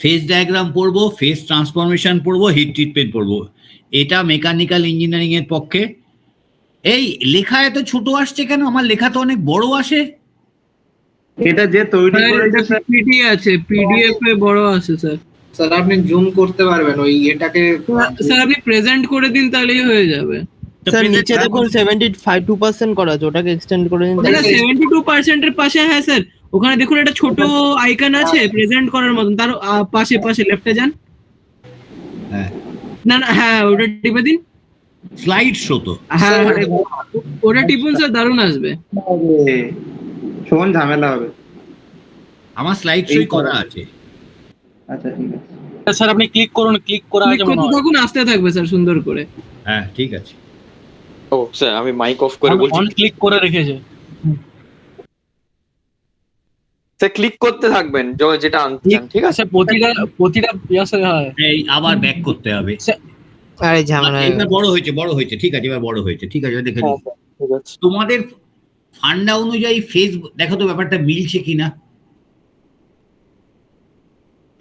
Phase diagram পড়বো, phase transformation পড়বো, hit treatment পড়বো। এটা মেকানিক্যাল ইঞ্জিনিয়ারিং এর পক্ষে। এই লেখা এত ছোট আসছে কেন? আমার লেখা তো অনেক বড় আসে। এটা যে তৈরি করেছে স্যার, পিডি আছে, পিডিএফ এ বড় আছে স্যার। স্যার আপনি জুম করতে পারবেন ওই এটাকে। স্যার আপনি প্রেজেন্ট করে দিন তাহলেই হয়ে যাবে। স্যার নিচে দেখুন 75% করা আছে, ওটাকে এক্সটেন্ড করে দিন। স্যার 72% এর পাশে, হ্যাঁ স্যার ওখানে দেখুন একটা ছোট আইকন আছে প্রেজেন্ট করার মতন, তার পাশে পাশে লেফটে যান। হ্যাঁ না না, হ্যাঁ ওটা টিপে দিন। স্লাইড শো তো। হ্যাঁ ওটা টিপুন স্যার, দারুণ আসবে। শোন ঝামেলা হবে। আমার স্লাইড শোই করা আছে। আচ্ছা ঠিক আছে স্যার আপনি ক্লিক করুন, ক্লিক করা আছে মনে হয়। তখন আসতে থাকবে স্যার সুন্দর করে। হ্যাঁ ঠিক আছে। ও স্যার আমি মাইক অফ করে বলছি। অন ক্লিক করে রেখেছে স্যার, ক্লিক করতে থাকবেন যেটা আনছেন, ঠিক আছে? স্যার প্রতিটা ইয়াসে হয়। এই আবার ব্যাক করতে হবে। আরে ঝামেলা। এবার বড় হয়েছে, ঠিক আছে, এবার বড় হয়েছে, ঠিক আছে, দেখে নিন। ঠিক আছে। তোমাদের ফান্ডা অনুযায়ী ফেজ দেখো তো ব্যাপারটা মিলছে কিনা,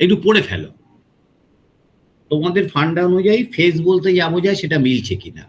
একটু পড়ে ফেলো। তোমাদের ফান্ডা অনুযায়ী ফেজ বলতে যা বোঝায় সেটা মিলছে কিনা।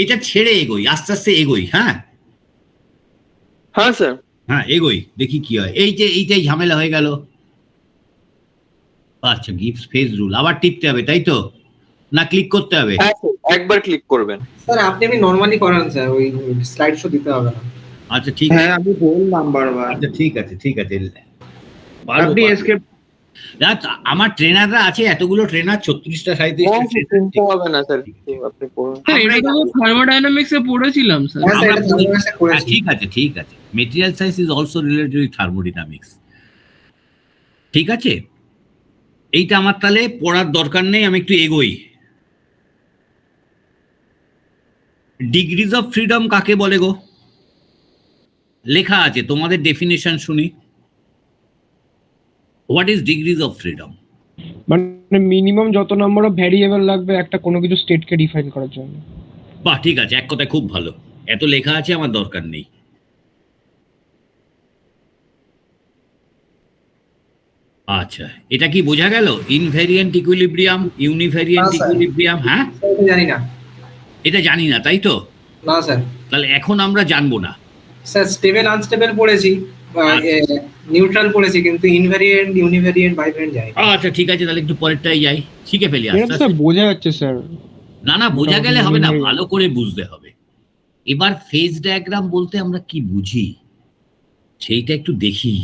এইটা ছেড়ে এগোই, আস্তে আস্তে এগোই। হ্যাঁ হ্যাঁ স্যার। হ্যাঁ এগোই, দেখি কি হয়। এইটাই ঝামেলা হয়ে গেল। আচ্ছা, গিভস ফেজ রুল আবার টিপতে হবে তাই তো, না ক্লিক করতে হবে? হ্যাঁ স্যার, একবার ক্লিক করবেন। স্যার আপনি নরমালি করান স্যার, ওই স্লাইড শো দিতে হবে না। আচ্ছা ঠিক হ্যাঁ আমি বললাম বারবার। আচ্ছা ঠিক আছে আপনি এসকেপ। আমার ট্রেনাররা আছে, এতগুলো ট্রেনার, 36টা 37টা চিন্তা হবে না স্যার, আপনি করুন। স্যার এটা তো থার্মোডাইনামিক্স এ পড়েছিলাম স্যার। হ্যাঁ স্যার, এটা থার্মোডাইনামিক্সে করেছি। ঠিক আছে। Material science is also related with thermodynamics. ঠিক আছে, এইটা আমার তাহলে পড়ার দরকার নেই, আমি একটু এগোই। ডিগ্রিজ অফ ফ্রিডম কাকে বলে গো? লেখা আছে, তোমাদের ডেফিনেশন শুনি। What is degrees of freedom? মানে মিনিমাম যত নম্বর অফ ভ্যারিয়েবল লাগবে একটা কোনো কিছু স্টেটকে ডিফাইন করার জন্য। বাহ, ঠিক আছে, এক কথায় খুব ভালো। এত লেখা আছে, আমার দরকার নেই। আচ্ছা, এটা কি বোঝা গেল? Invariant equilibrium, ইউনিভ্যারিয়েন্ট equilibrium. হ্যাঁ জানি না। এটা জানি না তাই তো? না স্যার। তাহলে এখন আমরা জানবো না। স্যার স্টেবল আনস্টেবল পড়েছি, নিউট্রাল পড়েছি, কিন্তু ইনভ্যারিয়েন্ট ইউনিভ্যারিয়েন্ট বাইভ্যারিয়েন্ট যাই। আচ্ছা ঠিক আছে, তাহলে একটু পরেরটাই যাই, শিখে ফেলি আস্তে এটা তো আস্তে। বোঝা যাচ্ছে স্যার। না বোঝা গেলে হবে না, ভালো করে বুঝতে হবে। এবার ফেজ ডায়াগ্রাম বলতে আমরা কি বুঝি সেইটা একটু দেখি।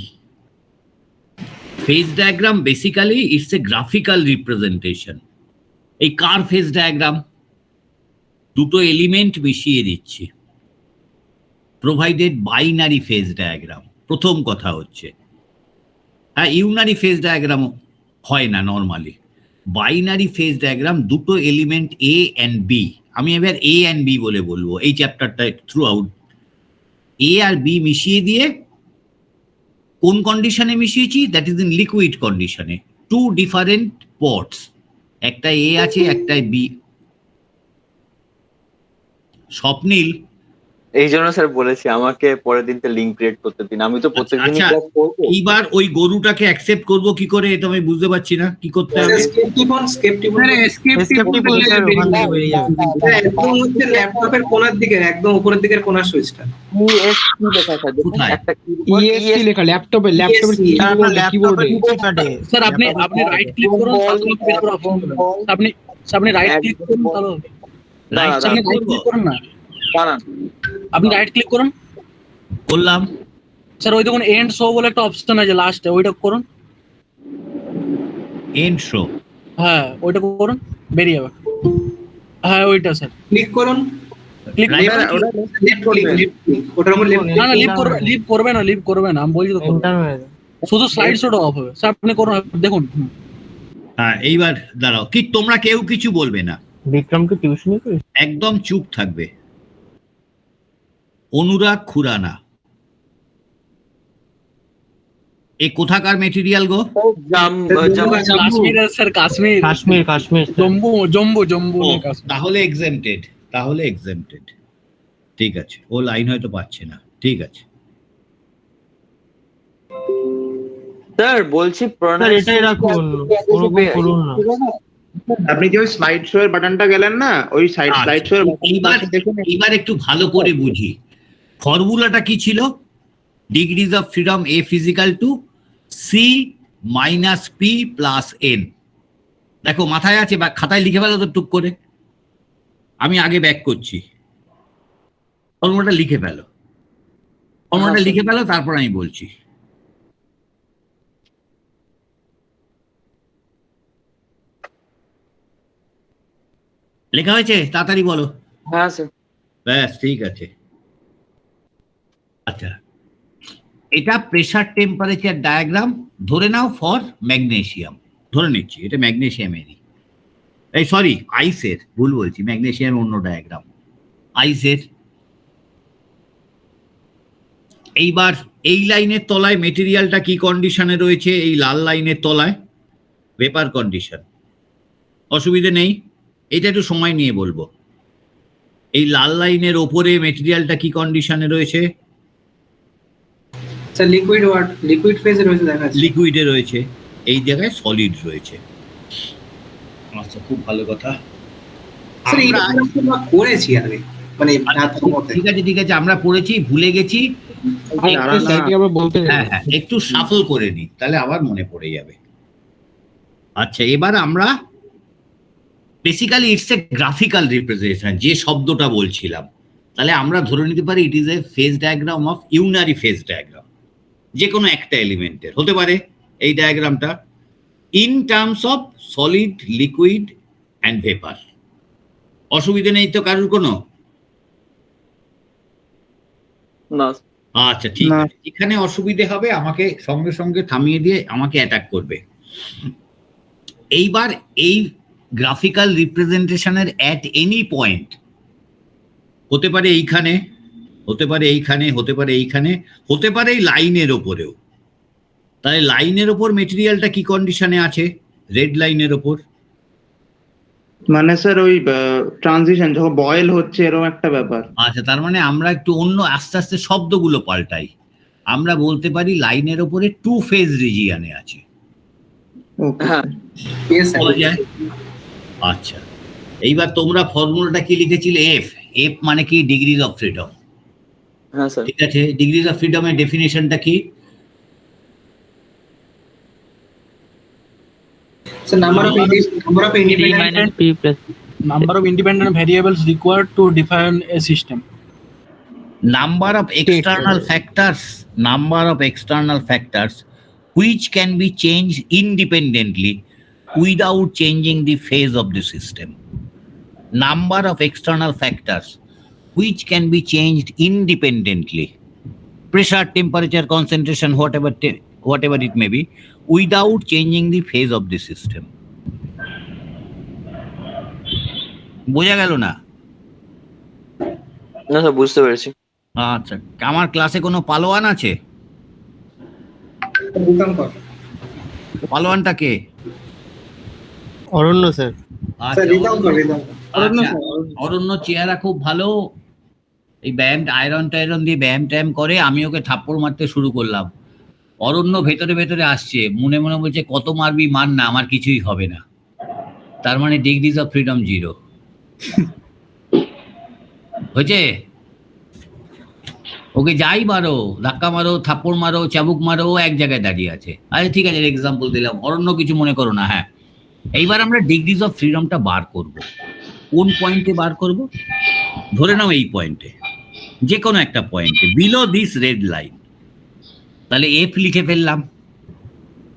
Phase diagram basically it's a graphical representation. এই কার ফেজ ডায়াগ্রাম? দুটো এলিমেন্ট মিশিয়ে দিচ্ছি, প্রোভাইডেড বাইনারি ফেজ ডায়াগ্রাম। প্রথম কথা হচ্ছে, হ্যাঁ ইউনারি ফেজ ডায়াগ্রাম হয় না নর্মালি। বাইনারি ফেজ ডায়াগ্রাম, দুটো এলিমেন্ট এ অ্যান্ড বি। আমি এবার এ অ্যান্ড বি বলে বলবো এই চ্যাপ্টারটা থ্রু আউট। এ আর বি মিশিয়ে দিয়ে কোন কন্ডিশনে মিশিয়েছি? দ্যাট ইজ ইন লিকুইড কন্ডিশনে। টু ডিফারেন্ট পটস, একটা এ আছে, একটা বি। স্বপ্নীল, এই জন্য স্যার বলেছি আমাকে পরের দিনতে লিংক ক্রিয়েট করতে দিন, আমি তো প্রত্যেকদিনই আচ্ছা, ক্লাস করব। এইবার ওই গরুটাকে অ্যাকসেপ্ট করব কি করে, এটা আমি বুঝতে পারছি না কি করতে হবে। স্কেপ টিপুন। স্যার এসকেপ টিপুন স্যার ওখান থেকে বেরিয়ে যাবে। একদম হচ্ছে ল্যাপটপের কোণার দিকে, একদম উপরের দিকের কোণার সুইচটা। ইএসসি লেখা আছে দেখুন, কোথায়? একটা ইএসসি লেখা ল্যাপটপে কিবোর্ডে। স্যার আপনি রাইট ক্লিক করুন, আপনি রাইট ক্লিক করুন, তাহলে রাইট ক্লিক করুন না, দাঁড়ান, আপনি রাইট ক্লিক করুন। করলাম। স্যার ওই দেখুন এন্ড শো বলে একটা অপশন আছে লাস্টে, ওইটা করুন। এন্ড শো, হ্যাঁ ওইটা করুন, বেরিয়ে যাবে। হ্যাঁ ওইটা স্যার ক্লিক করুন। ক্লিক লেফট ক্লিক, ওটার উপর লেফট। না লিভ করবে না, আমি বলছি তো করবে। এন্টার হয়ে যাবে। শুধু স্লাইড শোটা অফ হবে। স্যার আপনি করুন, দেখুন। হ্যাঁ, এইবার দাঁড়াও, কি তোমরা কেউ কিছু বলবে না, বিক্রমকে টিউশনি করিস? একদম চুপ থাকবে। অনুরাগ খুরানা, এ কোথাকার মেটেরিয়াল গো? কাশ্মীরের স্যার, কাশ্মীর কাশ্মীর কাশ্মীর জম্মু জম্মু জম্মু ও, না কাশ্মীর। তাহলে এক্সেমটেড, তাহলে এক্সেমটেড। ঠিক আছে, ও লাইন হয়তো পাচ্ছে না, ঠিক আছে। স্যার বলছি স্যার এটাই রাখুন, ওরকম করুন না। আপনি যে ওই স্লাইড শো এর বাটনটা গেলেন না, ওই স্লাইড শো এর এইবার বাটনটা দেখুন। এইবার একটু ভালো করে বুঝি, ফর্মুলাটা কি ছিল? ডিগ্রিজ অফ ফ্রিডম এ physical to C minus P plus N. দেখো মাথায় আছে বা খাতায় লিখে ফেলো তো টুক করে, আমি আগে ব্যাক করছি। ফর্মুলাটা লিখে ফেলো, ফর্মুলাটা লিখে ফেলো, তারপর আমি বলছি। লেখা হয়েছে? তাড়াতাড়ি বলো। হ্যাঁ স্যার। ব্যাস, ঠিক আছে। আচ্ছা, এটা প্রেসার টেম্পারেচার ডায়াগ্রাম ধরে নাও ফর ম্যাগনেসিয়াম, ধরে নিচ্ছি এটা ম্যাগনেসিয়ামেরই, এই সরি আইসের, ভুল বলছি, ম্যাগনেসিয়াম অন্য ডায়াগ্রাম, আইসের। এইবার এই লাইনের তলায় মেটেরিয়ালটা কি কন্ডিশনে রয়েছে? এই লাল লাইনের তলায় ভেপার কন্ডিশন, অসুবিধে নেই, এটা একটু সময় নিয়ে বলবো। এই লাল লাইনের ওপরে মেটেরিয়ালটা কি কন্ডিশনে রয়েছে? স্যার লিকুইড ফেজে রয়েছে দেখা যাচ্ছে। লিকুইডে রয়েছে, এই জায়গায় সলিড রয়েছে। আচ্ছা, খুব ভালো কথা। স্যার এই আমরা- আমরা করেছি আগে, মানে মতে। ঠিক আছে ঠিক আছে, আমরা পড়েছি, ভুলে গেছি। স্যারকে আবার বলতে হ্যাঁ হ্যাঁ, একটু সাফল করে নিই, তাহলে আবার মনে পড়ে যাবে। আচ্ছা, এবার আমরা basically it's a graphical representation, যে শব্দটা বলছিলাম, তাহলে আমরা ধরে নিতে পারি it is a phase diagram of unary phase diagram, যে কোনো একটা এলিমেন্টের হতে পারে এই ডায়াগ্রামটা, in terms of solid, liquid and vapour. অসুবিধা নেই তো কারোর কোনো? না আচ্ছা, ঠিক না। আছে। এখানে অসুবিধে হবে, আমাকে সঙ্গে সঙ্গে থামিয়ে দিয়ে আমাকে অ্যাটাক করবে। এইবার এই গ্রাফিক্যাল রিপ্রেজেন্টেশনের অ্যাট এনি পয়েন্ট হতে পারে এইখানে, হতে পারে এইখানে, হতে পারে এইখানে, হতে পারে এই লাইনের ওপরেও। তাহলে লাইনের ওপর মেটেরিয়ালটা কি কন্ডিশনে আছে? রেড লাইনের ওপর। মানে স্যার ওই ট্রানজিশন যখন বয়েল হচ্ছে এরকম একটা ব্যাপার। আচ্ছা, তার মানে আমরা একটু অন্য আস্তে আস্তে শব্দগুলো পাল্টাই, আমরা বলতে পারি লাইনের ওপরে টু ফেজ রিজিয়ানে আছে। ওকে। হ্যাঁ Yes, sir. বলা যায়? আচ্ছা, এইবার তোমরা ফর্মুলাটা কি লিখেছিলে? এফ। এফ মানে কি? Degrees of freedom. হ্যাঁ স্যার। ঠিক আছে, ডিগ্রিজ অফ ফ্রিডমের ডেফিনেশনটা কি? So number of independent P plus Number of independent variables required to define a system. Number of external factors, number of external factors which can be changed independently without changing the phase of the system. Number of external factors which can be changed independently, pressure, temperature, concentration, whatever it may be, without changing the phase of the system. বোঝা গেল না? না sir, বুঝতে পেরেছি। আচ্ছা, আমার ক্লাসে কোনো পালোয়ান আছে? Bhutankar. পালোয়ানটা কে? অরণ্য স্যার। আচ্ছা, Sir, Ridhankar. আচ্ছা, অরণ্য চেহারা খুব ভালো, এই ব্যায়াম আয়রন টায়রন দিয়ে ব্যায়াম ট্যায়াম করে, আমি ওকে থাপ্পড় মারতে শুরু করলাম। অরণ্য ভেতরে ভেতরে আসছে, মনে মনে বলছে কত মারবি মার না, আমার কিছুই হবে না। তার মানে ডিগ্রিজ অফ ফ্রিডম 0 হয়েছে। ওকে যাই মারো, ধাক্কা মারো, থাপ্পড় মারো, চাবুক মারো, ও এক জায়গায় দাঁড়িয়ে আছে। আচ্ছা ঠিক আছে, এক্সাম্পল দিলাম, অরণ্য কিছু মনে করো না। হ্যাঁ, এইবার আমরা ডিগ্রিজ অফ ফ্রিডমটা বার করব। কোন পয়েন্টে বার করব? ধরে নাও এই পয়েন্টে, যে কোনো একটা পয়েন্টে, বিলো দিস রেড লাইন। তাহলে এফ লিখে ফেললাম,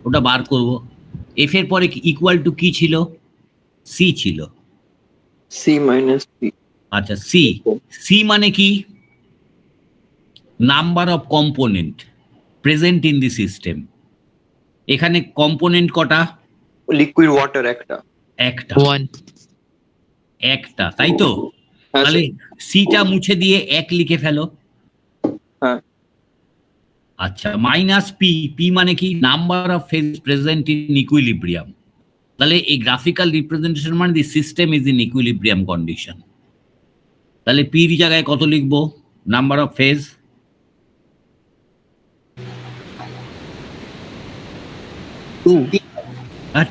ওটা বার করব। এফ এর পরে ইকুয়াল টু কি ছিল? সি ছিল। C minus P. আচ্ছা, সি। সি মানে কি? Number of component present in the system. এখানে কম্পোনেন্ট কটা? লিকুইড ওয়াটার একটা। একটা 1 একটা, তাই তো? হ্যাঁ তাহলে সিটা মুছে দিয়ে 1 লিখে ফেলো। হ্যাঁ। আচ্ছা, মাইনাস পি, পি মানে কি? Number of phase present in equilibrium. তাহলে এই গ্রাফিক্যাল রিপ্রেজেন্টেশন মানে দি system is in equilibrium condition. তাহলে পির জায়গায় কত লিখবো? নাম্বার অফ ফেজ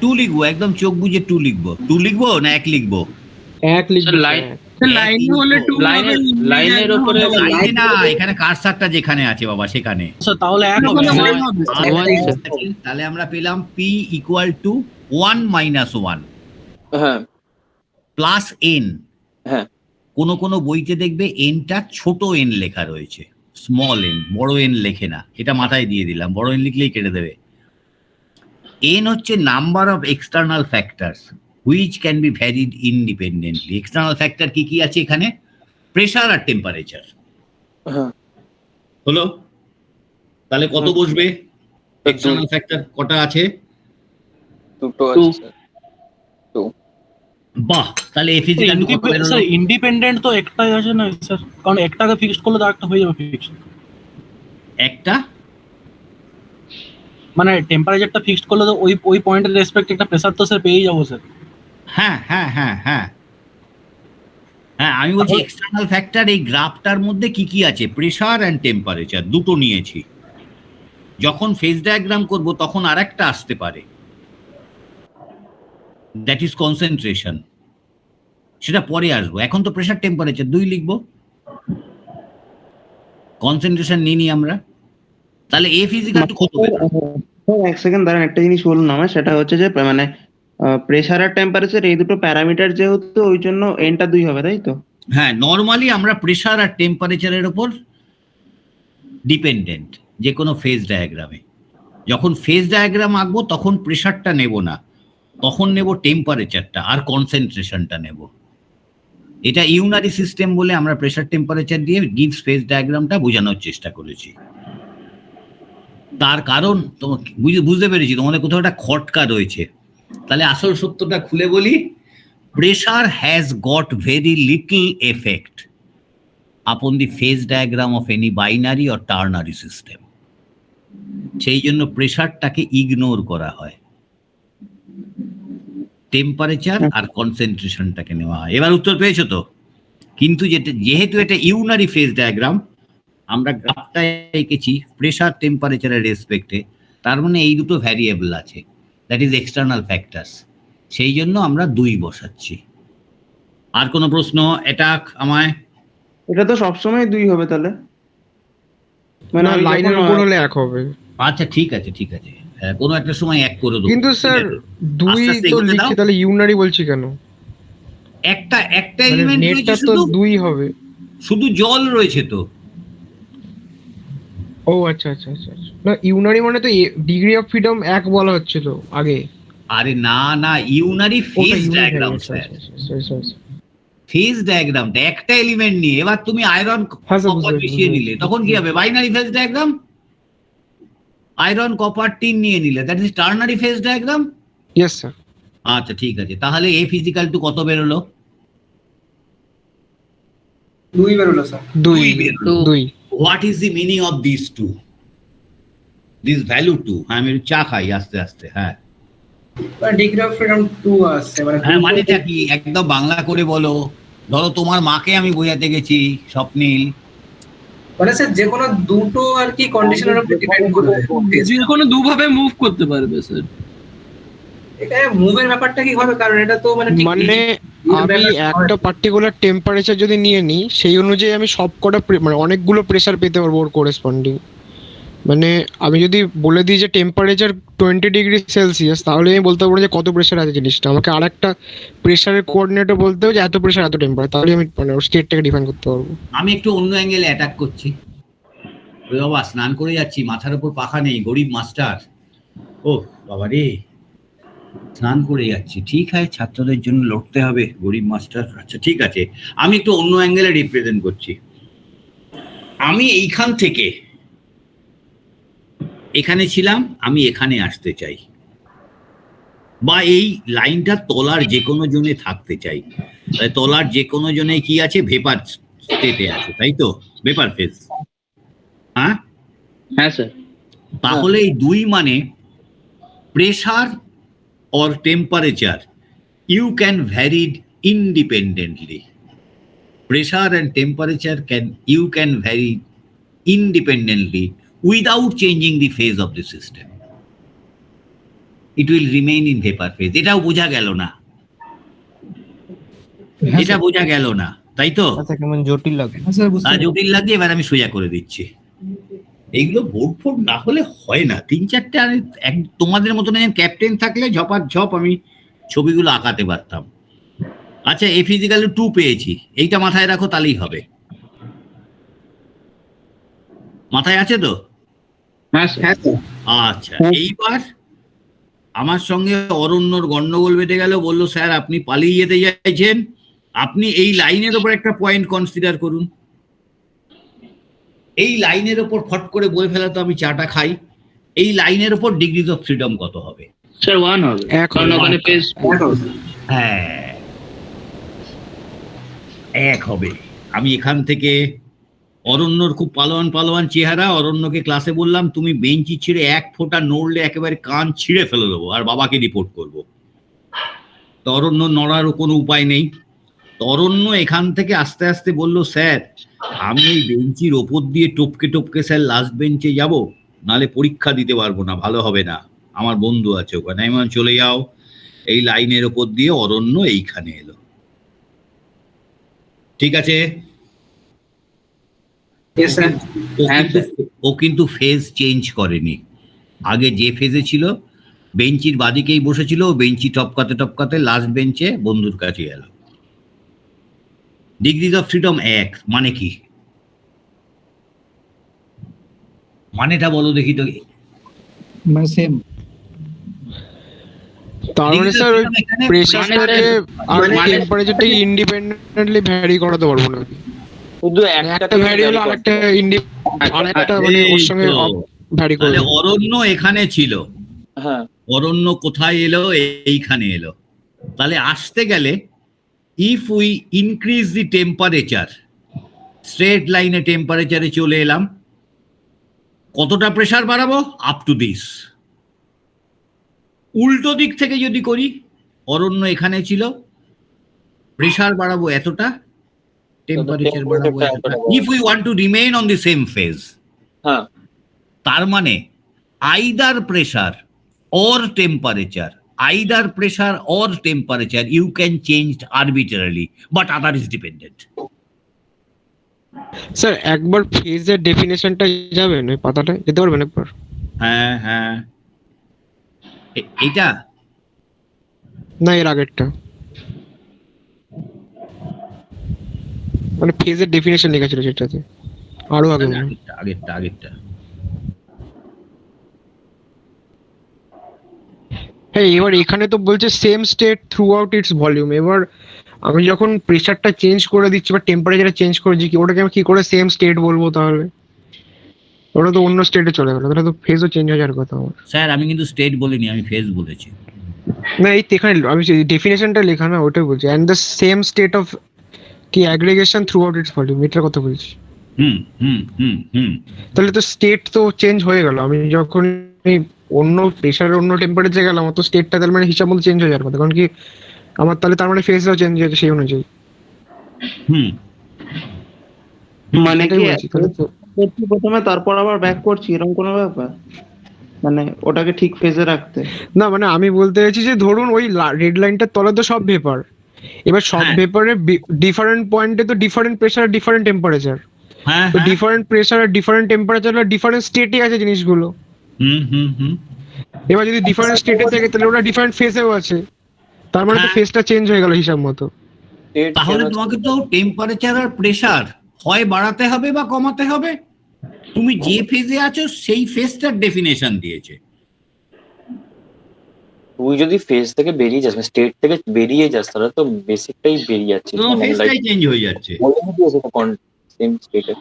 2 লিখবো, একদম চোখ বুঝে 2 লিখবো। 2 লিখবো না 1 লিখবো? 1 লিখবে লাইন লাইনে হলে 2 হবে, লাইনের উপরে লাইনে না, এখানে কার্সারটা যেখানে আছে বাবা সেখানে। স্যার তাহলে এক হবে। তাহলে আমরা পেলাম পি ইকুয়াল টু 1 মাইনাস 1 হ্যাঁ প্লাস এন। হ্যাঁ কোনো বইতে দেখবে এনটা ছোট এন লেখা রয়েছে, স্মল এন, বড় এন লেখে না। এটা মাথায় দিয়ে দিলাম, বড় এন লিখলেই কেটে দেবে। এন হচ্ছে number of external factors which can be varied independently. External factor কি কি আছে এখানে? প্রেসার আর টেম্পারেচার। হ্যাঁ হলো? তাহলে কত বসবে? এক্সটার্নাল ফ্যাক্টর কটা আছে? দুটো আছে স্যার। বাহ, তাহলে এফ ইজ ইকুয়াল টু কত বেরোলো? স্যার ইন্ডিপেন্ডেন্ট তো একটাই আছে না স্যার, কারণ একটাকে ফিক্সড করলে তো একটা হয়ে যাবে ফিক্সড। একটা মানে টেম্পারেচারটা ফিক্সড করলে তো ওই পয়েন্টের রেসপেক্ট একটা প্রেসার তো স্যার পেয়েই যাবো স্যার। হ্যাঁ হ্যাঁ হ্যাঁ হ্যাঁ হ্যাঁ, আমি বলছি এক্সটার্নাল ফ্যাক্টর এই গ্রাফটার মধ্যে কি কি আছে? প্রেসার অ্যান্ড টেম্পারেচার দুটো নিয়েছি। যখন ফেজ ডায়াগ্রাম করব তখন আরেকটা আসতে পারে, দ্যাট ইজ কনসেন্ট্রেশন। সেটা পরে আসবো, এখন তো প্রেসার টেম্পারেচার 2 লিখবো। কনসেন্ট্রেশন নিই আমরা। তাহলে এফ ইজ ইকুয়াল টু কত বেরোলো? এক সেকেন্ড দাঁড়ান, একটা জিনিস বলুন আমার, সেটা হচ্ছে যে মানে প্রেসার আর টেম্পারেচার এই দুটো প্যারামিটার যেহেতু, ওই জন্য এনটা 2 হবে, তাই তো? হ্যাঁ, নর্মালি আমরা প্রেসার আর টেম্পারেচারের উপর ডিপেন্ডেন্ট যে কোনো ফেজ ডায়াগ্রামে। যখন ফেজ ডায়াগ্রাম আঁকবো তখন প্রেসারটা নেব না, তখন নেব টেম্পারেচারটা আর কনসেন্ট্রেশনটা নেব। এটা ইউনারি সিস্টেম বলে আমরা প্রেসার টেম্পারেচার দিয়ে গিভস ফেজ ডায়াগ্রামটা বোঝানোর চেষ্টা করেছি। তার কারণ তোমাকে বুঝতে পেরেছি তোমাদের কোথাও একটা খটকা রয়েছে। তাহলে আসল সত্যটা খুলে বলি, pressure has got very little effect upon the phase diagram of any binary or ternary system. সেই জন্য প্রেসারটাকে ইগনোর করা হয়, টেম্পারেচার আর কনসেন্ট্রেশনটাকে নেওয়া হয়। এবার উত্তর পেয়েছো তো? কিন্তু যেহেতু এটা ইউনারি ফেজ ডায়াগ্রাম, আমরা গ্রাফটা এঁকেছি প্রেসার টেম্পারেচারের রেসপেক্টে, তার মানে এই দুটো ভ্যারিয়েবল আছে, দ্যাট ইজ এক্সটার্নাল ফ্যাক্টরস। সেই জন্য আমরা 2 বসাচ্ছি। আর কোনো প্রশ্ন? এটা আমায় এটা তো সবসময় 2 হবে তাহলে, মানে না, আমি লাইনের যখন উপর হলে 1 হবে। আচ্ছা ঠিক আছে ঠিক আছে, হ্যাঁ, কোনো একটা সময় 1 করে দেবো। কিন্তু স্যার 2 আস্তে আস্তে তো এগোতে লিখছি, দাও। তাহলে ইউনারি বলছি কেন? একটা মানে এলিমেন্ট নেটটা রয়েছে, তো শুধু 2 হবে। শুধু জল রয়েছে তো। ও আচ্ছা আচ্ছা আচ্ছা আচ্ছা। না, ইউনারি মানে তো ডিগ্রি অফ ফ্রিডম 1 বলা হচ্ছিল আগে। আরে না না, ইউনারি ওটা ফেজ ইউনারি ডায়াগ্রাম আচ্ছা স্যার, আচ্ছা আচ্ছা। ফেজ ডায়াগ্রামটা একটা এলিমেন্ট নিয়ে। এবার তুমি আয়রন হ্যাঁ স্যার, কপার মিশিয়ে নিলে তখন কি হবে? Binary phase diagram. Iron copper tin নিয়ে নিলে, that is ternary phase diagram. Yes sir. আচ্ছা ঠিক আছে, তাহলে এ ফিজিক্যাল টু কত বেরোলো? 2 বেরোলো স্যার। 2 বেরোলো। 2 what is the meaning of this two, this value 2? হ্যাঁ, আমি একটু চা খাই আস্তে আস্তে। হ্যাঁ ডিগ্রি অফ ফ্রিডম 2 আসছে, মানে হ্যাঁ, মানেটা কি একদম বাংলা করে বলো। ধরো তোমার মাকে আমি বোঝাতে গেছি স্বপ্নীল, মানে স্যার যে কোনো দুটো আর কি কন্ডিশনের উপর ডিপেন্ড করবে। যে কোনো দুভাবে মুভ করতে পারবে স্যার। এখানে মুভের ব্যাপারটা কি হবে, কারণ এটা তো মানে ঠিক মানে আমি একটা পার্টিকুলার টেম্পারেচার যদি নিয়ে নিই, সেই অনুযায়ী আমি সবকটা মানে অনেকগুলো প্রেসার পেতে পারবো ওর করেসপন্ডিং। মানে আমি যদি বলে দিই যে টেম্পারেচার 20 ডিগ্রি সেলসিয়াস, তাহলে আমি বলতে পারবো যে কত প্রেসার আছে জিনিসটা। আমাকে আর একটা প্রেসারের কোঅর্ডিনেটও বলতে হবে যে এত প্রেসার এত টেম্পারেচার, তাহলে আমি মানে ওর স্টেটটাকে ডিফাইন করতে পারবো। আমি একটু অন্য অ্যাঙ্গেলে অ্যাটাক করছি। ওই বাবা স্নান করে যাচ্ছি, মাথার উপর পাখা নেই, গরিব মাস্টার। ও বাবা রে, স্নান করে যাচ্ছি, ঠিক আছে, ছাত্রদের জন্য লড়তে হবে, গরিব মাস্টার। আচ্ছা ঠিক আছে, আমি একটু অন্য অ্যাঙ্গেলে রিপ্রেজেন্ট করছি। আমি এইখান থেকে এখানে ছিলাম, আমি এখানে আসতে চাই, বা এই লাইনটা তলার যে কোনো জোনে থাকতে চাই, তাহলে তলার যে কোনো জোনে কি আছে, ভেপার স্টেটে আছে, তাই তো, ভেপার ফেজ। হ্যাঁ হ্যাঁ স্যার। তাহলে এই দুই মানে pressure or temperature you can vary independently. Pressure and temperature you can vary independently without changing the phase of the system. It will remain in vapor phase. এটাও বোঝা গেল না, এটা বোঝা গেল না, তাই তো? আচ্ছা, কেমন জটিল লাগে। জটিল লাগছে, এবার আমি সোজা করে দিচ্ছি। এইগুলো বোর্ড ফোর্ড না হলে হয় না, 3-4টে তোমাদের মতন ক্যাপ্টেন থাকলে ঝপাঝপ আমি ছবিগুলো আঁকাতে পারতাম। আচ্ছা, এ ফিজিক্যাল 2 পেয়েছি, এইটা মাথায় রাখো, তাহলেই হবে। মাথায় আছে তো? হ্যাঁ স্যার। আচ্ছা, এইবার আমার সঙ্গে অরণ্যর গন্ডগোল বেঁধে গেল, বললো স্যার আপনি পালিয়ে যেতে চাইছেন, আপনি এই লাইনের ওপর একটা পয়েন্ট কনসিডার করুন। এই লাইনের ওপর ফট করে বলে ফেলা তো আমি চাটা খাই, এই লাইনের ওপর ডিগ্রিজ অফ ফ্রিডম কত হবে? স্যার 1 হবে, কারণ ওখানে পেজ হ্যাঁ 1 হবে। আমি এখান থেকে অরণ্যর খুব পালোয়ান চেহারা, অরণ্যকে ক্লাসে বললাম তুমি বেঞ্চি ছিঁড়ে 1 ফোঁটা নড়লে একেবারে কান ছিঁড়ে ফেলে দেবো আর বাবাকে রিপোর্ট করবো। তো অরণ্য নড়ারও কোনো উপায় নেই। অরণ্য এখান থেকে আস্তে আস্তে বলল, স্যার আমি এই বেঞ্চির ওপর দিয়ে টপকে টপকে স্যার লাস্ট বেঞ্চে যাব, নালে পরীক্ষা দিতে পারবো না, ভালো হবে না, আমার বন্ধু আছে ওখানে। আমি বললাম চলে যাও। এই লাইনের ওপর দিয়ে অরণ্য এইখানে এলো, ঠিক আছে? ও কিন্তু ফেজ চেঞ্জ করেনি, আগে যে ফেজে ছিল বেঞ্চির বাদিকেই বসেছিল, বেঞ্চি টপকাতে টপকাতে লাস্ট বেঞ্চে বন্ধুর কাছে গেল। ডিগ্রিজ অফ ফ্রিডম 1 মানে কি? মানেটা বলো দেখি তো। মানে সেম। তার মানে স্যার ওই প্রেসারটাকে আর টেম্পারেচারটাকে ইন্ডিপেন্ডেন্টলি ভ্যারি করাতে পারবো না, শুধু একটা ভ্যারি হলো আরেকটা আরেকটা মানে ওর সঙ্গে ভ্যারি করে। অরণ্য এখানে ছিল, হ্যাঁ অরণ্য কোথায় এলো? এইখানে এলো। তাহলে আসতে গেলে if we increase the temperature, straight লাইনে টেম্পারেচারে চলে এলাম, কতটা প্রেসার বাড়াবো? Up to this. উল্টো দিক থেকে যদি করি, অরণ্য এখানে ছিল, প্রেসার বাড়াবো এতটা, টেম্পারেচার বাড়াবো এতটা, if we want to remain on the same phase. হ্যাঁ, তার মানে either pressure or temperature, either pressure or temperature you can change arbitrarily, but other is dependent. Sir একবার ফেজের ডেফিনেশনটা যাবেন ওই পাতাটা, যেতে পারবেন একবার? হ্যাঁ হ্যাঁ, এইটা না এর আগেরটা, মানে ফেজের ডেফিনেশন লেখা ছিল সেটাতে, আরো আগে মনে হয়। আগেরটা হ্যাঁ, এবার এখানে তো বলছে same state through out its volume. এবার আমি যখন প্রেসারটা চেঞ্জ করে দিচ্ছি বা টেম্পারেচারটা চেঞ্জ করে দিচ্ছি, ওটাকে আমি কি করে সেম স্টেট বলবো? তাহলে ওটা তো অন্য স্টেটে চলে গেল, তাহলে তো ফেজও চেঞ্জ হয়ে যাওয়ার কথা আমার। স্যার আমি কিন্তু স্টেট বলিনি, আমি ফেজ বলেছি। না এই এখানে আমি ডেফিনেশনটা লেখা না, ওটাই বলছি। And the same state of কি aggregation throughout its volume, এটার কথা বলছি। তাহলে তো স্টেট তো চেঞ্জ হয়ে গেল। আমি যখন অন্য প্রেসারের অন্য টেম্পারেচারে গেলাম, তো স্টেটটা তার মানে হিসাব মতো চেঞ্জ হয়ে যাওয়ার কথা, কারণ কি আমার তাহলে তার মানে ফেজটাও চেঞ্জ হয়েছে সেই অনুযায়ী। মানে কি প্রথমে তারপর আবার ব্যাক করছি এরকম কোনো ব্যাপার? মানে ওটাকে ঠিক ফেজে রাখতে? না মানে আমি বলতে চাইছি যে ধরুন ওই রেড লাইনটার তলে তো সব ভেপার, এবার সব ভেপারের ডিফারেন্ট পয়েন্টে তো ডিফারেন্ট প্রেসার ডিফারেন্ট টেম্পারেচার, তো ডিফারেন্ট প্রেসার আর ডিফারেন্ট টেম্পারেচার আর ডিফারেন্ট স্টেটে আছে জিনিসগুলো। এবার যদি ডিফারেন্ট স্টেটে থাকে তাহলে ওরা ডিফারেন্ট ফেজেও আছে, তার মানে তো ফেজটা চেঞ্জ হয়ে গেল হিসাব মতো। তাহলে তোমাকে তো টেম্পারেচার আর প্রেসার হয় বাড়াতে হবে বা কমাতে হবে। তুমি যে ফেজে আছো সেই ফেজটার ডেফিনেশন দিয়েছে। তুই যদি ফেজ থেকে বেরিয়ে যাস, স্টেট থেকে বেরিয়ে যাস, তাহলে তো বেসিকটাই বেরিয়ে যাচ্ছে, ফেজটাই চেঞ্জ হয়ে যাচ্ছে। সেম স্টেটে।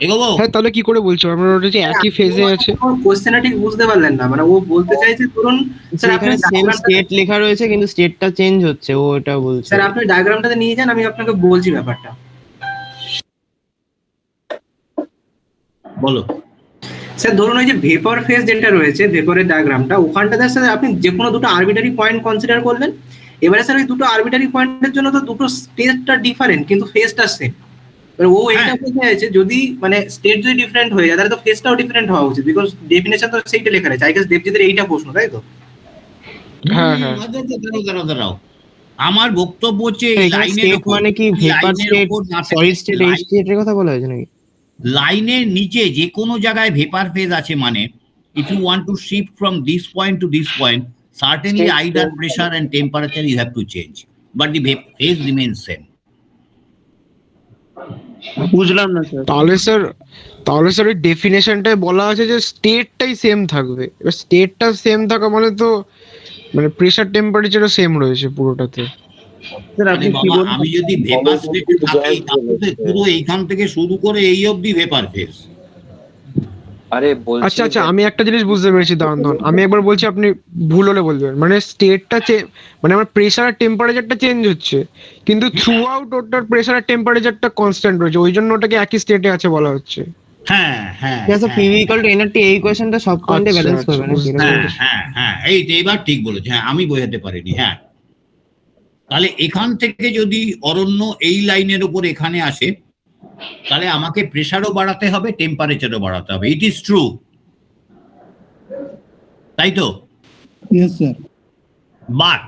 এগোবো? হ্যাঁ তাহলে কি করে বলছো আমরা ওটা যে একই ফেজে আছে? কোশ্চেনটা ঠিক বুঝতে পারলেন না, মানে ও বলতে চাইছে ধরুন স্যার আপনি এখানে সেম স্টেট লেখা রয়েছে কিন্তু স্টেটটা চেঞ্জ হচ্ছে, ও এটা বলছে। স্যার আপনি ডায়াগ্রামটাতে নিয়ে যান, আমি আপনাকে বলছি ব্যাপারটা। বলো। স্যার ধরুন ওই যে ভেপর ফেজ যেটা রয়েছে, ভেপরের ডায়াগ্রামটা, ওখানটাতে স্যার আপনি যে কোনো দুটো আরবিটারি পয়েন্ট কনসিডার করলেন। এবারে স্যার ওই দুটো আরবিটারি পয়েন্টের জন্য তো দুটো স্টেটটা ডিফারেন্ট কিন্তু ফেজটা সেম। ও এটা বলতে চাইছে যদি মানে স্টেট যদি ডিফারেন্ট হয়ে যায় তাহলে তো ফেজটাও ডিফারেন্ট হওয়া উচিত, বিকজ ডেফিনেশন তো সেইটা লেখা রয়েছে। আই গেস দেবজিতের এইটা প্রশ্ন, তাই তো? হ্যাঁ হ্যাঁ দাঁড়াও, আমার বক্তব্য হচ্ছে স্টেট মানে কি ভেপার স্টেট, সলিড স্টেট, এই স্টেটের কথা বলা হয়েছে নাকি? লাইনের নিচে যে কোনো জায়গায় ভেপার ফেজ আছে মানে if you want to shift from this point to this point, certainly either pressure and temperature you have to change, but the phase remains same. বুঝলাম না স্যার। তাহলে স্যার ওই ডেফিনেশনটাই বলা আছে যে স্টেটটাই সেম থাকবে। এবার স্টেটটা সেম থাকা মানে তো মানে প্রেসার টেম্পারেচারও সেম রয়েছে পুরোটাতে। স্যার আপনি কি বাবা, বলছেন? আমি যদি ভেপার স্টেটে থাকি তাহলে পুরো এইখান থেকে শুরু করে এই অবধি ভেপার ফেজ। আরে বলছি আচ্ছা আচ্ছা, আমি একটা জিনিস বুঝতে পেরেছি, দাঁড়ান আমি একবার বলছি, আপনি ভুল হলে বলবেন। মানে স্টেটটা মানে আমার প্রেসার আর টেম্পারেচারটা চেঞ্জ হচ্ছে কিন্তু থ্রু আউট ওটার প্রেসার আর টেম্পারেচারটা কনস্ট্যান্ট রয়েছে, ওই জন্য ওটাকে একই স্টেটে আছে বলা হচ্ছে। হ্যাঁ হ্যাঁ ঠিক আছে, পিভি ইকুয়াল টু এনআরটি, এই কোশ্চেনটা সব পয়েন্টে আচ্ছা, ব্যালেন্স আচ্ছা, করবে না। বুঝতে হ্যাঁ হ্যাঁ হ্যাঁ, এই তো এবার ঠিক বলেছে। হ্যাঁ আমি বোঝাতে পারিনি। হ্যাঁ তাহলে এখান থেকে যদি অরণ্য এই লাইনের উপর এখানে আসে তাহলে আমাকে প্রেসারও বাড়াতে হবে, টেম্পারেচারও বাড়াতে হবে। ইট ইজ ট্রু, তাই তো? Yes, sir. বাট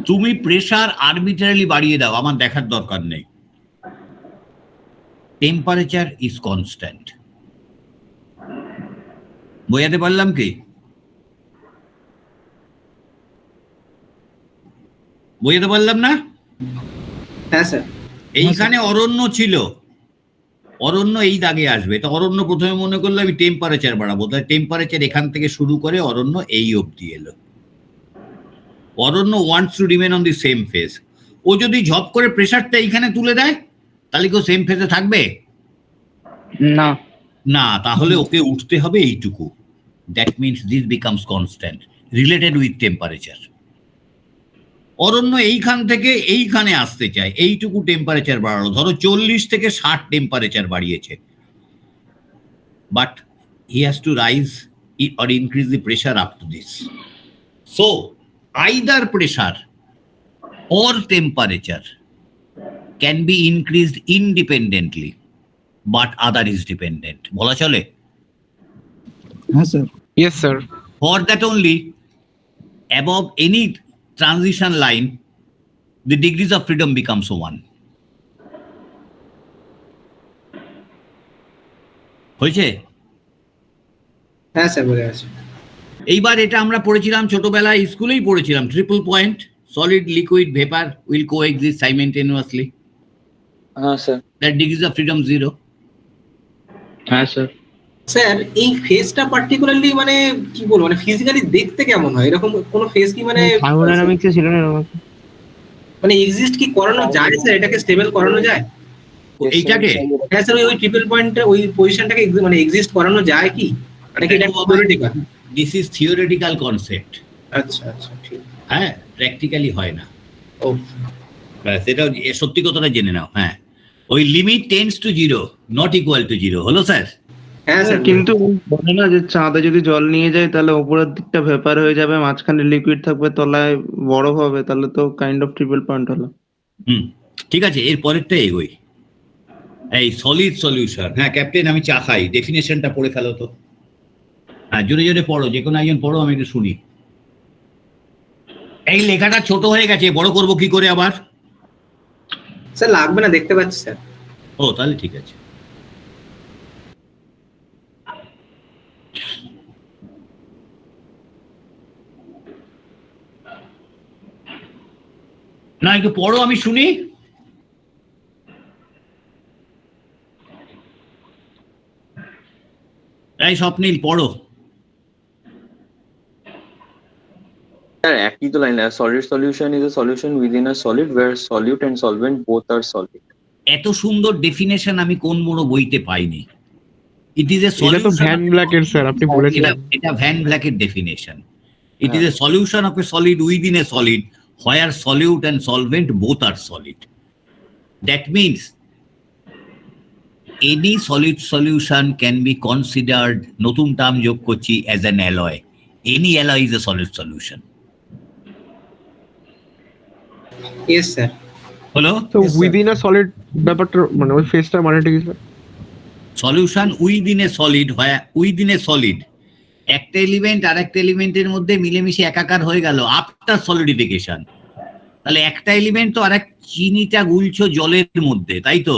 তুমি প্রেসার আরবিট্রারিলি বাড়িয়ে দাও, আমার দেখার দরকার নেই। Temperature is constant. বোঝাতে পারলাম কি? বোঝাতে পারলাম না? হ্যাঁ স্যার। এইখানে অরণ্য ছিল, অরণ্য এই দাগে আসবে, তো অরণ্য প্রথমে মনে করলো আমি টেম্পারেচার বাড়াবো, তাহলে টেম্পারেচার এখান থেকে শুরু করে অরণ্য এই অবধি এলো। Aranya wants to remain on the same phase. ও যদি ঝপ করে প্রেসারটা এইখানে তুলে দেয় তাহলে কেউ সেম ফেজে থাকবে না না, তাহলে ওকে উঠতে হবে এইটুকু। That means this becomes constant related with temperature. Aranya এইখান থেকে এইখানে আসতে চায়, এইটুকু টেম্পারেচার বাড়ালো, ধরো 40 থেকে 60 টেম্পারেচার বাড়িয়েছে, but he has to rise or increase the pressure up to this. So either pressure or temperature can be increased independently, but other is dependent. বলা চলে? Yes, sir. Yes sir. For that only, above any transition line, the degrees of freedom becomes 1. হয়েছে? হ্যাঁ sir বুঝে গেছি। এইবার এটা আমরা পড়েছিলাম ছোটবেলায়, স্কুলেই পড়েছিলাম, triple point, solid liquid vapour will coexist simultaneously, হ্যাঁ sir. That degrees of freedom 0. হ্যাঁ স্যার। স্যার এই ফেজটা পার্টিকুলারলি মানে কি বলবো, মানে ফিজিক্যালি দেখতে কেমন হয়? এরকম কোন ফেজ কি মানে থার্মোডাইনামিক্সে ছিল না এরকম? মানে এক্সিস্ট কি করানো যায় স্যার? এটাকে স্টেবল করানো যায়? এইটাকে হ্যাঁ স্যার, ওই ট্রিপল পয়েন্টে ওই পজিশনটাকে মানে এক্সিস্ট করানো যায় কি? নাকি এটা theoretical? This is theoretical concept. আচ্ছা আচ্ছা ঠিক। হ্যাঁ প্র্যাকটিক্যালি হয় না। ও সেটা সত্যি কথাটা জেনে নাও। হ্যাঁ ওই limit tends to 0 not equal to 0 হলো স্যার? হ্যাঁ স্যার। কিন্তু বলে না যে চাঁদে যদি জল নিয়ে যায় তাহলে উপরের দিকটা ভেপার হয়ে যাবে, মাঝখানে লিকুইড থাকবে, তলায় বরফ হবে, তাহলে তো কাইন্ড অফ ট্রিপল পয়েন্ট হলো। ঠিক আছে, এর পরেরটা এগোই। এই সলিড সলিউশন। হ্যাঁ ক্যাপ্টেন আমি চা খাই, ডেফিনেশনটা পড়ে ফেলো তো। হ্যাঁ জোরে জোরে পড়ো, যে কোনো একজন পড়ো, আমি একটু শুনি। এই লেখাটা ছোট হয়ে গেছে, বড় করব কি করে আবার? স্যার লাগবে না, দেখতে পাচ্ছি স্যার। ও তাহলে ঠিক আছে। না একটু পড়ো, আমি শুনি। এই স্বপ্নিল পড়ো। স্যার একই তো line, solid solution is a solution within a solid where solute and solvent both are solid. এত সুন্দর ডেফিনেশন আমি কোন বড় বইতে পাইনি। It is a এটা তো solution. ভ্যান ব্ল্যাকের স্যার আপনি বলেছিলেন। এটা ভ্যান ব্ল্যাকের definition. It is a solution of a solid within a solid where solute and solvent both are solid. That means any solid solution can be considered, নতুন term যোগ করছি, as an alloy. Any alloy is a solid solution. Yes sir. হলো? তো within a solid ব্যাপারটা মানে ওই ফেজটা মানেটা কি sir? Solution within a solid, within a solid, একটা এলিমেন্ট আর একটা এলিমেন্টের মধ্যে মিলেমিশে একাকার হয়ে গেল আফটার সলিডিফিকেশন। তাহলে একটা এলিমেন্ট তো আর এক, চিনিটা গুলছো জলের মধ্যে, তাই তো?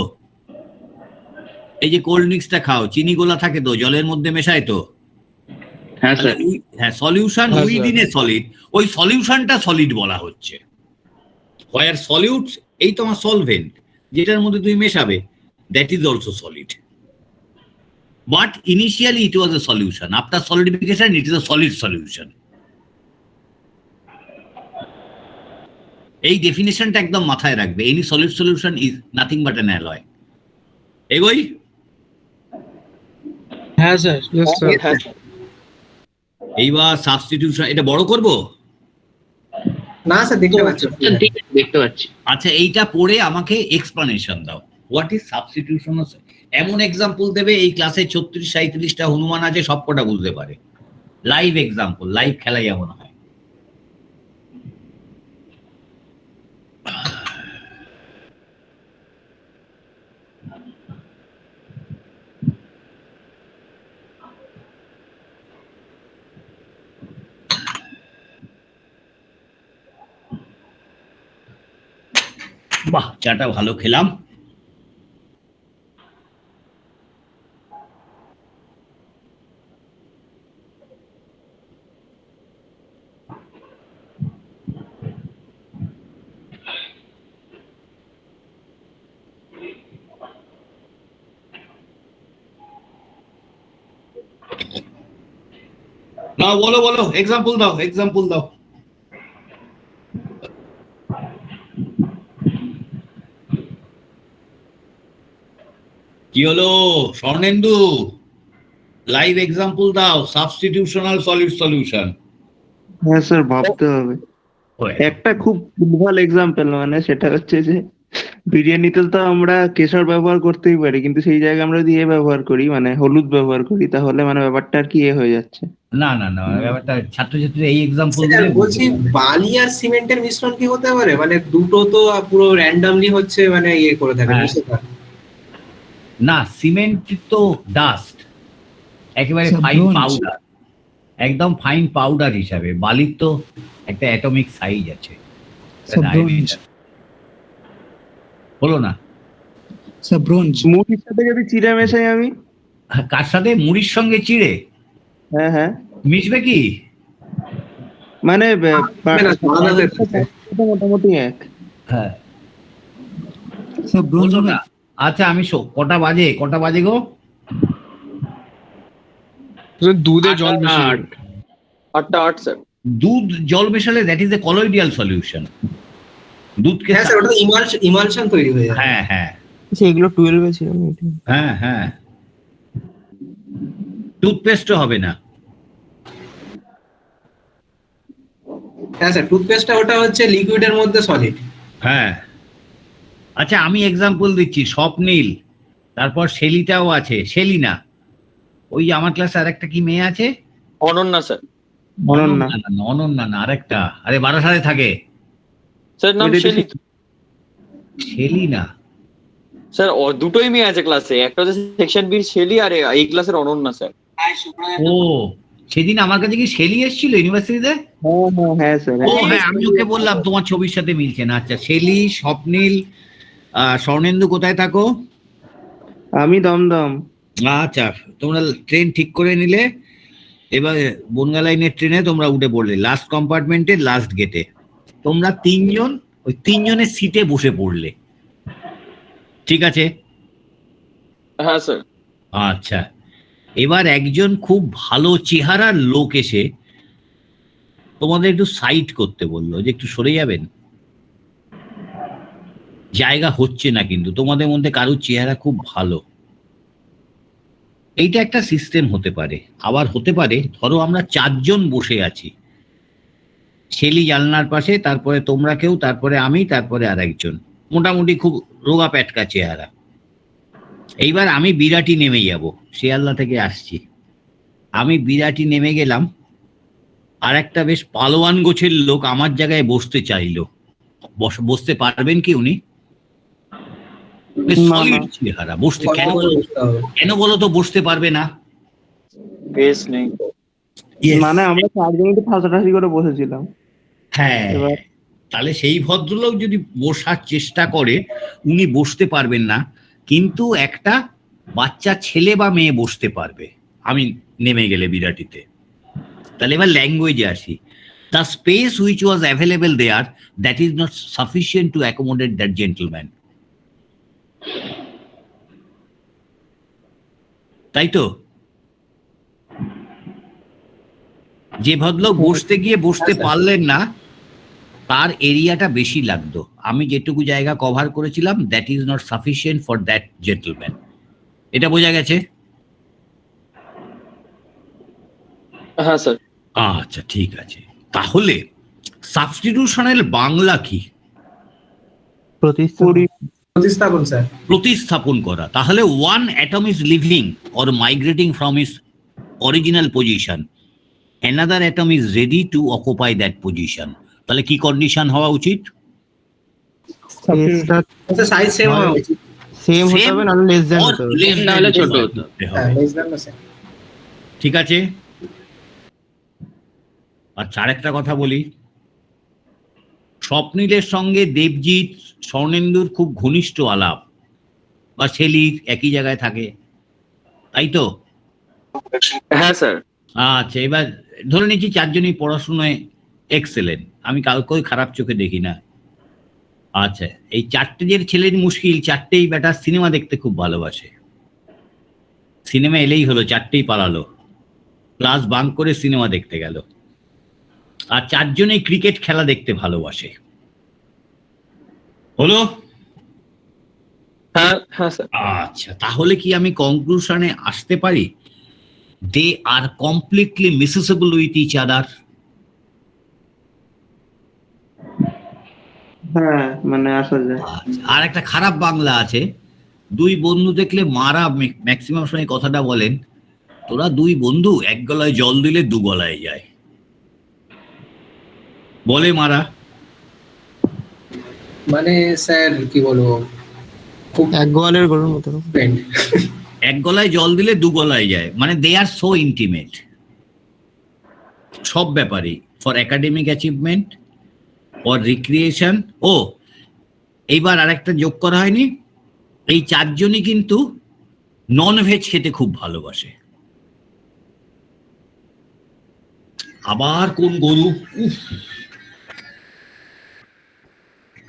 এই যে কোল্ড মিক্সটা খাও, চিনি গোলা থাকে তো জলের মধ্যে মেশায় তো। হ্যাঁ স্যার। হ্যাঁ, সলিউশন হ্যাঁ, উইদিন এ সলিড, ওই সলিউশনটা সলিড বলা হচ্ছে। হোয়ার সলিউট, এই তোমার সলভেন্ট যেটার মধ্যে তুমি মেশাবে, that is also solid. But initially it was a solution. After solidification, it is a solid solution. এই ডেফিনেশনটা একদম মাথায় রাখবে। Any solid solution is nothing but an alloy. এগোই? হ্যাঁ স্যার। Yes sir. এইবার সাবস্টিটিউশন, এটা বড় করব? না স্যার, দেখতে পাচ্ছি। দেখতে পাচ্ছি। আচ্ছা, এইটা পড়ে আমাকে এক্সপ্লানেশন দাও। What is substitution? এমন এক্সাম্পল দেবে এই ক্লাসে 36-37টা হনুমান আছে, সবকটা বুঝতে পারে। লাইভ এক্সাম্পল, লাইভ খেলা যেমন হয়। বাহ, চাটা ভালো খেলাম। না, বলো বলো, এক্সাম্পল দাও, এক্সাম্পল দাও। কি হলো স্বর্ণেন্দু? লাইভ এক্সাম্পল দাও, সাবস্টিটিউশনাল সলিড সলিউশন। হ্যাঁ স্যার, ভাবতে হবে। একটা খুব ভুলভাল এক্সাম্পল, মানে সেটা হচ্ছে যে বিরিয়ানিতে তো আমরা কেশর ব্যবহার করতেই পারি, কিন্তু সেই জায়গায় আমরা যদি ব্যবহার করি, মানে হলুদ ব্যবহার করি, তাহলে মানে ব্যাপারটা আর কি হয়ে যাচ্ছে। না না না, ব্যাপারটা ছাত্রছাত্রীরা এই এক্সাম্পল স্যার, বলছি বালি আর সিমেন্টের মিশ্রণ কি হতে পারে? মানে দুটো তো পুরো র্যান্ডমলি হচ্ছে, মানে ইয়ে করে থাকে। না, সিমেন্ট তো ডাস্ট, একেবারে Sir, ফাইন bronze. পাউডার, একদম ফাইন পাউডার হিসাবে। বালির তো একটা অ্যাটমিক সাইজ আছে। Sir, bronze. হলো না? Sir, bronze. মুড়ির সাথে যদি চিড়ে মেশাই আমি? কার সাথে? মুড়ির সঙ্গে চিড়ে হ্যাঁ হ্যাঁ। মিশবে কি? মানে আলাদা মোটামুটি এক। হ্যাঁ, Sir, bronze. বললো না। আচ্ছা, আমি কটা বাজে গো? দুধে জল মিশিয়ে 8 স্যার। দুধ জল মেশালে দ্যাট ইজ এ কলোইডিয়াল সলিউশন। দুধকে হ্যাঁ স্যার, ওটা ইমালশন তৈরি হয়ে যায়। হ্যাঁ হ্যাঁ সেগুলো 12 এ ছিল। হ্যাঁ হ্যাঁ, টুথপেস্টও হবে না। হ্যাঁ স্যার, টুথপেস্টটা ওটা হচ্ছে লিকুইডের মধ্যে সলিড। হ্যাঁ, আচ্ছা আমি এক্সাম্পল দিচ্ছি। স্বপ্নীল, তারপর শেলিটাও আছে। শেলি না, ওই আমার ক্লাসে আরেকটা কি মেয়ে আছে, অনন্যা স্যার। অনন্যা। অনন্যা না, আরেকটা, আরে বারাসাতে থাকে। স্যার নাম শেলি। শেলি না স্যার, দুটোই মেয়ে আছে ক্লাসে, একটা হচ্ছে সেকশন বি শেলি আর এই ক্লাসের অনন্যা স্যার। ও, সেদিন আমার কাছে কি শেলি এসেছিল ইউনিভার্সিটিতে? হ্যাঁ স্যার। ও হ্যাঁ, আমি ওকে বললাম তোমার ছবির সাথে মিলছে না। আচ্ছা, শেলি, স্বপ্নীল, স্বর্ণেন্দু কোথায় থাকো? আমি দমদম। আচ্ছা, তোমরা ট্রেন ঠিক করে নিলে, এবার বনগা লাইনের ট্রেনে তোমরা উঠে পড়লে লাস্ট কম্পার্টমেন্টে, লাস্ট গেটে। তোমরা তিনজন ওই তিনজনের সিটে বসে পড়লে, ঠিক আছে? হ্যাঁ স্যার। আচ্ছা, এবার একজন খুব ভালো চেহারার লোক এসে তোমাদের একটু সাইড করতে বললো, যে একটু সরে যাবেন, জায়গা হচ্ছে না। কিন্তু তোমাদের মধ্যে কারোর চেহারা খুব ভালো, এইটা একটা সিস্টেম হতে পারে। আবার হতে পারে ধরো আমরা 4 জন বসে আছি, ছেলি জানলার পাশে, তারপরে তোমরা কেউ, তারপরে আমি, তারপরে আর একজন, মোটামুটি খুব রোগা প্যাটকা চেহারা। এইবার আমি বিরাটি নেমে যাব, শিয়ালদা থেকে আসছি, আমি বিরাটি নেমে গেলাম, আর একটা বেশ পালোয়ান গোছের লোক আমার জায়গায় বসতে চাইলো, বসতে পারবেন কি উনি? বেশ না, solid না। চেহারা, বসতে কেন বলো তো বসতে পারবে না? ফেস নেই। মানে আমরা 4 জনই তো ঠাসাঠাসি করে বসেছিলাম। হ্যাঁ, এবার তাহলে সেই ভদ্রলোক যদি বসার চেষ্টা করে, উনি বসতে পারবেন না, কিন্তু একটা বাচ্চা ছেলে বা মেয়ে বসতে পারবে আমি নেমে গেলে বিরাটিতে। তাহলে এবার ল্যাঙ্গুয়েজে আসি। The space which was available there, that is not sufficient to accommodate that gentleman. তাই তো? যে ভদ্রলোক বসতে গিয়ে বসতে পারলেন না, তার এরিয়াটা বেশি লাগতো। আমি যেটুকু জায়গা কভার করেছিলাম, that is not sufficient for that gentleman. এটা বোঝা গেছে? হ্যাঁ স্যার। আচ্ছা, ঠিক আছে। তাহলে সাবস্টিটিউশনের বাংলা কি? প্রতিস্থাপন স্যার। প্রতিস্থাপন করা। তাহলে one atom is living or migrating from is original position, another atom is ready to occupy that position. তাহলে কি কন্ডিশন হওয়া উচিত? সাইজ সেম হওয়া উচিত। সেম হতে হবে, নাহলে লেস দ্যান or হতে হবে। less না হলে than ছোট হতে হতো। হ্যাঁ, হবে। less than না স্যার। ঠিক আছে। আচ্ছা, আরেকটা কথা বলি। স্বপ্নীলের সঙ্গে দেবজিৎ, স্বর্ণেন্দুর খুব ঘনিষ্ঠ আলাপ, বা ছেলির একই জায়গায় থাকে, তাই তো? হ্যাঁ স্যার। আচ্ছা, এবার ধরে নিচ্ছি 4 জনই পড়াশোনায় এক্সেলেন্ট, আমি কাউকেই খারাপ চোখে দেখি না। আচ্ছা, এই 4টে যে ছেলের মুশকিল, 4টেই বেটা সিনেমা দেখতে খুব ভালোবাসে। সিনেমা এলেই হলো 4টেই পালালো, ক্লাস বাঙ্ক করে সিনেমা দেখতে গেল। আর 4 জনেই ক্রিকেট খেলা দেখতে ভালোবাসে। হলো? হ্যাঁ হ্যাঁ স্যার। আচ্ছা, তাহলে কি আমি কনক্লুশনে আসতে পারি? দে আর কমপ্লিটলি মিসেসেবল উইথ ইচ আদার। হ্যাঁ, মানে আসা যায়। আর একটা খারাপ বাংলা আছে, 2 বন্ধু দেখলে মারা ম্যাক্সিমাম সময় কথাটা বলেন, তোরা 2 বন্ধু, 1 গলায় জল দিলে 2 গলায় যায়, বলে মারা। মানে স্যার কি বলবো, খুব এক গোয়ালের গরুর মতো। friend। 1 গলায় জল দিলে 2 গলায় যায়, মানে দে আর সো ইন্টিমেট সব ব্যাপারে, for academic achievement, for recreation. ও এইবার আরেকটা যোগ করা হয়নি, এই 4 জনই কিন্তু নন ভেজ খেতে খুব ভালোবাসে। আবার কোন গরু? উফ,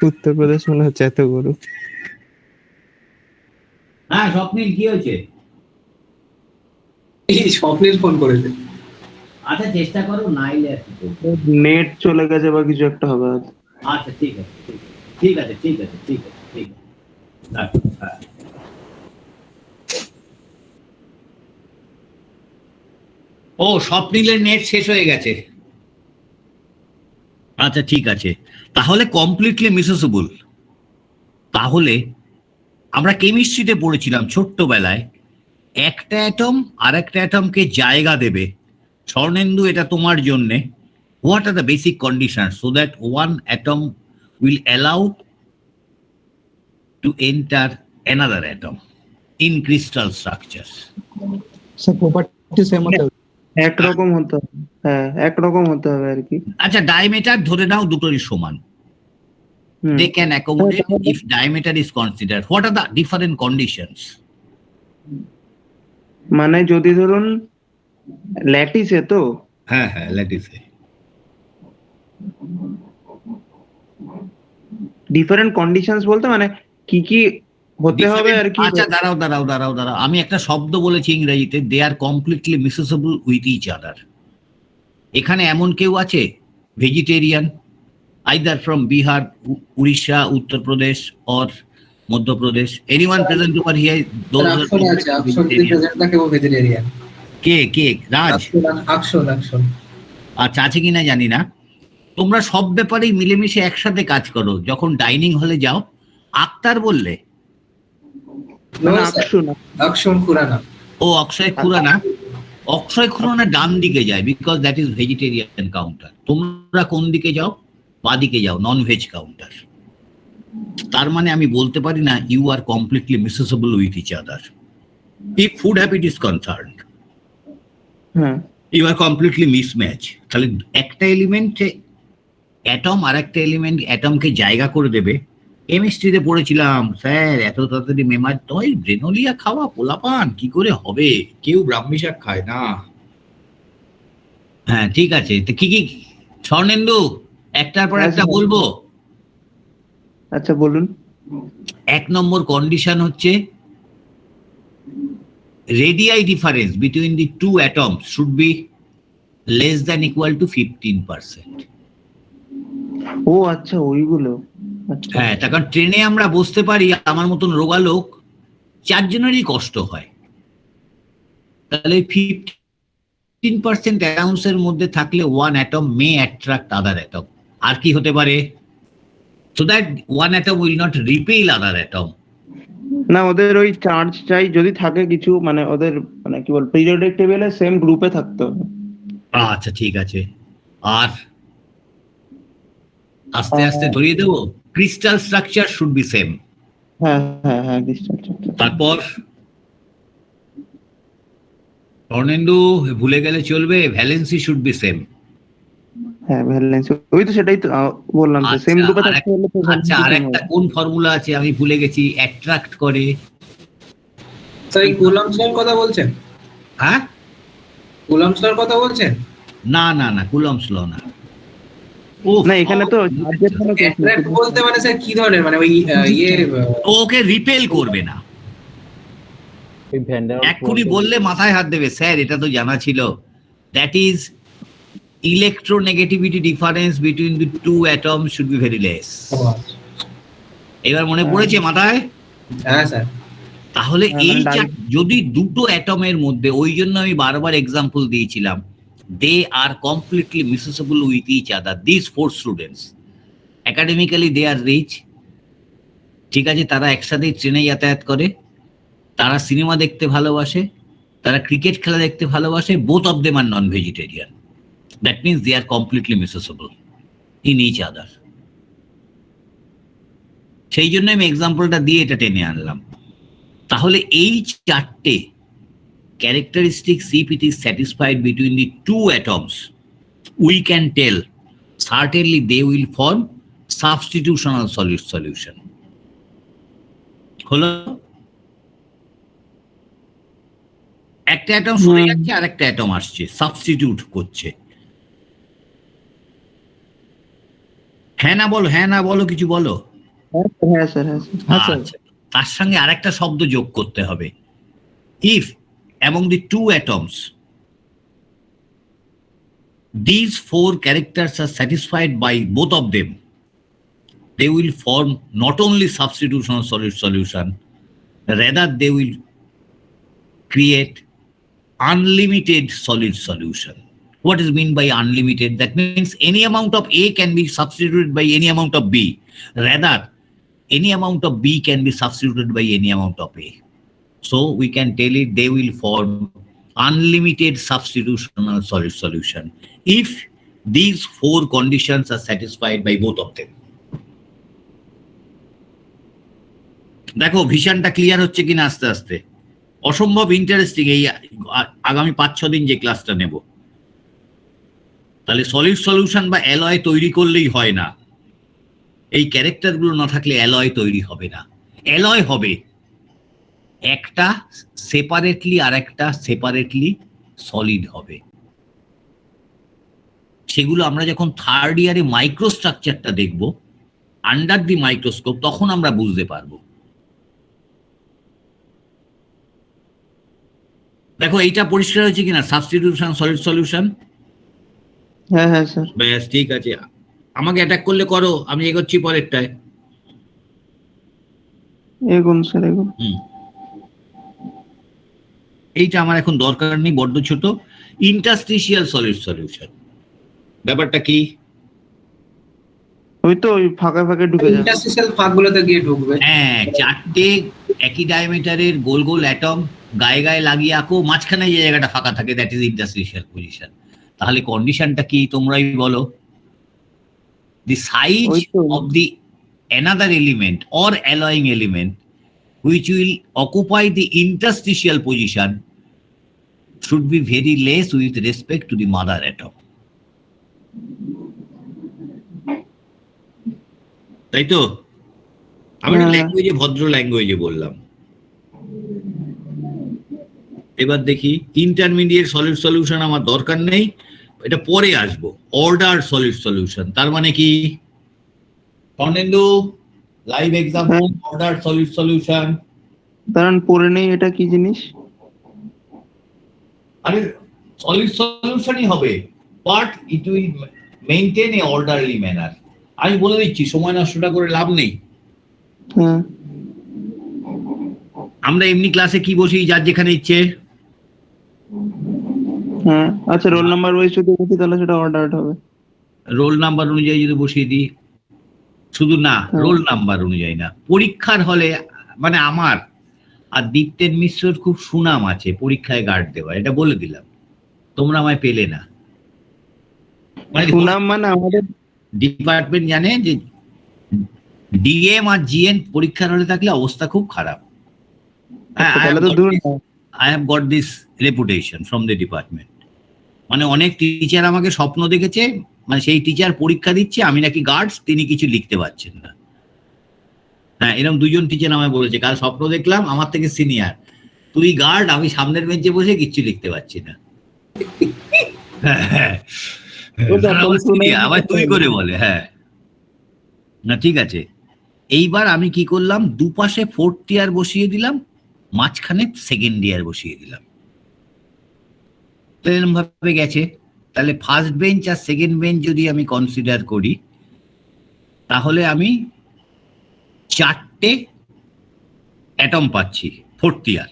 উত্তরপ্রদেশ মনে হচ্ছে এত গরু। হ্যাঁ স্বপ্নিল, কি হয়েছে? এই স্বপ্নের ফোন করেছে। আচ্ছা, চেষ্টা করো, নাইলে আর কি করবো। নেট চলে গেছে বা কিছু একটা হবে হয়তো। আচ্ছা, ঠিক আছে, ঠিক আছে, ঠিক আছে, ঠিক আছে, ঠিক আছে। রাখো, হ্যাঁ। ও, স্বপ্নিলের নেট শেষ হয়ে গেছে। আচ্ছা, ঠিক আছে। তাহলে কমপ্লিটলি মিসেসেবল। তাহলে আমরা কেমিস্ট্রিতে পড়েছিলাম ছোট্টবেলায়, একটা অ্যাটম আর একটা অ্যাটমকে জায়গা দেবে। স্বর্ণেন্দু, এটা তোমার জন্যে। What are the basic condition so that one atom will allow to enter another atom in crystal structures? Sir property same होता है। একরকম হতে হবে। হ্যাঁ, একরকম হতে হবে আর কি। আচ্ছা, ডায়ামিটার ধরে নাও দুটোরই সমান। হুম। They can accommodate if diameter is considered. What are the different conditions? মানে যদি ধরুন ল্যাটিসে তো হ্যাঁ, হ্যাঁ, ল্যাটিসে। ডিফারেন্ট কন্ডিশনস বলতে মানে কি কি হতে হবে আর কি। আচ্ছা, দাঁড়াও। আমি একটা শব্দ বলেছি ইংরেজিতে, দে আর কমপ্লিটলি মিসেসেবল উইথ ইচ আদার। এখানে এমন কেউ আছে vegetarian, either from Bihar, Orissa, Uttar Pradesh or Madhya Pradesh. Anyone present over here? Action আছে, আকশন যদি প্রেজেন্ট থাকে ও ভেজিটেরিয়ান। কে রাজ? আকশন আচ্ছা, আছে কিনা জানি না। তোমরা সব ব্যাপারেই মিলেমিশে একসাথে কাজ করো। যখন ডাইনিং হলে যাও, আক্তার বললে? আকশন খুরানা। ও, অক্ষয় খুরানা। অক্ষয় খুরানা ডান দিকে যায়, because that is vegetarian counter. তোমরা কোন দিকে যাও? বা দিকে যাও, নন ভেজ কাউন্টার। তার মানে আমি বলতে পারি না you are completely miserable with each other. If food habit is concerned, you are completely mismatch. তাহলে একটা এলিমেন্টে অ্যাটম আর একটা এলিমেন্ট অ্যাটমকে জায়গা করে দেবে। কেমিস্ট্রিতে পড়েছিলাম স্যার, এত তাড়াতাড়ি মেমার তয় ব্রেনোলিয়া খাওয়া পোলাপান কি করে হবে? কেউ ব্রাহ্মী শাক খায় না। হ্যাঁ, ঠিক আছে। তো কি স্বর্ণেন্দু, একটার পর একটা বলবো। আচ্ছা, বলুন। 1 নম্বর কন্ডিশন হচ্ছে radii difference between the two atoms should be less than equal to 15%. ও আচ্ছা, ওইগুলো। হ্যাঁ, তার কারণ ট্রেনে আমরা বসতে পারি, আমার মতন রোগা লোক 4 জনেরই কষ্ট হয়। তাহলে 15% অ্যাটামসের মধ্যে থাকলে one atom may attract other atom। আর কি হতে পারে? So that one atom will not repel other atom। না, ওদের ওই চার্জ চাই যদি থাকে কিছু, মানে ওদের মানে কি বল, পিরিয়ডিক টেবিলে সেম গ্রুপে থাকতে হবে। আচ্ছা, ঠিক আছে। আর আস্তে আস্তে ধরিয়ে দেবো, crystal structure should be same. হ্যাঁ, ক্রিস্টাল স্ট্রাকচার। তারপর স্বর্ণেন্দু, ভুলে গেলে চলবে, ভ্যালেন্সি শুড বি সেম। হ্যাঁ, ভ্যালেন্সি, ওই তো সেটাই তো বললাম, তো সেম গ্রুপে থাকতে হলে তো। আচ্ছা, আরেকটা কোন ফর্মুলা আছে আমি ভুলে গেছি, অ্যাট্রাক্ট করে। স্যার, এই কুলম্বস লর কথা বলছেন? হ্যাঁ, কুলম্বস লর কথা বলছেন? না, কুলম্বস ল না। না, এখানে তো অ্যাট্রাক্ট বলতে মানে স্যার কি ধরনের, মানে ওই ওকে রিপেল করবে না। এক্ষুনি বললে মাথায় হাত দেবে, স্যার এটা তো জানা ছিল। That is electronegativity difference between the two atoms should be very less. এবার মনে পড়েছে মাথায়? হ্যাঁ স্যার। তাহলে এই যদি দুটো অ্যাটমের মধ্যে, ওই জন্য আমি বারবার এক্সাম্পল দিয়েছিলাম, they are completely miscible with each other. These 4 students academically they are rich, ঠিক আছে, তারা একসাথে ট্রেনে যাতায়াত করে, তারা সিনেমা দেখতে ভালোবাসে, তারা ক্রিকেট খেলা দেখতে ভালোবাসে। both of them are non-vegetarian. That means they are completely miscible in each other. সেই জন্য আমি এক্সাম্পলটা দিয়ে এটা টেনে আনলাম। তাহলে এই 4টে characteristics, if it is satisfied between the two atoms, we can tell certainly they will form substitutional solution. হলো, একটা অ্যাটম সরে যাচ্ছে আর একটা অ্যাটম আসছে, সাবস্টিটিউট করছে। হ্যাঁ না বলো, কিছু বলো। হ্যাঁ স্যার। আচ্ছা, তার সঙ্গে আরেকটা শব্দ যোগ করতে হবে। if among the two atoms these 4 characters are satisfied by both of them, they will form not only substitutional solution, rather they will create unlimited solid solution. What is mean by unlimited? That means any amount of A can be substituted by any amount of B, rather any amount of B can be substituted by any amount of A. So we can tell it they will form unlimited substitutional solid solution if these 4 conditions are satisfied by both of them. দেখো ভিশনটা clear হচ্ছে কিনা আস্তে আস্তে। অসম্ভব interesting এই আগামী 5-6 দিন যে ক্লাসটা নেব। তাহলে সলিড সলিউশন বা অ্যালয় তৈরি করলেই হয় না, এই ক্যারেক্টারগুলো না থাকলে অ্যালয় তৈরি হবে না। অ্যালয় হবে একটা সেপারেটলি আর একটা সেপারেটলি সলিড হবে। সেগুলো আমরা যখন 3rd ইয়ারে মাইক্রোস্ট্রাকচারটা দেখব আন্ডার দি মাইক্রোস্কোপ, তখন আমরা বুঝতে পারবো। দেখো এইটা পরিষ্কার হয়েছে কিনা, সাবস্টিটিউশন সলিড সলিউশন। হ্যাঁ স্যার। ব্যাস, ঠিক আছে। আমাকে অ্যাটাক করলে করো, আমি এগোচ্ছি পরেরটায়। এগুন স্যার এগুন। এইটা আমার এখন দরকার নেই, বড্ড ছোট। ইন্টারস্টিশিয়াল সলিড সলিউশন ব্যাপারটা কি? ওই তো ওই ফাঁকা ফাঁকা ঢুকে যাবে। ইন্টারস্টিশিয়াল ফাঁকগুলোতে গিয়ে ঢুকবে। হ্যাঁ, চারটে একই ডায়ামিটারের গোল গোল অ্যাটম গায়ে গায়ে লাগিয়ে আঁকো, মাঝখানে যে জায়গাটা ফাঁকা থাকে, দ্যাট ইজ ইন্টারস্টিশিয়াল পজিশন। তাহলে কন্ডিশনটা কি তোমরাই বলো? দি সাইজ ওই তো। Of the another element or alloying element which will occupy the interstitial position should be very less with respect to the mother atom. তাই তো? আমি ল্যাঙ্গুয়েজে, ভদ্র ল্যাঙ্গুয়েজে বললাম। এবার দেখি, ইন্টারমিডিয়েট সলিড সলিউশন আমার দরকার নেই, এটা পরে আসবো। অর্ডার সলিড সলিউশন তার মানে কি? Swarnendu, live example order solid solution. দাঁড়ান পড়ে নেই, এটা কি জিনিস? আরে সলিড সলিউশনই হবে, but it will maintain A orderly manner. আমি বলে দিচ্ছি, সময় নষ্টটা করে লাভ নেই। হ্যাঁ আমরা এমনি ক্লাসে কি বসি, যার যেখানে ইচ্ছে। হ্যাঁ, আচ্ছা রোল নাম্বার ওয়াইজ যদি বসি তাহলে সেটা অর্ডারড হবে। রোল নাম্বার অনুযায়ী যদি বসিয়ে দিই, শুধু না রোল নাম্বার অনুযায়ী না, পরীক্ষার হলে মানে আমার আর দীপ্তেন মিশ্রর খুব সুনাম আছে পরীক্ষায় গার্ড দেওয়া, এটা বলে দিলাম। তোমরা আমায় পেলে না, মানে সুনাম মানে আমাদের ডিপার্টমেন্ট জানে যে ডিএম আর জিএন পরীক্ষার হলে থাকলে অবস্থা খুব খারাপ। তাহলে তো দূর না। I have got this reputation from the department. মানে অনেক টিচার আমাকে স্বপ্ন দেখেছে, মানে সেই টিচার পরীক্ষা দিচ্ছে, আমি নাকি গার্ডস, তিনি কিছু লিখতে পারছেন না। হ্যাঁ, এরকম দুজন টিচার আমায় বলেছে, কাল স্বপ্ন দেখলাম, আমার থেকে সিনিয়র, তুই গার্ড, আমি সামনের বেঞ্চে বসে কিচ্ছু লিখতে পারছি না। আবার তুই করে বলে। হ্যাঁ না, ঠিক আছে। এইবার আমি কি করলাম, দুপাশে ফোর্থ ইয়ার বসিয়ে দিলাম, মাঝখানে সেকেন্ড ইয়ার বসিয়ে দিলাম। এরকম ভাবে গেছে। তাহলে ফার্স্ট বেঞ্চ আর সেকেন্ড বেঞ্চ যদি আমি কনসিডার করি, তাহলে আমি 4টে অ্যাটম পাচ্ছি ফোর্থ ইয়ার,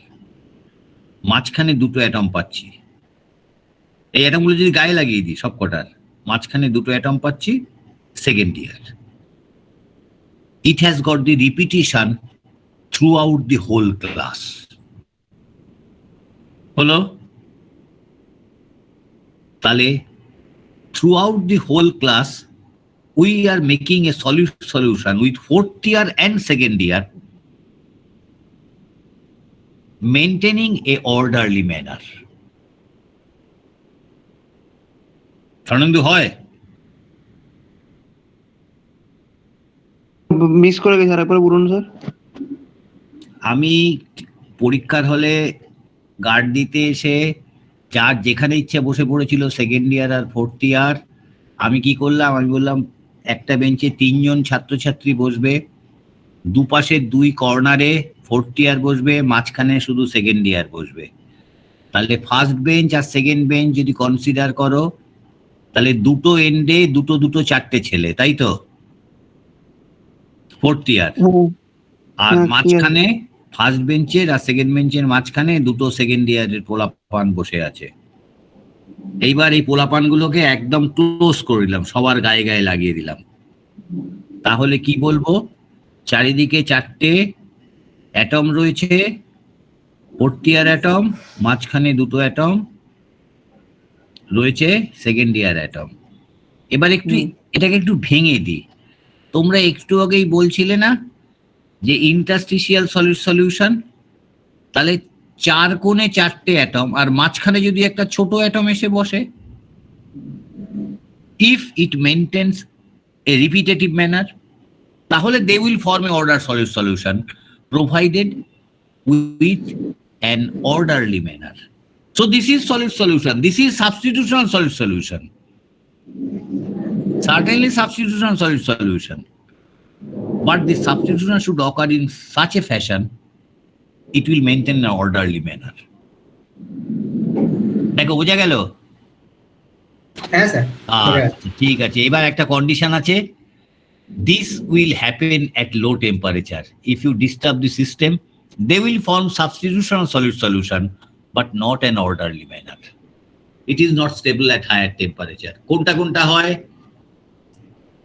মাঝখানে 2টো অ্যাটম পাচ্ছি। এই অ্যাটমগুলো যদি গায়ে লাগিয়ে দিই সব কটার, মাঝখানে 2টো অ্যাটম পাচ্ছি second year. It has got the repetition throughout the whole class. হলো? তাহলে throughout the whole class we are making a solution with fourth year and second year, maintaining a orderly manner. Swarnendu হয়? Miss করে গেছে, আরেকবার বলুন sir. আমি পরীক্ষার হলে গার্ড দিতে এসে যার যেখানে ইচ্ছে বসে পড়েছিল সেকেন্ড ইয়ার আর ফোর্থ ইয়ার, আমি কি করলাম, আমি বললাম একটা বেঞ্চে 3 জন ছাত্রছাত্রী বসবে, দুপাশে 2 কর্নারে ফোর্থ ইয়ার বসবে, মাঝখানে শুধু সেকেন্ড ইয়ার বসবে। তাহলে ফার্স্ট বেঞ্চ আর সেকেন্ড বেঞ্চ যদি কনসিডার করো, তাহলে 2টো এন্ডে 2 4টে ছেলে, তাই তো? Fourth year. আর মাঝখানে ফার্স্ট বেঞ্চের আর সেকেন্ড বেঞ্চের মাঝখানে 2টো সেকেন্ড ইয়ারের পোলাপান বসে আছে। এইবার এই পোলাপানগুলোকে একদম ক্লোজ করে দিলাম, সবার গায়ে গায়ে লাগিয়ে দিলাম। তাহলে কি বলবো, চারিদিকে 4টে অ্যাটম রয়েছে, ফোর্থ ইয়ার অ্যাটম, মাঝখানে 2টো অ্যাটম রয়েছে সেকেন্ড ইয়ার অ্যাটম। এবার একটু এটাকে একটু ভেঙে দিই। তোমরা একটু আগেই বলছিলে না যে ইন্টারস্টিশিয়াল সলিড সলিউশন, তাহলে 4 কোণে 4টে অ্যাটম আর মাঝখানে যদি একটা ছোট অ্যাটম এসে বসে, if it maintains a repetitive manner, তাহলে they will form a order solid solution provided with an orderly manner. So this is solid solution, this is substitutional solid solution, certainly substitution solid solution, but the substitution should occur in such a fashion it will maintain an orderly manner. দেখো বোঝা গেল? হ্যাঁ sir, ঠিক আছে। এবার একটা condition আছে This will happen at low temperature. If you disturb the system, they will form substitutional solid solution, but not an orderly manner. It is not stable at higher temperature. কোনটা কোনটা হয়?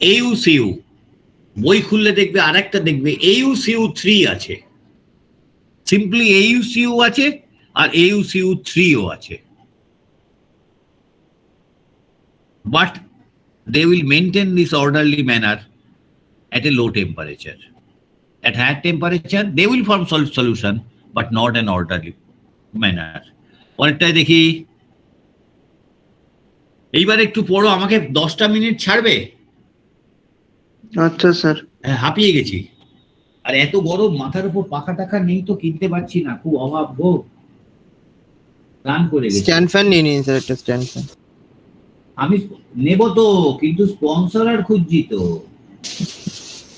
AuCu, বই খুললে দেখবে আরেকটা দেখবে AuCu3 আছে। Simply AuCu আছে আর AuCu3ও আছে। But they will maintain this orderly manner at a low temperature. At higher temperature, they will form solid solution, but not an orderly manner. পরেরটাই দেখি। এইবার একটু পড়ো, আমাকে 10টা মিনিট ছাড়বে? আচ্ছা স্যার। হাঁপিয়ে গেছি। আর এত গরম, মাথার উপর পাখা টাখা নেই তো, কিনতে পারছি না, খুব অভাব গো, প্ল্যান করে গেছি। স্ট্যান্ড ফ্যান নিয়ে নিন স্যার, একটা স্ট্যান্ড ফ্যান। আমি নেব তো, কিন্তু স্পন্সর আর খুঁজছি তো,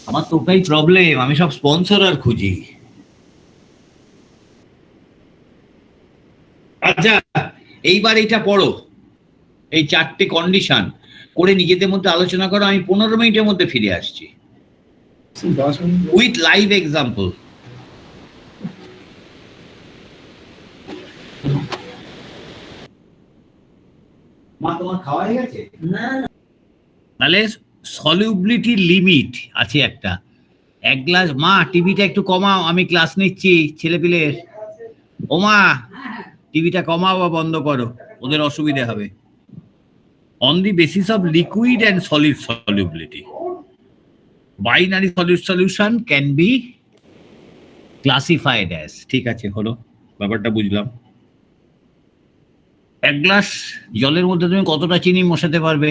আমার তো ওটাই প্রবলেম, আমি সব স্পন্সর আর খুঁজি। আচ্ছা, এইবার এইটা পড়ো, এই 4টে কন্ডিশন করে নিজেদের মধ্যে আলোচনা করো। আমি 15 মিনিটের মধ্যে ফিরে আসছি উইথ লাইভ এক্সাম্পল। মা তোমার খাওয়া হয়ে গেছে? না। তাহলে সলিউবিলিটি লিমিট আছে একটা। 1 গ্লাস, মা টিভিটা একটু কমাও, আমি ক্লাস নিচ্ছি ছেলেপিলের। ও মা, টিভিটা কমাও বা বন্ধ করো, ওদের অসুবিধা হবে। On the basis of liquid and solid solubility, binary solid solution can be classified as, ঠিক আছে, হলো, ব্যাপারটা বুঝলাম। 1 গ্লাস জলের মধ্যে তুমি কতটা চিনি মেশাতে পারবে?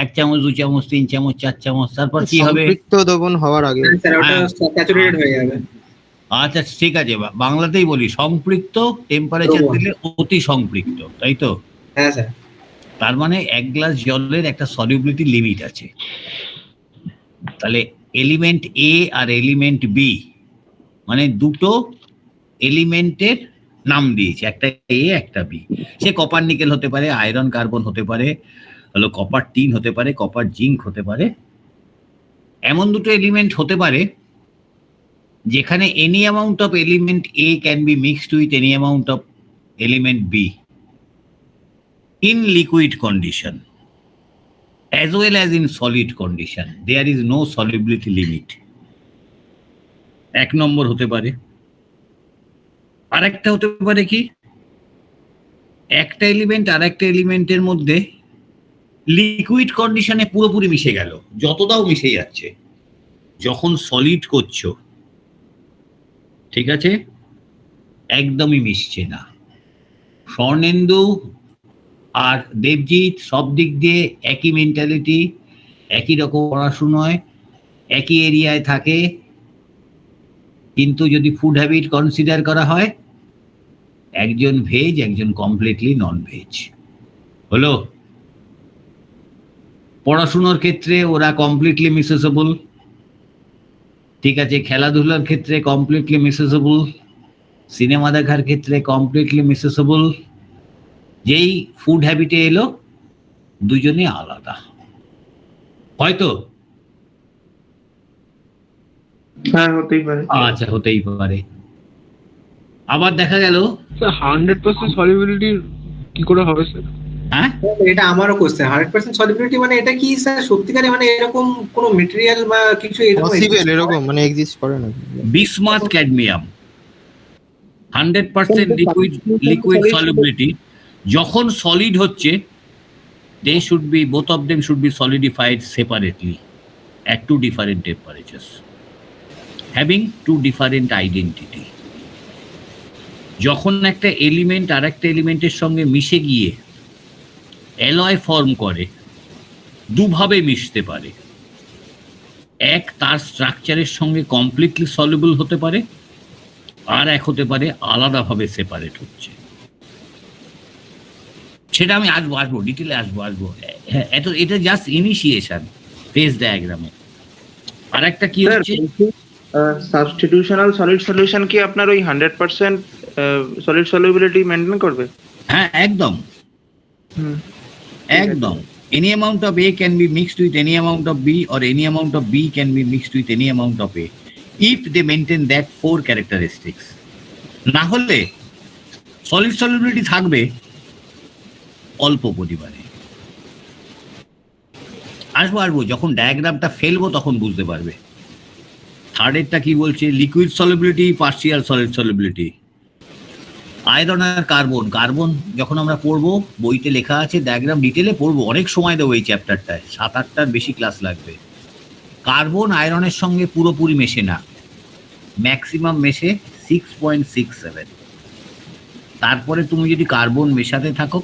1 চামচ, 2 চামচ, 3 চামচ, 4 চামচ, তারপর কি হবে? সম্পৃক্ত দ্রবণ হওয়ার আগে স্যার ওটা স্যাচুরেটেড হয়ে যাবে। আচ্ছা ঠিক আছে, বাংলাতেই বলি, সম্পৃক্ত, টেম্পারেচার দিলে অতি সম্পৃক্ত, তাই তো? হ্যাঁ স্যার। তার মানে 1 গ্লাস জলের একটা সলিউবিলিটি লিমিট আছে। তাহলে এলিমেন্ট এ আর এলিমেন্ট বি, মানে দুটো এলিমেন্টের নাম দিয়েছে, একটা এ একটা বি। সে কপার নিকেল হতে পারে, আয়রন কার্বন হতে পারে, হলো কপার টিন হতে পারে, কপার জিঙ্ক হতে পারে। এমন দুটো এলিমেন্ট হতে পারে যেখানে any amount of element A can be mixed with any amount of element B in liquid condition as well as in solid condition. There is no solubility limit. 1 নম্বর হতে পারে। আরেকটা হতে পারে কি, একটা এলিমেন্ট আর একটা এলিমেন্টের মধ্যে লিকুইড কন্ডিশনে পুরোপুরি মিশে গেল, যতটাও মিশে যাচ্ছে, যখন সলিড করছো, ঠিক আছে, একদমই মিশছে না। স্বর্ণেন্দু আর দেবজিৎ সব দিক দিয়ে একই মেন্টালিটি, একই রকম পড়াশুনোয়, একই এরিয়ায় থাকে, কিন্তু যদি ফুড হ্যাবিট কনসিডার করা হয়, একজন ভেজ, একজন কমপ্লিটলি নন ভেজ। হলো, পড়াশুনোর ক্ষেত্রে ওরা কমপ্লিটলি মিসেসেবল, ঠিক আছে, খেলাধুলার ক্ষেত্রে কমপ্লিটলি মিসেসেবল, সিনেমা দেখার ক্ষেত্রে কমপ্লিটলি মিসেসেবল। যেই ফুড হ্যাবিটে এলো, দুজনে আলাদা, হয়তো? হ্যাঁ, হতেই পারে। আচ্ছা, হতেই পারে। আবার দেখা গেল 100% সলিউবিলিটি কি করে হবে স্যার? হ্যাঁ, এটা আমারও কোশ্চেন। 100% সলিউবিলিটি মানে এটা কি স্যার সত্যিকারে, মানে এরকম কোনো ম্যাটেরিয়াল বা কিছু পসিবল এরকম মানে এক্সিস্ট করে না? বিসমাথ ক্যাডমিয়াম 100% লিকুইড সলিউবিলিটি, যখন সলিড হচ্ছে, they should be, both of them should be solidified separately at 2 different temperatures, having 2 different identity. যখন একটা এলিমেন্ট আর একটা এলিমেন্টের সঙ্গে মিশে গিয়ে অ্যালয় ফর্ম করে, দুভাবে মিশতে পারে। এক, তার স্ট্রাকচারের সঙ্গে কমপ্লিটলি সলিউবল হতে পারে, আর এক হতে পারে আলাদাভাবে সেপারেট হচ্ছে। সেটা আমি আসবো ডিটেলে আসবো। হ্যাঁ, এটা জাস্ট ইনিশিয়েশন ফেজ ডায়াগ্রামে। আর একটা কি হচ্ছে, সাবস্টিটিউশনাল সলিড সলিউশন কি আপনার ওই 100% সলিড সলিউবিলিটি মেইনটেইন করবে? হ্যাঁ, একদম একদম। Any amount of A can be mixed with any amount of B, or any amount of B can be mixed with any amount of A, if they maintain that 4 characteristics. না হলে solid solubility থাকবে অল্প পরিমাণে। আসবো যখন ডায়াগ্রামটা ফেলবো তখন বুঝতে পারবে। থার্ডেরটা কি বলছে? Liquid solubility, partial solid solubility. Iron আর কার্বন, কার্বন যখন আমরা পড়বো বইতে লেখা আছে, ডায়াগ্রাম ডিটেলে পড়বো, অনেক সময় দেবো এই চ্যাপ্টারটায়, 7-8টার বেশি ক্লাস লাগবে। কার্বন আয়রনের সঙ্গে পুরোপুরি মেশে না, ম্যাক্সিমাম মেশে 6.67। তারপরে তুমি যদি কার্বন মেশাতে থাকো,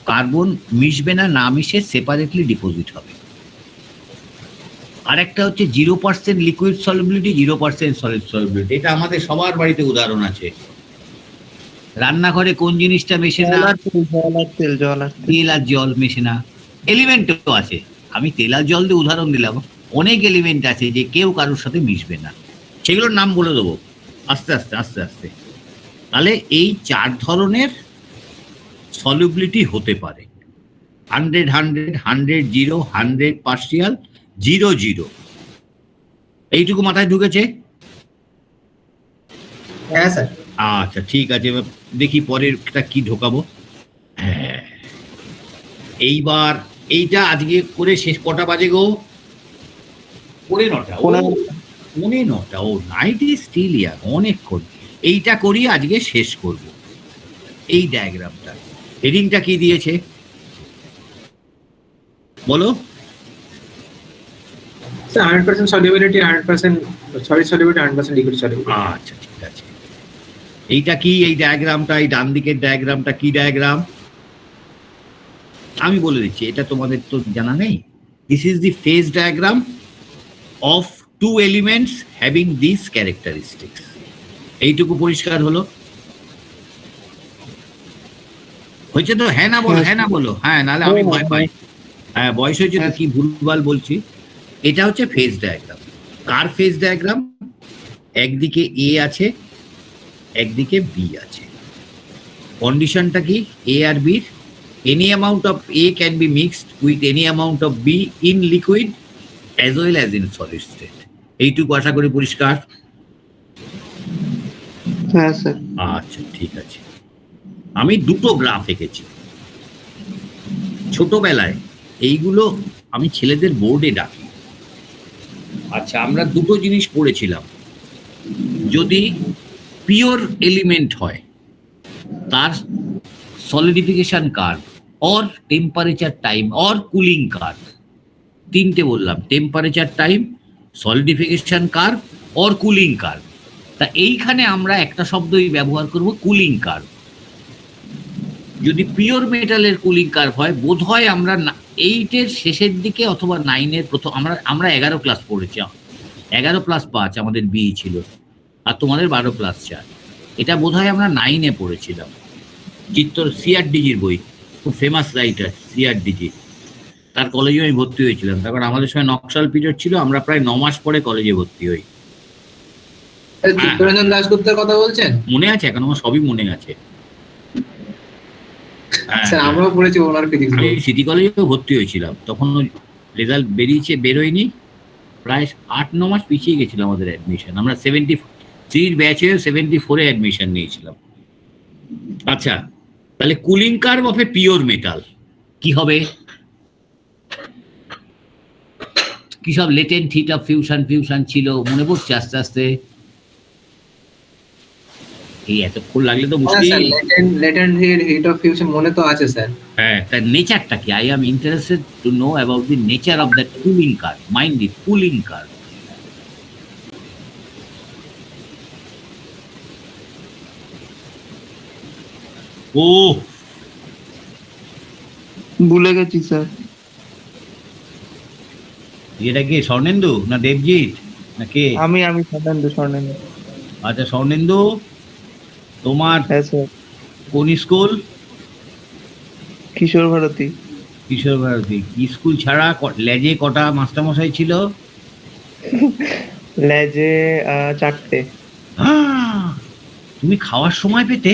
কার্বন মিশবে না, না মিশে সেপারেটলি ডিপোজিট হবে। আরেকটা হচ্ছে 0% লিকুইড সলিবিলিটি, 0% সলিড সলিবিলিটি। এটা আমাদের সবার বাড়িতে উদাহরণ আছে। রান্নাঘরে কোন জিনিসটা মেশে না? তেল আর জল মেশে না। এলিমেন্টও আছে, আমি তেল আর জল দিয়ে উদাহরণ দিলাম, অনেক এলিমেন্ট আছে যে কেউ কারোর সাথে মিশবে না, সেগুলোর নাম বলে দেবো আস্তে আস্তে। তাহলে এই 4 ধরনের সলিবিলিটি হতে পারে, 100 100, 100 0, 100 পার্শিয়াল, 0 0। এইটুকু মাথায় ঢুকেছে? হ্যাঁ স্যার। আচ্ছা ঠিক আছে, এবার দেখি পরেরটা কি ঢোকাবো। হ্যাঁ, এইবার এইটা আজকে করে শেষ। কটা বাজে গো? 9:30। ও, নাইট ইজ স্টিল ইয়ার, অনেকক্ষণ। এইটা করি আজকে শেষ করব। এই ডায়াগ্রামটা হেডিংটা কি দিয়েছে বলো? 100% solubility, 100% solid solubility, 100% liquid solubility। আচ্ছা ঠিক আছে। এইটা কি? এই ডায়াগ্রামটা, এই ডান দিকের ডায়াগ্রামটা কি ডায়াগ্রাম আমি বলে দিচ্ছি, এটা তোমাদের তো জানা নেই। This is the phase diagram of 2 elements having these characteristics। এইটুকু পরিষ্কার হলো? হয়েছে তো? হ্যাঁ না বলো, হ্যাঁ না বলো। হ্যাঁ, নাহলে আমি ভয় পাই। হ্যাঁ, বয়স হয়েছে তো কি ভুলভাল বলছি। এটা হচ্ছে ফেজ ডায়াগ্রাম। কার ফেজ ডায়াগ্রাম? একদিকে এ আছে, একদিকে বি আছে। কন্ডিশনটা কি? এ আর বির any amount of A can be mixed with any amount of be in liquid as well as in solid state. এইটুকু আশা করি পরিষ্কার। হ্যাঁ স্যার। আচ্ছা ঠিক আছে। আমি 2টো গ্রাফ এঁকেছি ছোটবেলায়, এইগুলো আমি ছেলেদের বোর্ডে ডাকি। আচ্ছা, আমরা 2টো জিনিস পড়েছিলাম। যদি পিওর এলিমেন্ট হয় তার solidification curve, or temperature time, or cooling curve. 3টে বললাম, temperature time, solidification curve, or cooling curve. তা এইখানে আমরা একটা শব্দই ব্যবহার করব, কুলিং কার্ভ। যদি পিওর মেটালের কুলিং কার্ভ হয়, বোধ হয় আমরা 8-এর শেষের দিকে অথবা 9-এর প্রথম, আমরা 11 ক্লাস পড়েছি। 11+5 আমাদের বি ছিল, আর তোমাদের 12+4। এটা বোধ হয় আমরা 9-এ পড়েছিলাম। চিত্র সিআরডিজির বই, খুব ফেমাস রাইটার সিআরডিজি, তার কলেজে আমি ভর্তি হয়েছিলাম। তারপর আমাদের সময় নকশাল পিরিয়ড ছিল, আমরা প্রায় 9 মাস পরে কলেজে ভর্তি হই। চিত্তরঞ্জন দাশগুপ্তের কথা বলছেন? মনে আছে, এখন আমার সবই মনে আছে। স্যার আমরাও পড়েছি ওনার ফিজিক্স। আমি সিটি কলেজেও ভর্তি হয়েছিলাম, তখন রেজাল্ট বেরোয়নি, প্রায় 8-9 মাস পিছিয়ে গেছিল আমাদের অ্যাডমিশন। আমরা 73 ব্যাচে 74-এ অ্যাডমিশন নিয়েছিলাম। আচ্ছা, তাহলে cooling curve of a pure metal কি হবে? কি সব লেটেন্ট হিট অফ ফিউশন ছিল, মনে পড়ছে আস্তে আস্তে? এই এতক্ষণ লাগলে তো মুশকিল। লেটেন্ট হিট অফ ফিউশন মনে তো আছে স্যার। হ্যাঁ, তার নেচারটা কি? I am interested to know about the nature of that cooling curve. Mind it, cooling curve. ও, ভুলে গেছি স্যার। এটা কে, স্বর্ণেন্দু না দেবজিৎ না কে? আমি স্বর্ণেন্দু। আচ্ছা স্বর্ণেন্দু, তোমার হ্যাঁ স্যার। কোন স্কুল? কিশোর ভারতী। কিশোর ভারতী। স্কুল ছাড়া লেজে কটা মাস্টারমশাই ছিল? লেজে 4টে। তুমি খাওয়ার সময় পেতে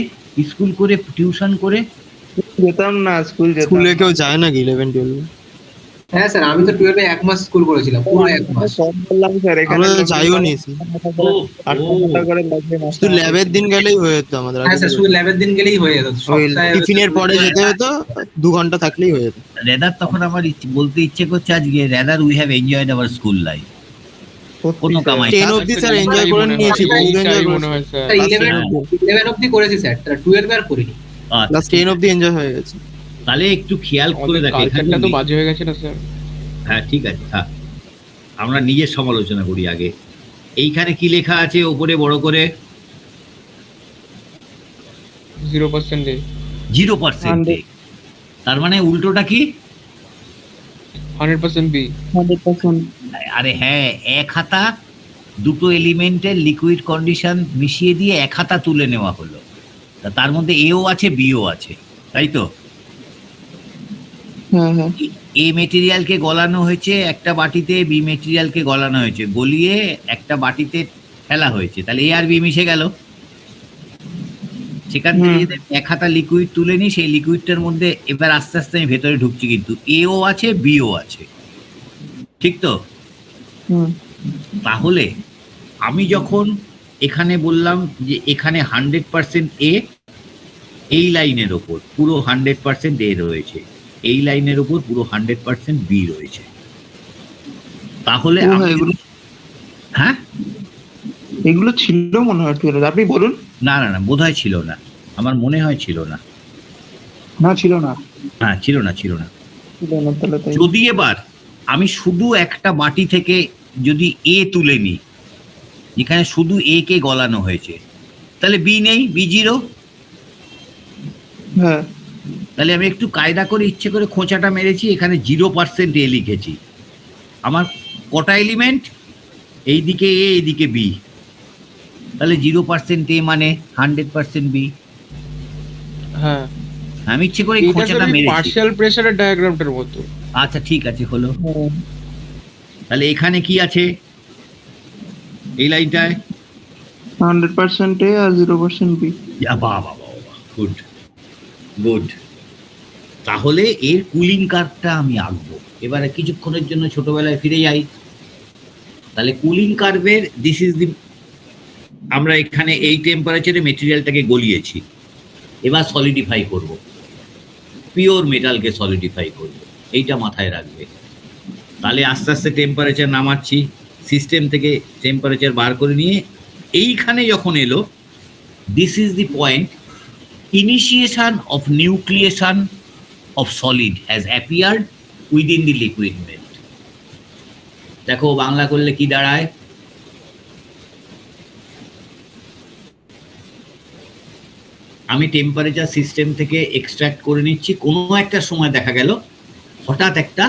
স্কুল করে, টিউশন করে? যেতাম না, স্কুল যেতাম স্কুলে কেউ যায় নাকি 11-12? হ্যাঁ স্যার, আমি তো 12-এ 1 মাস স্কুল করেছিলাম, পুরো 1 মাস। কম বললাম স্যার, এখানে আমরা যাইও নি। 8 ঘন্টা করে লাগবে মাসে। শুধু ল্যাবের দিন গেলেই হয়ে যেত আমাদের। হ্যাঁ স্যার, শুধু ল্যাবের দিন গেলেই হয়ে যেত। ওই সপ্তাহে টিফিনের পরে যেতে হতো, 2 ঘন্টা থাকলেই হয়ে যেত। রেদার তখন আমার বলতে ইচ্ছে করছে আজকে, rather we have enjoyed our school life. কোনো কামাই 10 অবধি স্যার এনজয় করে নিয়েছি, বহুত এনজয় করেছি। 11 অবধি করেছি স্যার, 12 আর করিনি। ক্লাস 10 অবধি এনজয় হয়ে গেছে। তাহলে একটু খেয়াল করে দেখে, কালচারটা তো বাজে হয়ে গেছে না স্যার? হ্যাঁ ঠিক আছে, হ্যাঁ আমরা নিজের সমালোচনা করি আগে। এইখানে কি লেখা আছে ওপরে বড় করে? 0% 0%। তার মানে উল্টোটা কি? 100% বি। 100%। আরে হ্যাঁ, এক হাতা দুটো এলিমেন্টের লিকুইড কন্ডিশন মিশিয়ে দিয়ে এক হাতা তুলে নেওয়া হলো। তার মধ্যে এও আছে বিও আছে, তাই তো? হ্যাঁ হ্যাঁ। এ মেটেরিয়ালকে গলানো হয়েছে একটা বাটিতে, বি মেটেরিয়ালকে গলানো হয়েছে, গলিয়ে একটা বাটিতে ফেলা হয়েছে, তাহলে এ আর বি মিশে গেল। সেখান থেকে যদি এক হাতা লিকুইড তুলে নিই, সেই লিকুইডটার মধ্যে এবার আস্তে আস্তে আমি ভেতরে ঢুকছি, কিন্তু এও আছে বিও আছে, ঠিক তো? তাহলে আমি যখন এখানে বললাম যে এখানে 100% এ, এই লাইনের ওপর পুরো 100% এ রয়েছে, এই লাইনের উপর পুরো 100% বি রয়েছে, তাহলে হ্যাঁ এগুলো ছিল মনে হয় 12। আপনি বলুন। না না না, বোধহয় ছিল না, আমার মনে হয় ছিল না। না ছিল না। হ্যাঁ ছিল না, ছিল না। তাহলে তাই। যদি এবার আমি শুধু একটা বাটি থেকে যদি এ তুলে নিই, যেখানে শুধু এ কে গলানো হয়েছে, তাহলে বি নেই, বি 0। হ্যাঁ। তাহলে আমি একটু কায়দা করে ইচ্ছে করে খোঁচাটা মেরেছি, এখানে 0% এ লিখেছি। আমার কটা এলিমেন্ট? এইদিকে এ, এইদিকে বি, তাহলে 0% এ মানে 100% বি। হ্যাঁ, আমি ইচ্ছে করে এটা খোঁচাটা স্যার মেরেছি। পার্শিয়াল প্রেসারের ডায়াগ্রামটার মতো। আচ্ছা ঠিক আছে, হলো। তাহলে এখানে কি আছে এই লাইনটায়? 100% এ আর 0% বি। বাহ বাহ বাহ, গুড গুড। তাহলে এর কুলিং কার্ভটা আমি আঁকবো। এবারে কিছুক্ষণের জন্য ছোটবেলায় ফিরে যাই। তাহলে কুলিং কার্ভের দিস ইজ দি, আমরা এখানে এই টেম্পারেচারে মেটেরিয়ালটাকে গলিয়েছি, এবার সলিডিফাই করব, পিওর মেটালকে সলিডিফাই করব, এইটা মাথায় রাখবে। তাহলে আস্তে আস্তে টেম্পারেচার নামাচ্ছি, সিস্টেম থেকে টেম্পারেচার বার করে নিয়ে এইখানে যখন এলো, this is the point, initiation of nucleation of solid has appeared within the liquid bed. দেখো বাংলা করলে কি দাঁড়ায়? আমি টেম্পারেচার সিস্টেম থেকে এক্সট্রাক্ট করে নিচ্ছি, কোনো একটা সময় দেখা গেল হঠাৎ একটা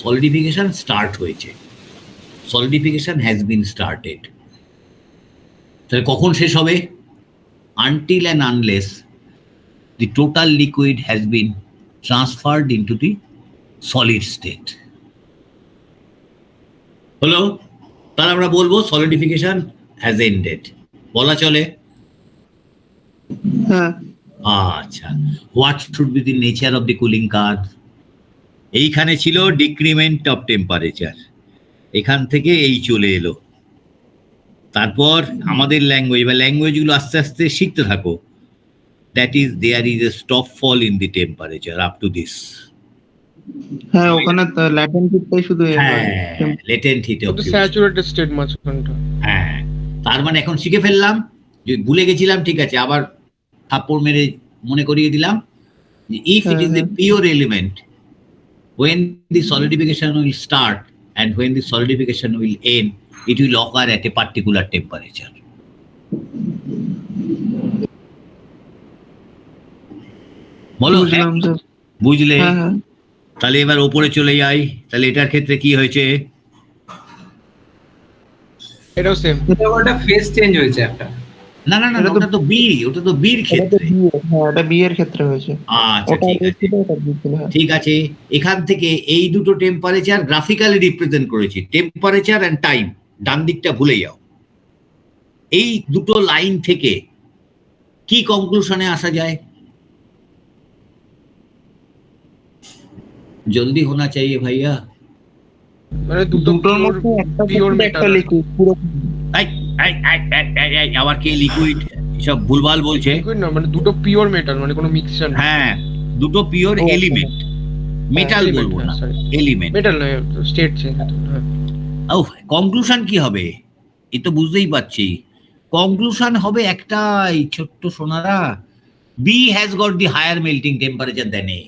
সলিডিফিকেশন স্টার্ট হয়েছে, সলিডিফিকেশন হ্যাজ বিন স্টার্টেড। তাহলে কখন শেষ হবে? Until and unless the total liquid has been transferred into the solid state. হলো? তাহলে আমরা বলবো সলিডিফিকেশন হ্যাজ এন্ডেড, বলা চলে? হ্যাঁ। আচ্ছা, what should be the nature of the cooling curve? এইখানে ছিল ডিক্রিমেন্ট অফ টেম্পারেচার, এখান থেকে এই চলে এলো। তারপর আমাদের ল্যাঙ্গুয়েজ, বা ল্যাঙ্গুয়েজগুলো আস্তে আস্তে শিখতে থাকো। That is, there is a stop fall in the temperature up to this. হ্যাঁ, ওখানে ল্যাটেন্ট হিটটাই শুধু লেটেন্ট হিট, তো স্যাচুরেটেড স্টেট মাঝখানটা। হ্যাঁ, তার মানে এখন শিখে ফেললাম, যে ভুলে গেছিলাম, ঠিক আছে, আবার থাপ্পড় মেরে মনে করিয়ে দিলাম, if it is a pure element, when the solidification will start and when the solidification will end, it will occur at a particular temperature. বলো, বুঝলে? তাহলে এবার ওপরে চলে যাই। তাহলে এটার ক্ষেত্রে কি হয়েছে? এটাও সেম। এটা ওটা ফেজ চেঞ্জ হয়েছে একটা। না না না, ওটা তো বি, ওটা তো বির ক্ষেত্রে। হ্যাঁ, এটা বি এর ক্ষেত্রে হয়েছে। আচ্ছা ঠিক আছে, ঠিক আছে। এখান থেকে এই দুটো টেম্পারেচার গ্রাফিক্যালি রিপ্রেজেন্ট করেছি, টেম্পারেচার এন্ড টাইম, ডান দিকটা ভুলে যাও। এই দুটো লাইন থেকে কি কনক্লুশনে আসা যায়? जल्दी होना चाहिए भैया। মানে দুটো দুটোর মধ্যে একটা পিওর liquid, একটা লিকুইড পুরো আবার কে লিকুইড সব ভুলভাল বলছে। লিকুইড না, মানে দুটো পিওর মেটাল, মানে কোনো মিক্সচার না। হ্যাঁ, দুটো পিওর ও, এলিমেন্ট, মেটাল বলবো না, এলিমেন্ট। মেটাল নয়, স্টেট চেঞ্জ। হ্যাঁ, ও কনক্লুশন কি হবে এ তো বুঝতেই পারছি। কনক্লুশন হবে একটাই ছোট্ট সোনারা, B has got the higher melting temperature than A.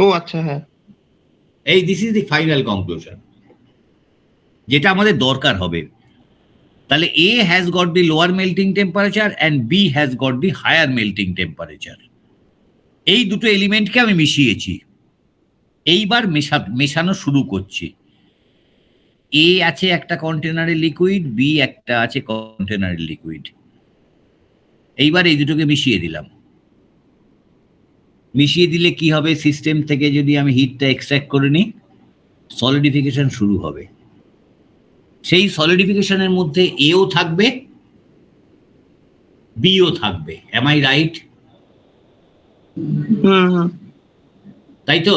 ও আচ্ছা, হ্যাঁ এই this is the final conclusion, যেটা আমাদের দরকার হবে। তাহলে A has got the lower melting temperature and B has got the higher melting temperature. এই দুটো এলিমেন্টকে আমি মিশিয়েছি, এইবার মেশানো শুরু করছি। এ আছে একটা কন্টেনারে লিকুইড, বি একটা আছে কন্টেনারে লিকুইড। এইবার এই দুটোকে মিশিয়ে দিলাম। মিশিয়ে দিলে কি হবে, সিস্টেম থেকে যদি আমি হিটটা এক্সট্রাক্ট করে নিই, সলিডিফিকেশন শুরু হবে। সেই সলিডিফিকেশনের মধ্যে এও থাকবে, বিও থাকবে। Am I right? Hmm hmm তাই তো?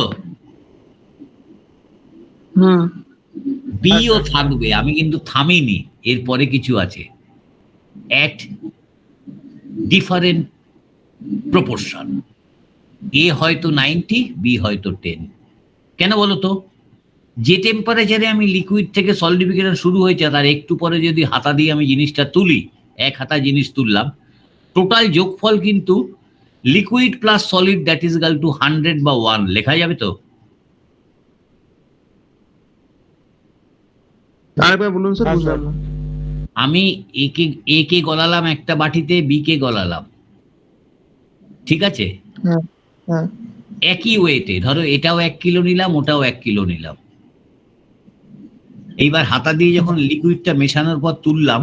হুম বিও থাকবে, আমি কিন্তু থামিনি, এরপরে কিছু আছে, অ্যাট ডিফারেন্ট প্রপোর্শন। এ হয়তো 90, বি হয়তো 10। কেন বলো তো? যে টেম্পারেচারে আমি লিকুইড থেকে সলিডিফিকেশন শুরু হয়েছে তার একটু পরে যদি হাতা দিয়ে আমি জিনিসটা তুলি, এক হাতা জিনিস তুললাম, টোটাল যোগফল কিন্তু liquid plus solid that is equal to 100 বা 1 লেখা যাবে তো? আরেকবার বলুন স্যার, বুঝলাম না। আমি এ কে গলালাম একটা বাটিতে, বি কে গলালাম, ঠিক আছে? হ্যাঁ হ্যাঁ একই ওয়েটে, ধরো এটাও 1 কিলো নিলাম, ওটাও 1 কিলো নিলাম। এইবার হাতা দিয়ে যখন লিকুইডটা মেশানোর পর তুললাম,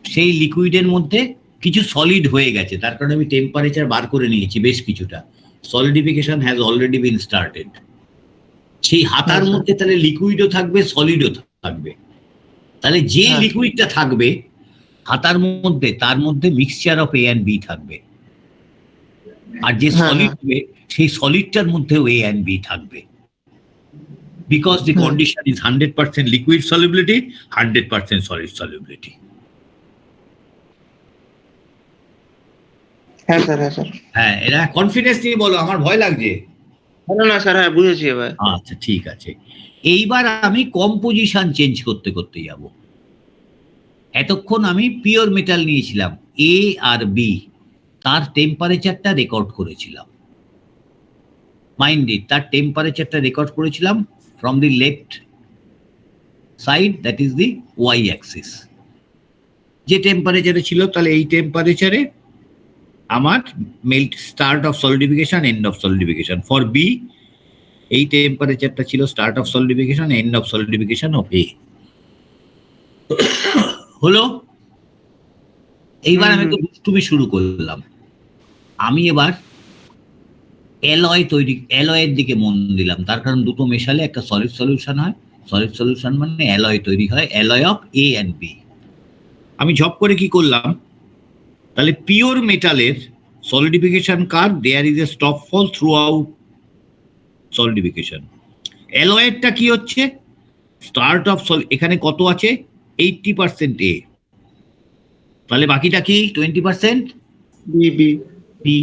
সেই লিকুইডের মধ্যে কিছু সলিড হয়ে গেছে, তার কারণে আমি টেম্পারেচার বার করে নিয়েছি বেশ কিছুটা। Solidification has already been started. সেই হাতার মধ্যে তাহলে লিকুইডও থাকবে, সলিডও থাকবে। তাহলে যে লিকুইডটা থাকবে হাতার মধ্যে, তার মধ্যে mixture of A and B থাকবে। আর যে সলিড হবে সেই সলিডটার মধ্যেও এ অ্যান্ড বি থাকবে, because the condition is 100% liquid solubility, 100% solid solubility. হ্যাঁ স্যার, হ্যাঁ স্যার। হ্যাঁ, এরা কনফিডেন্স নিয়ে বলো, আমার ভয় লাগছে। না না স্যার, হ্যাঁ বুঝেছি এবার। আচ্ছা ঠিক আছে, এইবার আমি কম্পোজিশন চেঞ্জ করতে করতে যাব। এতক্ষণ আমি পিওর মেটাল নিয়েছিলাম, এ আর বি, তার টেম্পারেচারটা রেকর্ড করেছিলাম। মাইন্ড ইট, তার টেম্পারেচারটা রেকর্ড করেছিলাম from the left side, that is the Y axis. যে টেম্পারেচারে ছিল, তাহলে এই টেম্পারেচারে আমার melt, start of solidification, end of solidification. For B এই টেম্পারেচারটা ছিল start of solidification, end of solidification of A. হলো? এইবার আমি তো দুষ্টুমি শুরু করলাম। আমি এবার অ্যালয়ের দিকে মন দিলাম, তার কারণ দুটো মেশালে একটা সলিড সলিউশন হয়। সলিড সলিউশন মানে অ্যালয় তৈরি হয়, alloy of A and B. আমি ঝপ করে কি করলাম, তাহলে পিওর মেটালের solidification curve, there is a stop fall throughout solidification. অ্যালয়েরটা কি হচ্ছে, স্টার্ট অফ এখানে কত আছে, 80% এ, তাহলে বাকিটা কি 20% বি।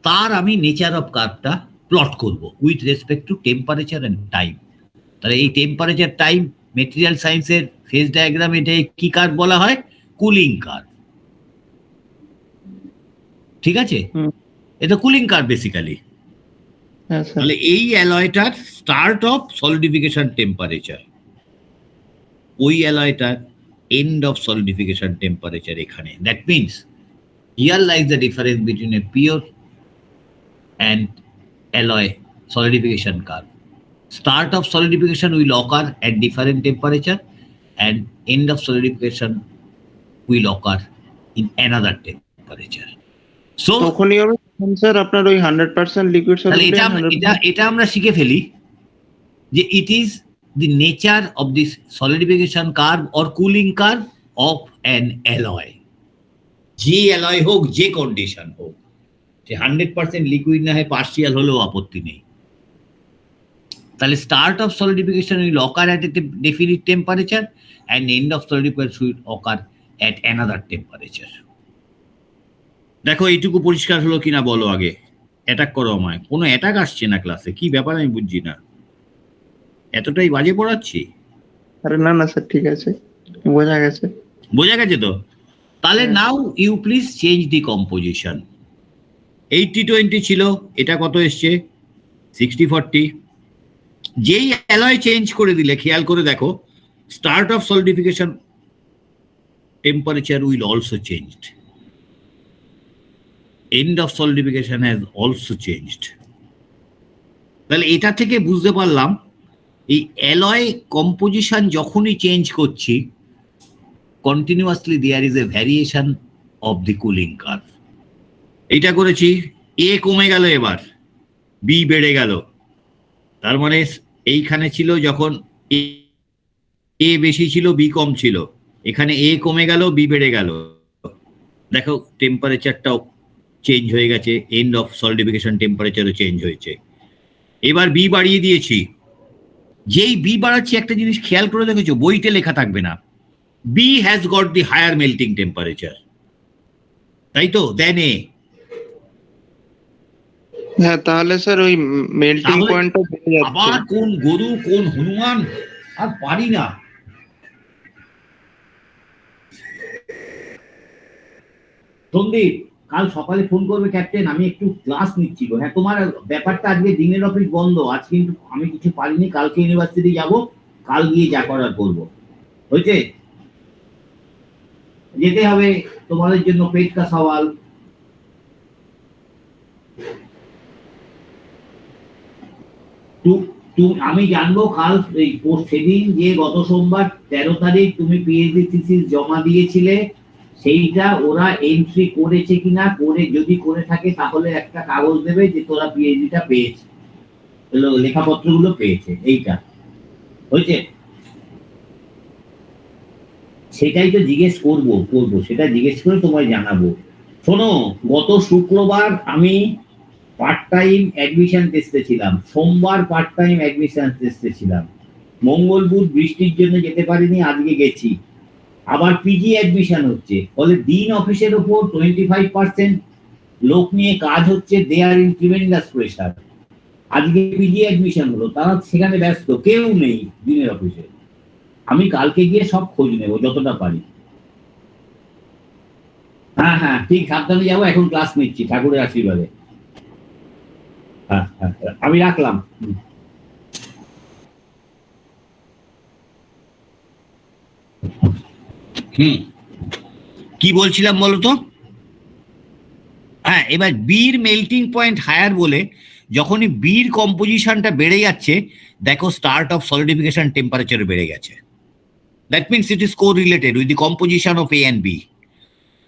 তার আমি নেচার অফ কার্ভটা প্লট করব with respect to temperature and time. তাহলে এই টেম্পারেচার, টাইম, মেটেরিয়াল সায়েন্সের ফেজ ডায়াগ্রাম, এটা কি কার্ভ বলা হয়? Cooling curve. ঠিক আছে, এটা কুলিং কার্ভ বেসিক্যালি। তাহলে এই অ্যালয়টার স্টার্ট অফ সলিডিফিকেশন টেম্পারেচার, ওই অ্যালয়টার এন্ড অফ সলিডিফিকেশন টেম্পারেচার এখানে। That means here lies the difference between a pure and alloy solidification curve. Start of solidification will occur at different temperature and end of solidification will occur in another temperature. So তখনই হবে sir আপনার ওই 100% liquid solid. এটা আমরা শিখে ফেলি যে it is the nature of this solidification curve or cooling curve of an alloy, যে alloy হোক, যে কন্ডিশন হোক, সে 100% লিকুইড না হয় পার্শিয়াল হলেও আপত্তি নেই। তাহলে start of solidification will ochre at a definite temperature and end of solidification will ochre at another temperature. দেখো এইটুকু পরিষ্কার হলো কিনা বলো আগে। অ্যাটাক করো আমায়, কোনো অ্যাটাক আসছে না ক্লাসে, কি ব্যাপার আমি বুঝছি না, এতটাই বাজে পড়াচ্ছি? আরে না না স্যার, ঠিক আছে, বোঝা গেছে। বোঝা গেছে তো? তাহলে now you please change the composition. 80-20 ছিল, এটা কত এসছে? 60-40। যেই অ্যালয় চেঞ্জ করে দিলে, খেয়াল করে দেখো, start of solidification temperature will also changed, end of solidification has also changed. তাহলে এটা থেকে বুঝতে পারলাম এই অ্যালয় কম্পোজিশন যখনই চেঞ্জ করছি, continuously there is a variation of the cooling curve. এইটা করেছি, এ কমে গেল, এবার বি বেড়ে গেল। তার মানে এইখানে ছিল যখন এ বেশি ছিল বি কম ছিল, এখানে এ কমে গেল বি বেড়ে গেল। দেখো টেম্পারেচারটাও চেঞ্জ হয়ে গেছে, এন্ড অফ সলিডিফিকেশন টেম্পারেচারও চেঞ্জ হয়েছে। এবার বি বাড়িয়ে দিয়েছি। যেই বি বাড়াচ্ছি একটা জিনিস খেয়াল করে দেখেছো, বইতে লেখা থাকবে না, B has got the higher melting temperature, তাই তো? দেন এ। হ্যাঁ, তাহলে স্যার ওই মেল্টিং পয়েন্টটা বেড়ে যাচ্ছে। আবার কোন গরু কোন হনুমান, আর পারি না। সন্দীপ কাল সকালে ফোন করবে ক্যাপ্টেন, আমি একটু ক্লাস নিচ্ছি গো। হ্যাঁ, তোমার ব্যাপারটা আজকে দিনের অফিস বন্ধ, আজ কিন্তু আমি কিছু পারিনি, কালকে ইউনিভার্সিটি যাব, কাল গিয়ে যা করার করবো। হয়েছে? যেতে হবে তোমাদের জন্য, পেট কা সওয়াল। আমি জানবো কাল সেদিন যে গত সোমবার 13 তারিখ তুমি পিএইচডি থিসিস জমা দিয়েছিলে, সেইটা ওরা এন্ট্রি করেছে কিনা, করে যদি করে থাকে তাহলে একটা কাগজ দেবে যে তোরা পিএইচডিটা পেয়েছে, লেখাপত্রগুলো পেয়েছে। এইটা হয়েছে? সেটাই তো জিজ্ঞেস করবো, সেটা জিজ্ঞেস করে তোমায় জানাবো। শোনো, গত শুক্রবার আমি পার্ট টাইম অ্যাডমিশন টেস্টে ছিলাম, সোমবার পার্ট টাইম অ্যাডমিশন টেস্টে ছিলাম, মঙ্গল বুধ বৃষ্টির জন্য যেতে পারিনি, আজকে গেছি। আবার পিজি অ্যাডমিশন হচ্ছে, ফলে দিন অফিসের উপর 25% লোক নিয়ে কাজ হচ্ছে, দে আর ইন ট্রিমেন্ডাস প্রেসার। আজকে পিজি অ্যাডমিশন হলো, তারা সেখানে ব্যস্ত, কেউ নেই দিনের অফিসে। আমি কালকে গিয়ে সব খোঁজ নেবো যতটা পারি। হ্যাঁ হ্যাঁ ঠিক, সাবধানে যাবো, এখন ক্লাস নিচ্ছি ঠাকুরের আশীর্বাদে। হ্যাঁ হ্যাঁ, আমি রাখলাম। কি বলছিলাম বলতো? হ্যাঁ, এবার বির মেল্টিং পয়েন্ট হায়ার বলে যখনই বির কম্পোজিশনটা বেড়ে যাচ্ছে, দেখো স্টার্ট অফ সলিডিফিকেশন টেম্পারেচার বেড়ে গেছে। That means it is correlated with the composition of A and B.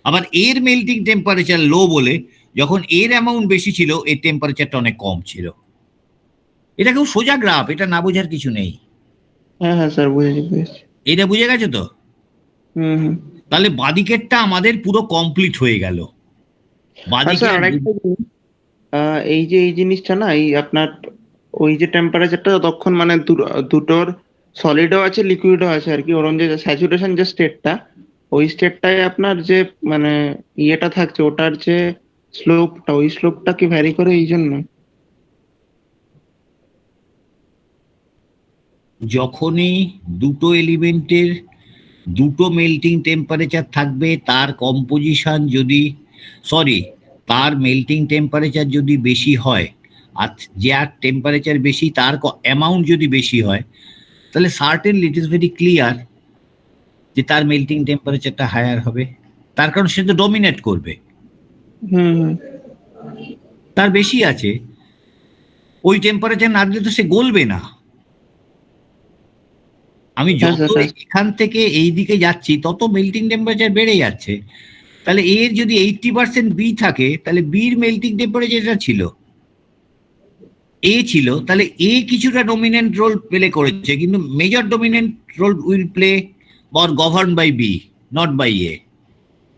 আবার এর মেল্টিং টেম্পারেচার লো বলে যখন এর অ্যামাউন্ট বেশি ছিল, এর টেম্পারেচারটা অনেক কম ছিল। এটা কেউ সোজা গ্রাফ, এটা না বোঝার কিছু নেই। হ্যাঁ হ্যাঁ স্যার, বুঝেছি। এটা বুঝে গেছো তো? তাহলে বাদিকেরটা আমাদের পুরো কমপ্লিট হয়ে গেল। এই যে এই জিনিসটা না, এই আপনার ওই যে টেম্পারেচারটা তখন মানে দুটোর সলিডও আছে লিকুইডও আছে আর কি, ওরকম যে স্যাচুরেশন যে স্টেটটা, ওই স্টেটটায় আপনার যে মানে ইয়েটা থাকছে, ওটার যে স্লোপটা, ওই স্লোপটা কি ভ্যারি করে এই জন্য? যখনই দুটো এলিমেন্টের দুটো মেল্টিং টেম্পারেচার থাকবে, তার কম্পোজিশন যদি তার মেল্টিং টেম্পারেচার যদি বেশি হয়, আর যার টেম্পারেচার বেশি তার অ্যামাউন্ট যদি বেশি হয়, তাহলে certainly it is very clear যে তার মেল্টিং টেম্পারেচারটা হায়ার হবে। তার কারণ সে তো ডমিনেট করবে, তার বেশি আছে, ওই টেম্পারেচার না দিলে তো সে গলবে না। আমি যত এখান থেকে এই দিকে যাচ্ছি তত মেল্টিং টেম্পারেচার বেড়ে যাচ্ছে। তাহলে এর যদি 80% বি থাকে, তাহলে বির মেল্টিং টেম্পারেচারটা ছিল এ ছিল, তাহলে এ কিছুটা ডমিনেন্ট রোল প্লে করেছে, কিন্তু major dominant role will play or governed by B, not by A.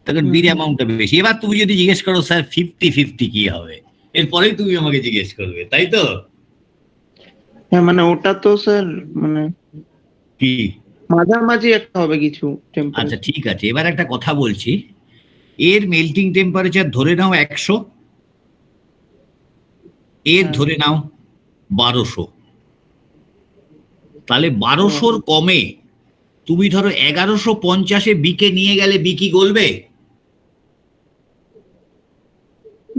তখন বির অ্যামাউন্টটা বেশি। এবার তুমি যদি জিজ্ঞেস করো স্যার 50-50 কি হবে, এরপরেই তুমি আমাকে জিজ্ঞেস করবে, তাই তো? হ্যাঁ মানে ওটা তো স্যার মানে কি মাঝামাঝি একটা হবে কিছু আচ্ছা টেম্পারেচার। ঠিক আছে, এবার একটা কথা বলছি, এর মেল্টিং টেম্পারেচার ধরে নাও 100, এর হ্যাঁ। ধরে নাও 1200, তাহলে 1200-র কমে তুমি ধরো 1150-এ বিকে নিয়ে গেলে বি কি গলবে?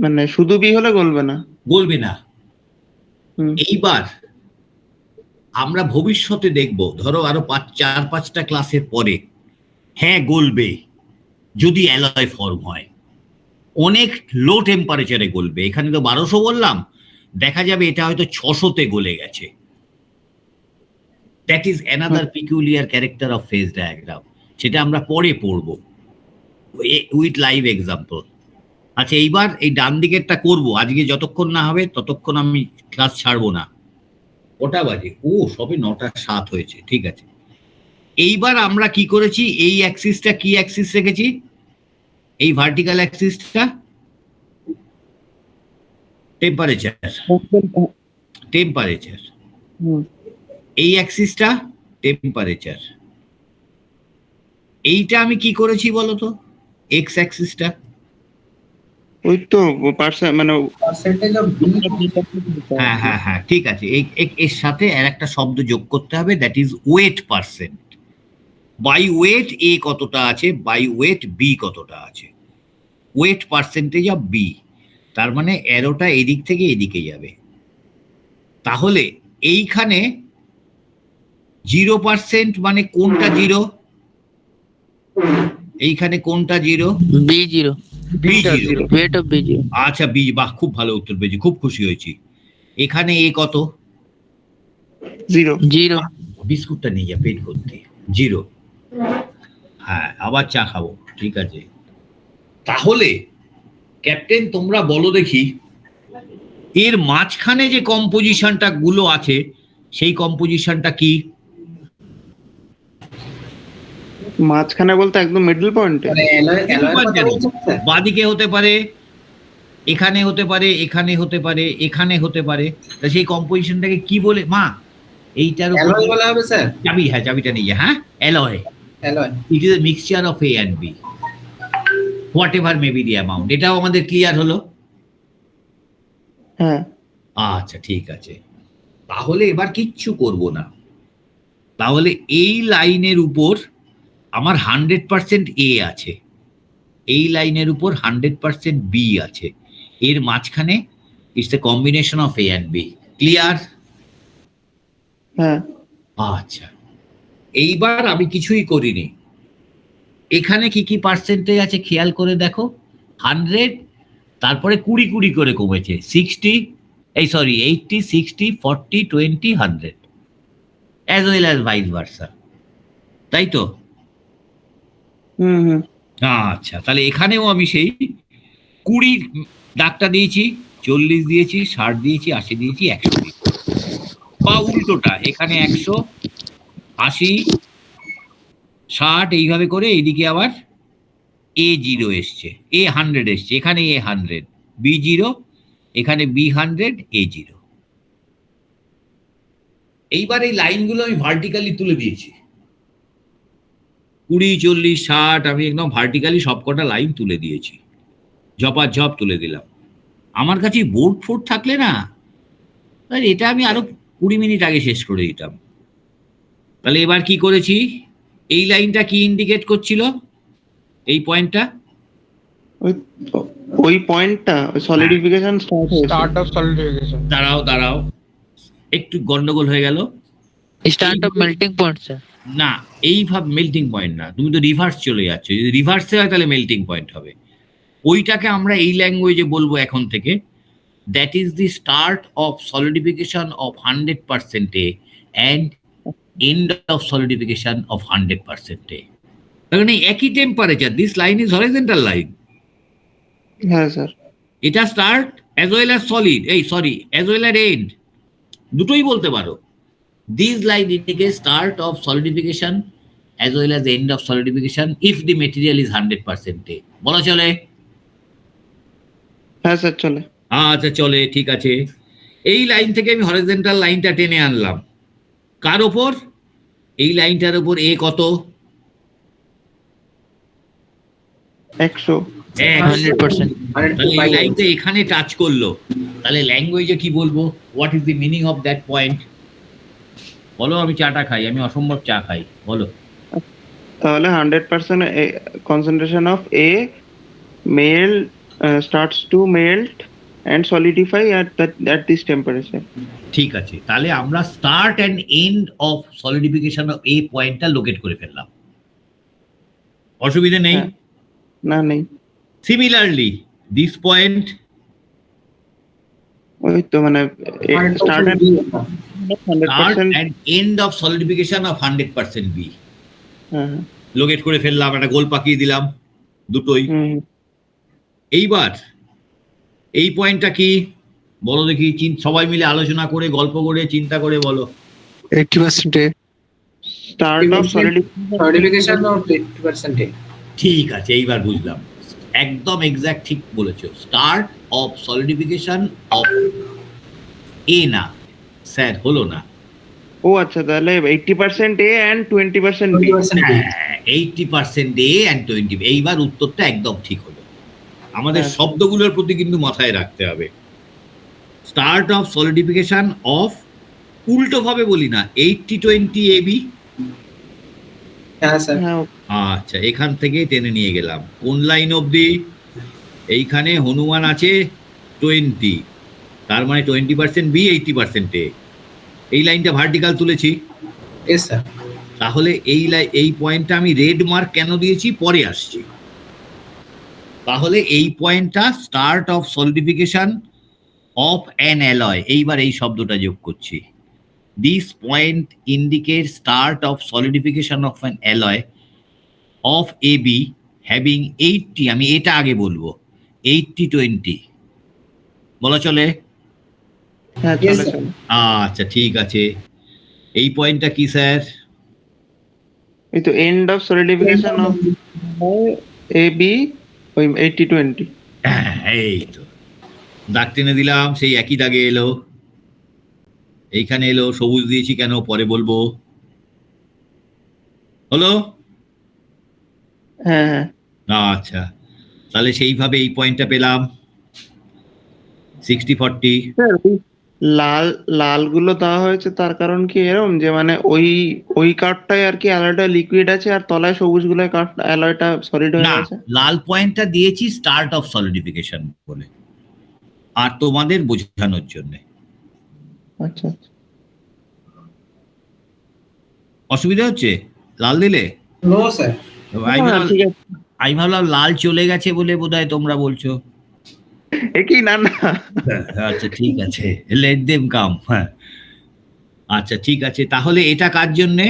মানে শুধু বি হলে গলবে না। গলবে না। হুম। এইবার আমরা ভবিষ্যতে দেখব, ধরো আরো 4-5টা ক্লাসের পরে, হ্যাঁ গলবে যদি অ্যালয় ফর্ম হয়, অনেক লো টেম্পারেচারে গলবে। এখানে তো 1200 বললাম, দেখা যাবে এটা হয়তো 600-তে গলে গেছে। That is another peculiar character of phase diagram, সেটা আমরা পরে পড়বো উইথ লাইভ এক্সাম্পল। আচ্ছা এইবার এই ডান দিকেরটা করবো, আজকে যতক্ষণ না হবে ততক্ষণ আমি ক্লাস ছাড়বো না। কটা বাজে? ও সবে 9:07 হয়েছে, ঠিক আছে। এইবার আমরা কি করেছি, এই অ্যাক্সিসটা কি অ্যাক্সিস রেখেছি? এই ভার্টিক্যাল অ্যাক্সিসটা টেম্পারেচার, টেম্পারেচার। হুম। এই অ্যাক্সিসটা টেম্পারেচার। এইটা আমি কি করেছি বলতো, এক্স অ্যাক্সিসটা? ওই তো পার্সেন্ট মানে পার্সেন্টেজ অফ হ্যাঁ হ্যাঁ হ্যাঁ ঠিক আছে, এর সাথে আর একটা শব্দ যোগ করতে হবে, that is weight percent. By weight A কতটা আছে, বাই ওয়েট বি কতটা আছে, ওয়েট পার্সেন্টেজ অফ বি। তার মানে অ্যারোটা এদিক থেকে এদিকে যাবে। তাহলে এইখানে 0% মানে কোনটা 0? এইখানে কোনটা 0? B0 B0, weight of B0 আচ্ছা বি, বাহ খুব ভালো উত্তর পেয়েছি, খুব খুশি হয়েছি। এখানে এ কত? 0 বিস্কুটটা নিয়ে যা পেট ভর্তি, 0। হ্যাঁ আবার চা খাবো, ঠিক আছে। তাহলে ক্যাপ্টেন তোমরা বলো দেখি, এর মাঝখানে যে কম্পোজিশনটা গুলো আছে সেই কম্পোজিশনটা কি? মাঝখানে বলতে একদম মিডল পয়েন্টে। বাদিকে হতে পারে, এখানে হতে পারে, এখানে হতে পারে, এখানে হতে পারে, তা সেই কম্পোজিশনটাকে কি বলে মা? এইটার অ্যালয় বলা হবে স্যার। চাবি, হ্যাঁ চাবিটা নিয়ে যা। হ্যাঁ alloy, alloy it is a mixture of A and B, whatever may be the amount. এটাও আমাদের ক্লিয়ার হলো? হ্যাঁ আচ্ছা ঠিক আছে, তাহলে এবার কিচ্ছু করব না। তাহলে এই লাইনের উপর আমার 100% এ আছে, এই লাইনের উপর 100% বি আছে, এর মাঝখানে it's a combination of A and B. Clear? হ্যাঁ আচ্ছা এইবার আমি কিছুই করিনি, এখানে কি কি পার্সেন্টেজ আছে খেয়াল করে দেখো। 100, তারপরে 20 করে কমেছে, 60, 80, 60, 40, 20, 100, as well as vice versa, তাই তো? হুম হুম আচ্ছা তাহলে এখানেও আমি সেই 20 ডাকটা দিয়েছি, 40 দিয়েছি, 60 দিয়েছি, 80 দিয়েছি, 100 দিয়েছি। বা উল্টোটা, এখানে 100, 80, 60 এইভাবে করে এইদিকে আবার A0 এসছে, A100 এসছে, এখানে A100, B0, এখানে B100, A0। এইবার এই লাইনগুলো আমি ভার্টিক্যালি তুলে দিয়েছি, 20, 40, 60 আমি একদম ভার্টিক্যালি সবকটা লাইন তুলে দিয়েছি, ঝপাঝপ তুলে দিলাম। আমার কাছে বোর্ড ফোর্ড থাকলে না, এটা আমি আরো 20 মিনিট আগে শেষ করে দিতাম। তাহলে এবার কি করেছি, এই লাইনটা কি ইন্ডিকেট করছিল, এই পয়েন্টটা? ওই পয়েন্টটা সলিডিফিকেশন স্টার্ট হয়েছে। Start of solidification. দাঁড়াও একটু গন্ডগোল হয়ে গেল। start of melting point sir না এইভাবে মেল্টিং পয়েন্ট না, তুমি তো রিভার্স চলে যাচ্ছ, যদি রিভার্সে হয় তাহলে মেল্টিং পয়েন্ট হবে। ওইটাকে আমরা এই ল্যাঙ্গুয়েজে বলবো এখন থেকে, that is the start of solidification of 100% A and end of solidification of 100% A. কারণ এই একই temperature, this line is horizontal line. হ্যাঁ স্যার। এটা start as well as solid, as well as end, দুটোই বলতে পারো। This line indicate start of solidification as well as the end of solidification if the material is 100% A. বলা চলে? হ্যাঁ sir চলে। আচ্ছা চলে, ঠিক আছে। এই লাইন থেকে আমি হরিজন্টাল লাইনটা টেনে আনলাম কার ওপর? এই লাইনটার উপর এ কত? 100। 100%. তাহলে এই লাইনটা এখানে টাচ করলো, তাহলে ল্যাঙ্গুয়েজে কি বলবো? What is the meaning of that point? বলো। আমি চাটা খাই, আমি অসম্ভব চা খাই, বলো। তাহলে 100% concentration of A starts to melt and solidify at this temperature. ঠিক আছে, তাহলে আমরা start and end of solidification of A পয়েন্টটা লোকেট করে ফেললাম। অসুবিধা নেই? না নেই। সিমিলারলি দিস পয়েন্ট, ওই তো মানে start and end of solidification of 100% B হ্যাঁ লোকেট করে ফেললাম, একটা গোল পাকিয়ে দিলাম দুটোই। এইবার এই পয়েন্টটা কি বলো দেখি, সবাই মিলে আলোচনা করে গল্প করে চিন্তা করে বলো। 80% স্টার্ট অফ সলিডিফিকেশন অফ 80%। ঠিক আছে, এইবার বুঝলাম, একদম এক্সাক্ট ঠিক বলেছো। Start of solidification of A না স্যার, হলো না। ও আচ্ছা, তাহলে 80% A and 20% B। 80% A and 20। এইবার উত্তরটা একদম ঠিক হলো। আমাদের শব্দগুলোর প্রতি কিন্তু মাথায় রাখতে হবে। স্টার্ট অফ সলিডিফিকেশন অফ, উল্টো ভাবে বলি না, 80-20 AB। হ্যাঁ স্যার। আচ্ছা, এখান থেকে টেনে নিয়ে গেলাম কোন লাইন অবধি? এইখানে হনুমান আছে 20, তার মানে 20% B, 80% A। এই লাইনটা ভার্টিক্যাল তুলেছি। Yes sir. তাহলে এই পয়েন্টটা আমি রেড মার্ক কেন দিয়েছি পরে আসছি। তাহলে এই পয়েন্টটা start of solidification of an alloy. এইবার এই শব্দটা যোগ করছি। This point indicate start of solidification of an alloy of A B having 80, আমি এটা আগে বলবো, 80-20 বলা চলে? হ্যাঁ চলে চলে। আচ্ছা ঠিক আছে, এই পয়েন্টটা কি স্যার? এই তো and of solidification of AB ওই 80-20। এই তো দাগ টেনে দিলাম, সেই একই দাগে এলো। এইখানে এলো, সবুজ দিয়েছি কেন পরে বলবো। হলো? হ্যাঁ হ্যাঁ। আচ্ছা, তাহলে সেইভাবে এই পয়েন্টটা পেলাম 60-40। লাল লাল গুলো দেওয়া হয়েছে তার কারণ কি এরকম যে মানে ওই কার্ডটায় আর কি অ্যালয়টা লিকুইড আছে আর তলায় সবুজ গুলোয় কার্ড অ্যালয়টা সলিড হয়ে না, গেছে। লাল পয়েন্টটা দিয়েছি স্টার্ট অফ সলিডিফিকেশন বলে, আর তোমাদের বোঝানোর জন্য। আচ্ছা অসুবিধা হচ্ছে লাল দিলে? No sir. আমি ভাবলাম লাল চলে গেছে বলে বোধহয় তোমরা বলছো। একই না না। আচ্ছা ঠিক আছে, লেট দেম কাম। হ্যাঁ আচ্ছা ঠিক আছে, তাহলে এটা কার জন্যে?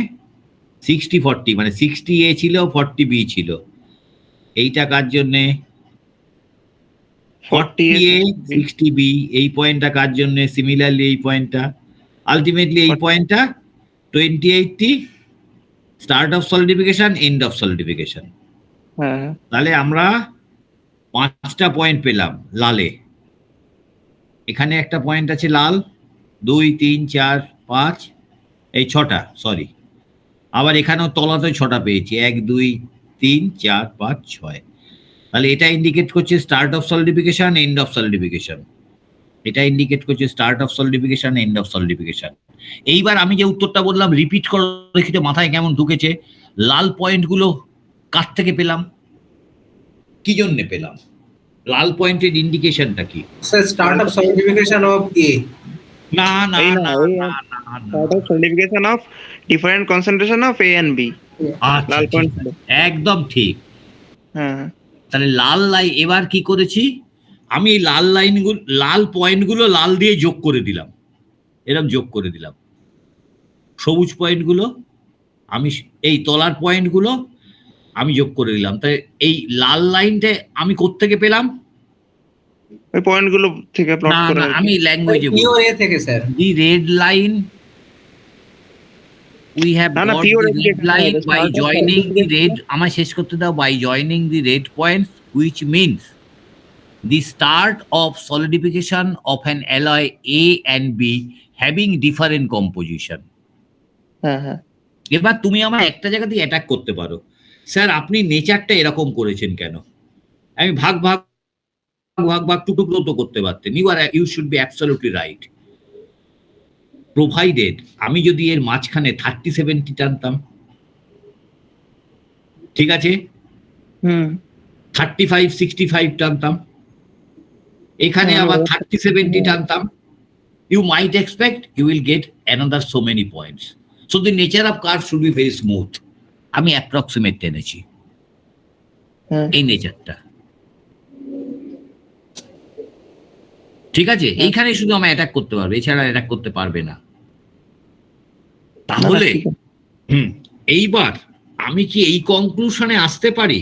60-40, মানে 60 A ছিল, 40 B ছিল। এইটা কার জন্যে? 40 A 60 B। এই পয়েন্টটা কার জন্যে? সিমিলারলি এই পয়েন্টটা, আলটিমেটলি এই পয়েন্টটা 20-80 start of solidification, end of solidification. হ্যাঁ তাহলে আমরা 5টা পয়েন্ট পেলাম লালে। এখানে একটা পয়েন্ট আছে লাল, 2, 3, 4, 5, এই 6টা, সরি। আবার এখানেও তলাতে 6টা পেয়েছি, 1, 2, 3, 4, 5, 6। তাহলে এটা ইন্ডিকেট করছে start of solidification, end of solidification. এটা ইন্ডিকেট করছে start of solidification, end of solidification. এইবার আমি যে উত্তরটা বললাম রিপিট করে দেখিতে মাথায় কেমন ঢুকেছে। লাল পয়েন্টগুলো কার থেকে পেলাম, কি জন্য পেলাম? লাল পয়েন্টের ইন্ডিকেশনটা কি? Sir start of solidification of A. না না এই না না, না, start of solidification of different concentration of A and B। আচ্ছা, লাল পয়েন্ট। একদম ঠিক। হ্যাঁ তাহলে লাল লাইন, এবার কি করেছি আমি? এই লাল লাইনগুলো, লাল পয়েন্টগুলো লাল দিয়ে যোগ করে দিলাম, এরকম যোগ করে দিলাম। সবুজ পয়েন্টগুলো আমি, এই তলার পয়েন্টগুলো আমি যোগ করে দিলাম। তাই এই লাল লাইনটা আমি কোত্থেকে পেলাম? ওই পয়েন্ট গুলো থেকে প্লট না করে না, আমি ল্যাঙ্গুয়েজে পিওর এ থেকে sir. The red line we have না, না, got pure the red education line হবে, by start of joining the certification. red, আমায় শেষ করতে দাও, by joining the red points, which means the start of solidification of an alloy A and B having different composition. হ্যাঁ হ্যাঁ এবার তুমি আমার একটা জায়গা দিয়ে অ্যাটাক করতে পারো, স্যার আপনি নেচারটা এরকম করেছেন কেন? আমি ভাগ ভাগ ভাগ ভাগ টুকরো তো করতে পারতেন। You should be absolutely right, provided আমি যদি এর মাঝখানে 30-70 টানতাম, ঠিক আছে, হুম 35-65 টানতাম, এখানে আবার 30-70 টানতাম, you might expect you will get another so many points. So the nature of curve should be very smooth. আমি approximate টেনেছি হ্যাঁ এই নেচারটা, ঠিক আছে, এইখানে শুধু আমি অ্যাটাক করতে পারবে, এছাড়া অ্যাটাক করতে পারবে না। তাহলে ঠিক আছে। এইবার আমি কি এই কনক্লুশনে আসতে পারি,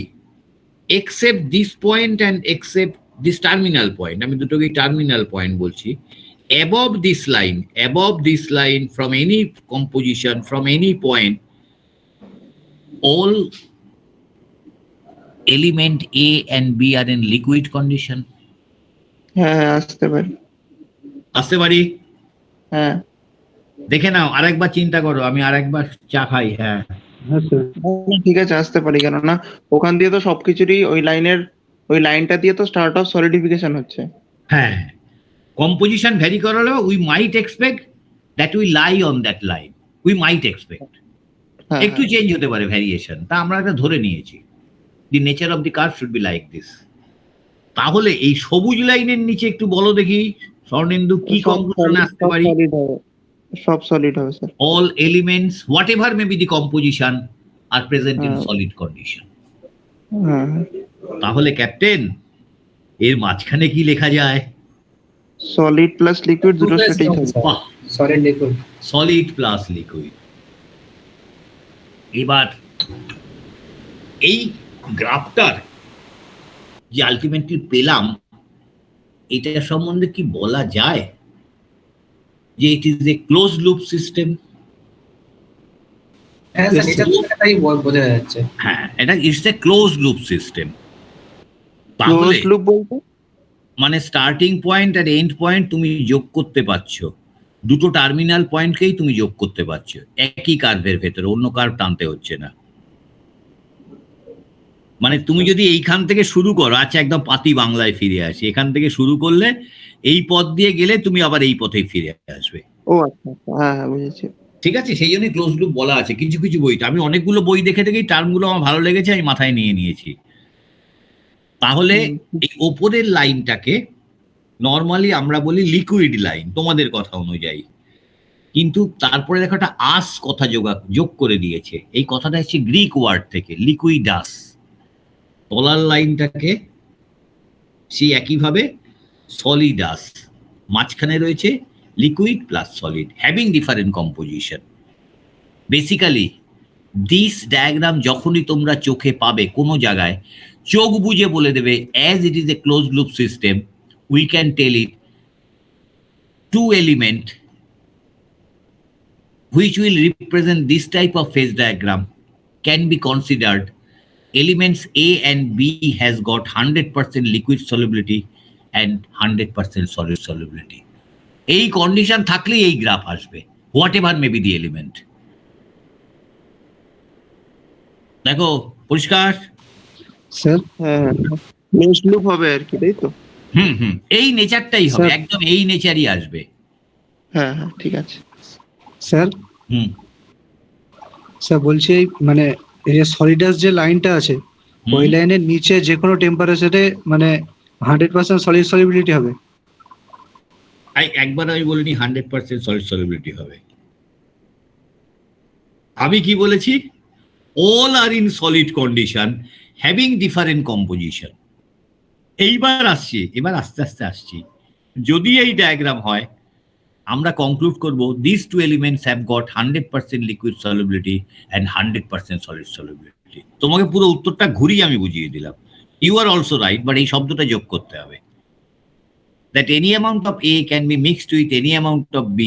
except this point and except this terminal point, আমি দুটোকেই টার্মিনাল পয়েন্ট বলছি, above this line from any composition, from any point, all element A and B are in liquid condition. হ্যাঁ হ্যাঁ আসতে পারি আসতে পারি? হ্যাঁ দেখে নাও, আরেকবার চিন্তা করো, আমি আরেকবার চা খাই। হ্যাঁ হ্যাঁ স্যার ঠিক আছে আসতে পারি, কেননা ওখান দিয়ে তো সবকিছুরই ওই লাইনটা দিয়ে তো স্টার্ট অফ সলিডিফিকেশন হচ্ছে। হ্যাঁ, কম্পোজিশন ভ্যারি করালেও we might expect that we lie on that line, we might expect হ্যাঁ একটু চেঞ্জ হতে পারে ভ্যারিয়েশন, তা আমরা এটা ধরে নিয়েছি, দি nature of the curve should be like this. তাহলে এই সবুজ লাইনের নিচে একটু বলো দেখি স্বর্ণেন্দু, কি কনক্লুশনে আসতে পারি? সব সলিড হবে sir. All elements, whatever may be the composition, are present in হ্যাঁ। solid condition. হ্যাঁ তাহলে ক্যাপ্টেন এর মাঝখানে কি লেখা যায়? সলিড প্লাস লিকুইড দুটো সেটাই থাকবে। বাহ, solid liquid. Solid plus liquid. এবার এই গ্রাফটার যে আলটিমেটলি পেলাম, এটা সম্বন্ধে কি বলা যায় যে ইট is a close loop system? হ্যাঁ স্যার, এটা তো এটাই বোঝা যাচ্ছে। হ্যাঁ, এটা it's a close loop system. Close তাহলে লুপ বলতে মানে স্টার্টিং পয়েন্ট আর এন্ড পয়েন্ট তুমি যোগ করতে পারছো, দুটো টার্মিনাল পয়েন্টকেই তুমি যোগ করতে পারছো একই কার্ভের ভেতরে, অন্য কার্ভ টানতে হচ্ছে না। মানে তুমি যদি এইখান থেকে শুরু করো, আচ্ছা একদম পাতি বাংলায় ফিরে আসি, এখান থেকে শুরু করলে এই পথ দিয়ে গেলে তুমি আবার এই পথেই ফিরে আসবে। ও আচ্ছা হ্যাঁ হ্যাঁ বুঝেছি। ঠিক আছে, সেই জন্যই ক্লোজ লুপ বলা আছে কিছু কিছু বইতে। আমি অনেকগুলো বই দেখে দেখেই টার্মগুলো আমার ভালো লেগেছে, আমি মাথায় নিয়ে নিয়েছি। তাহলে এই ওপরের লাইনটাকে নর্মালি আমরা বলি লিকুইড লাইন তোমাদের কথা অনুযায়ী, কিন্তু তারপরে দেখো একটা আস কথা যোগ করে দিয়েছে। এই কথাটা হচ্ছে গ্রিক ওয়ার্ড থেকে, লিকুইডাস। তলার লাইনটাকে সেই একইভাবে সলিডাস, মাঝখানে রয়েছে liquid plus solid having different composition. Basically this diagram যখনই তোমরা চোখে পাবে কোনো জায়গায়, চোখ বুঝে বলে দেবে as it is a close loop system we can tell it two element which will represent this type of phase diagram can be considered elements A and B has got 100% liquid solubility and 100% solid solubility. এই condition থাকলেই এই graph আসবে, what ever may be the element. দেখো পরিষ্কার? Sir হ্যাঁ close loop হবে আর কি, তাই তো? এই নেচারটাই হবে, স্যার। একদম এই নেচারই আসবে। হ্যাঁ হ্যাঁ ঠিক আছে স্যার হুম স্যার বলছি এই মানে এই যে সলিডাস যে লাইনটা আছে, ওই লাইনের নিচে যে কোনো টেম্পারেচারে মানে 100% সলিড সলিবিলিটি হবে। একবার আমি বলিনি 100% সলিড সলিবিলিটি হবে, আমি কি বলেছি? All are in solid condition having different composition. এইবার আসছি, এবার আস্তে আস্তে আসছি। যদি এই ডায়াগ্রাম হয় আমরা কনক্লুড করব this two elements have got 100% liquid solubility and 100% solid solubility. তোমাকে পুরো উত্তরটা ঘুরিয়ে আমি বুঝিয়ে দিলাম। You are also right, but এই শব্দটা যোগ করতে হবে। That any amount of A can be mixed with any amount of B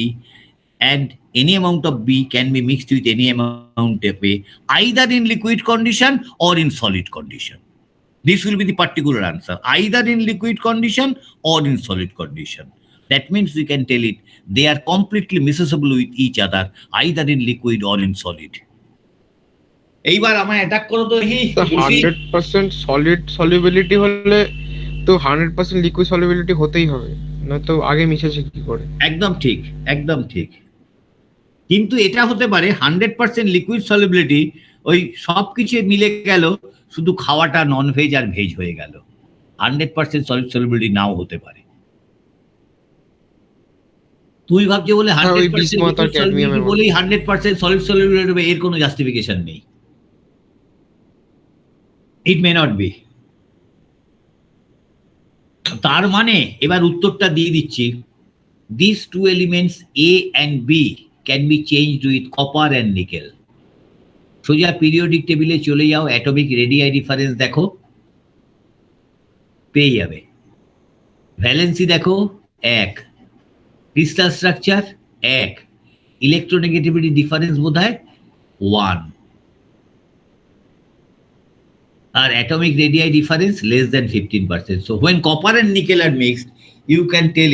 and any amount of B can be mixed with any amount of A, either in liquid condition or in solid condition. This will be the particular answer, either in liquid condition or in solid condition. That means we can tell it they are completely miscible with each other, either in liquid or in solid. এইবার আমায় attack করো তো হি 100% solid solubility হলে তো 100% liquid solubility হতেই হবে, না তো আগে মিশেছে কি করে? একদম ঠিক, একদম ঠিক। কিন্তু এটা হতে পারে 100% লিকুইড সলিবিলিটি, ওই সবকিছু মিলে গেল, শুধু খাওয়াটা নন ভেজ আর ভেজ হয়ে গেল। 100% সলিড সলিবিলিটি নাও হতে পারে। তুই ভাবছে বলে 100% বলেই 100% সলিড সলিবিলিটি হবে, এর কোনো জাস্টিফিকেশন নেই। It may not be. তার মানে এবার উত্তরটা দিয়ে দিচ্ছি, this two elements A and B can be changed with copper and nickel. সোজা পিরিয়ডিক টেবিলে চলে যাও, অ্যাটমিক রেডিয়াই ডিফারেন্স দেখো, পেয়ে যাবে। ভ্যালেন্সি দেখো 1, ক্রিস্টাল স্ট্রাকচার 1, ইলেকট্রোনেগেটিভিটি ডিফারেন্স বোধহয় 1, আর atomic radii difference less than 15%. So when copper and nickel are mixed, you can tell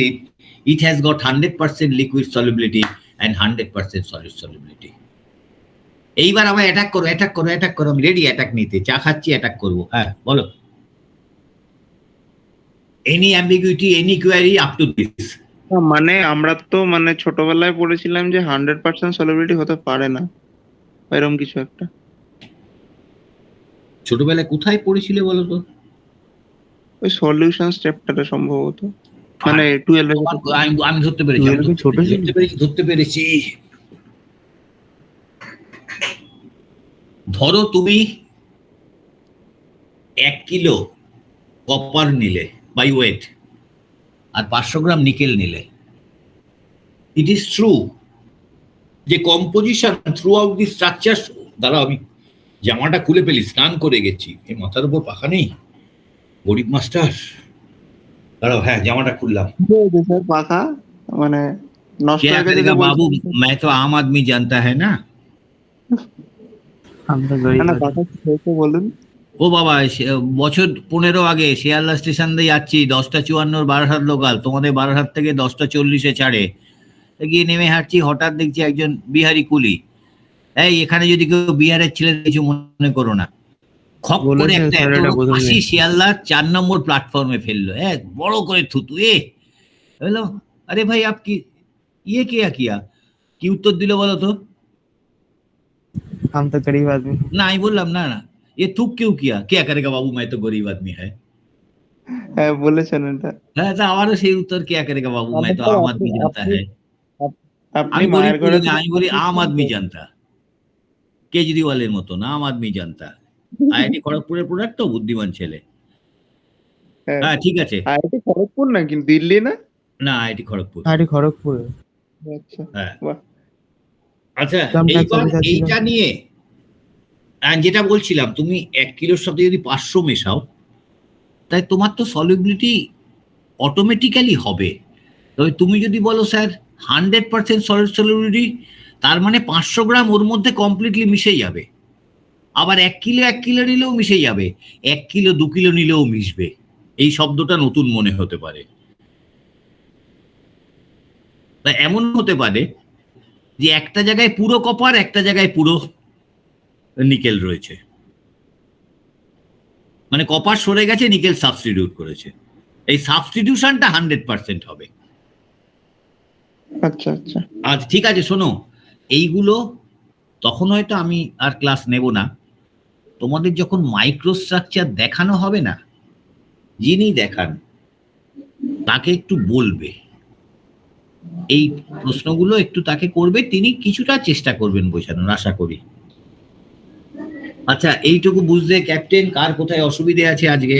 it has got 100% liquid solubility and 100% solid solubility. এইবার আমায় attack করো, attack করো, অ্যাটাক করো, আমি ready attack নিতে, চা খাচ্ছি, অ্যাটাক করবো। হ্যাঁ বলো, any ambiguity, any query up to this. মানে আমরা তো মানে ছোটবেলায় পড়েছিলাম যে 100% সলিবিলিটি হতে পারে না, এরকম কিছু একটা। ছোটবেলায় কোথায় পড়েছিলে বলো তো? ওই সলিউশন স্টেপটাতে সম্ভবত, মানে 12 এর। আমি ধরতে পেরেছি, ধরতে পেরেছি। ধরো তুমি 1 কিলো কপার নিলে বাই ওয়েট, আর 500 গ্রাম নিকেল নিলে। ইট ইজ ট্রু যে composition throughout the structure. দাঁড়াও আমি জামাটা খুলে ফেলি, স্নান করে গেছি, এই মাথার উপর পাখা নেই, গরিব মাস্টার। দাঁড়াও, হ্যাঁ জামাটা খুললাম। পাখা মানে নষ্ট হয়ে গেছে বাবু, मैं तो आम आदमी जानता है ना। বলুন। ও বাবা, বছর 15 আগে শিয়ালদা স্টেশন দিয়ে যাচ্ছি, 10:54 বারারহাট লোকাল, তোমাদের বারারহাট থেকে 10:40 ছাড়ে, গিয়ে নেমে হাঁটছি, হঠাৎ দেখছি একজন বিহারি কুলি। এই এখানে যদি কেউ বিহারের ছেলে কিছু মনে করো না, খপ করে একটা হাসি শিয়ালদার 4 নম্বর প্ল্যাটফর্মে ফেললো, এক বড় করে থুতু। বললো আরে ভাই আপ কি ইয়ে কিয়া, কি উত্তর দিল বলো তো? हम तो गरीब आदमी। না আমি বললাম না না, ये थूक क्यों किया, क्या करेगा बाबू, मैं तो गरीब आदमी है। হ্যাঁ বলেছেন এটা। হ্যাঁ, তা আমারও সেই উত্তর क्या करेगा बाबू, मैं तो आम आदमी जानता है। আপনি মায়ের ঘরে, আমি বলি আম আদমি জানতা, কেজরিওয়ালের মতো না, আম আদমি জানতা। আইআইটি খড়গপুরের প্রোডাক্ট তো, বুদ্ধিমান ছেলে। হ্যাঁ ঠিক আছে। আইআইটি খড়গপুর না কিন্তু দিল্লি না? না আইআইটি খড়গপুর। আইআইটি খড়গপুর। আচ্ছা হ্যাঁ আচ্ছা, এইটা নিয়ে যেটা বলছিলাম, তুমি 1 কিলোর সাথে যদি 500 মেশাও, তাই তোমার তো সলিবিলিটি অটোমেটিক্যালি হবে। তবে তুমি যদি বলো স্যার 100% সলিড সলিবিলিটি, তার মানে 500 গ্রাম ওর মধ্যে কমপ্লিটলি মিশে যাবে। আবার 1 কিলো নিলেও মিশে যাবে, 1 কিলো 2 কিলো নিলেও মিশবে। এই শব্দটা নতুন মনে হতে পারে। তা এমন হতে পারে যে একটা জায়গায় পুরো কপার, একটা জায়গায় পুরো নিকেল রয়েছে, মানে কপার সরে গেছে, নিকেল সাবস্টিটিউট করেছে। এই সাবস্টিটিউশনটা 100% হবে। আচ্ছা আচ্ছা, আচ্ছা ঠিক আছে, শোনো, এইগুলো তখন হয়তো আমি আর ক্লাস নেব না, তোমাদের যখন মাইক্রোস্ট্রাকচার দেখানো হবে না, যিনি দেখান তাকে একটু বলবে, এই প্রশ্নগুলো একটু তাকে করবে, তিনি কিছুটা চেষ্টা করবেন বোঝানোর, আশা করি। আচ্ছা, এইটুকু বুঝলে ক্যাপ্টেন কার কোথায় অসুবিধে আছে আজকে?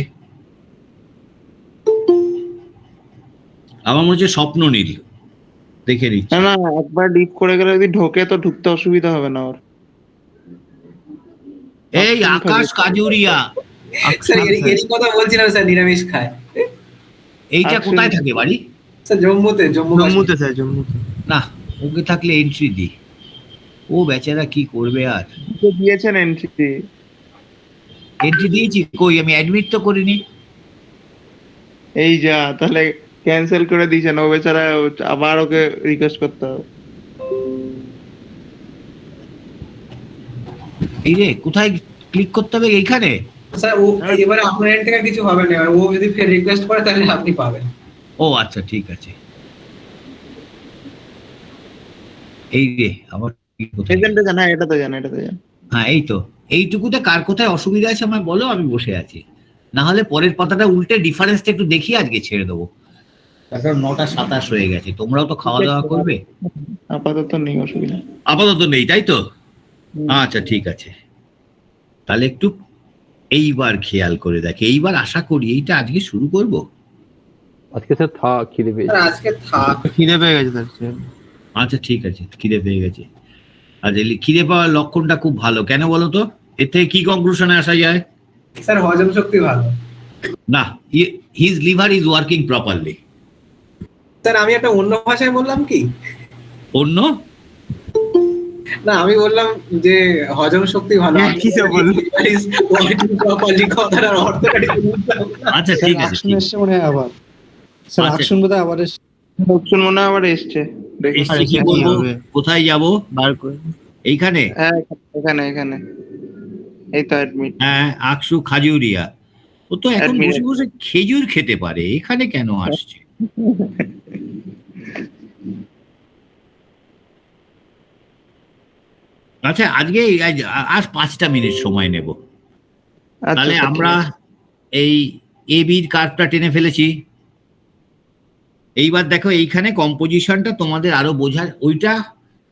আমার মনে হচ্ছে স্বপ্ন নীল, দেখে নিচ্ছি। না একবার ডিপ করে গেলে যদি ঢোকে তো ঢুকতে অসুবিধা হবে না ওর। এই আকাশ কাজুরিয়া, এর কথা বলছিলাম স্যার, নিরামিষ খায়। এইটা কোথায় থাকে বাড়ি? স্যার জম্মুতে। জম্মুতে স্যার, জম্মুতে। না ওকে থাকলে এন্ট্রি দিই, ও বেচারা কি করবে আর। তো দিয়েছেন এন্ট্রি, এন্ট্রি দিয়েছি কই, আমি অ্যাডমিট তো করিনি। এই যা, তাহলে ক্যান্সেল করে দিয়েছেন, ও বেচারা আবার ওকে রিকোয়েস্ট করতে হবে। এই রে, কোথায় ক্লিক করতে হবে? এইখানে? স্যার ও এবারে আপনার এন্ড থেকে কিছু হবে না, এবার ও যদি ফের রিকোয়েস্ট করে তাহলে আপনি পাবেন। ও আচ্ছা ঠিক আছে। এই রে আবার এজেন্টে জানা, এটা তো জানা, এটা তো জানা। হ্যাঁ এই তো, এইটুকুতে কার কোথায় অসুবিধা আছে আমায় বলো, আমি বসে আছি। না হলে পরের পাতাটা উল্টে ডিফারেন্সটা একটু দেখি, আজকে ছেড়ে দেবো। তারপর 9:27 হয়ে গেছে, তোমরাও তো খাওয়া দাওয়া করবে। আপাতত নেই অসুবিধা। আপাতত নেই, তাই তো? আচ্ছা ঠিক আছে, তাহলে একটু এইবার খেয়াল করে দেখে। এইবার আশা করি এইটা আজকে শুরু করব। আজকে স্যার থাক, খিদে পেয়েছে। স্যার আজকে থাক, খিদে পেয়ে গেছে তার। আচ্ছা ঠিক আছে, খিদে পেয়ে গেছে। আর খিদে পাওয়ার লক্ষণটা খুব ভালো, কেন বলো তো? এর থেকে কি কনক্লুশনে আসা যায়? স্যার হজম শক্তি ভালো। না, his liver is working properly. Sir আমি একটা অন্য ভাষায় বললাম কি? অন্য না, আমি বললাম যে হজম শক্তি ভালো। কি সব বললো? কথাটার অর্থটা ঠিক বুঝলাম না। আচ্ছা ঠিক আছে, অ্যাকশন এসছে মনে হয় আবার। স্যার আচ্ছা। অ্যাকশন বোধহয় আবার এসছে। অপশন মনে হয় আবার এসছে। এসছে, কি বলবো? কোথায় যাব? বার করে এইখানে? হ্যাঁ এখানে এখানে, এই তো অ্যাডমিট। হ্যাঁ, আকসু খাজুরিয়া। ও তো এখন Admit. বসে বসে খেজুর খেতে পারে, এখানে কেন আসছে? আচ্ছা আজকে আর 5টা মিনিট সময় নেব। তাহলে আমরা এই এবির কার্ভটা টেনে ফেলেছি। এইবার দেখো এইখানে কম্পোজিশনটা তোমাদের আরো বোঝার, ওইটা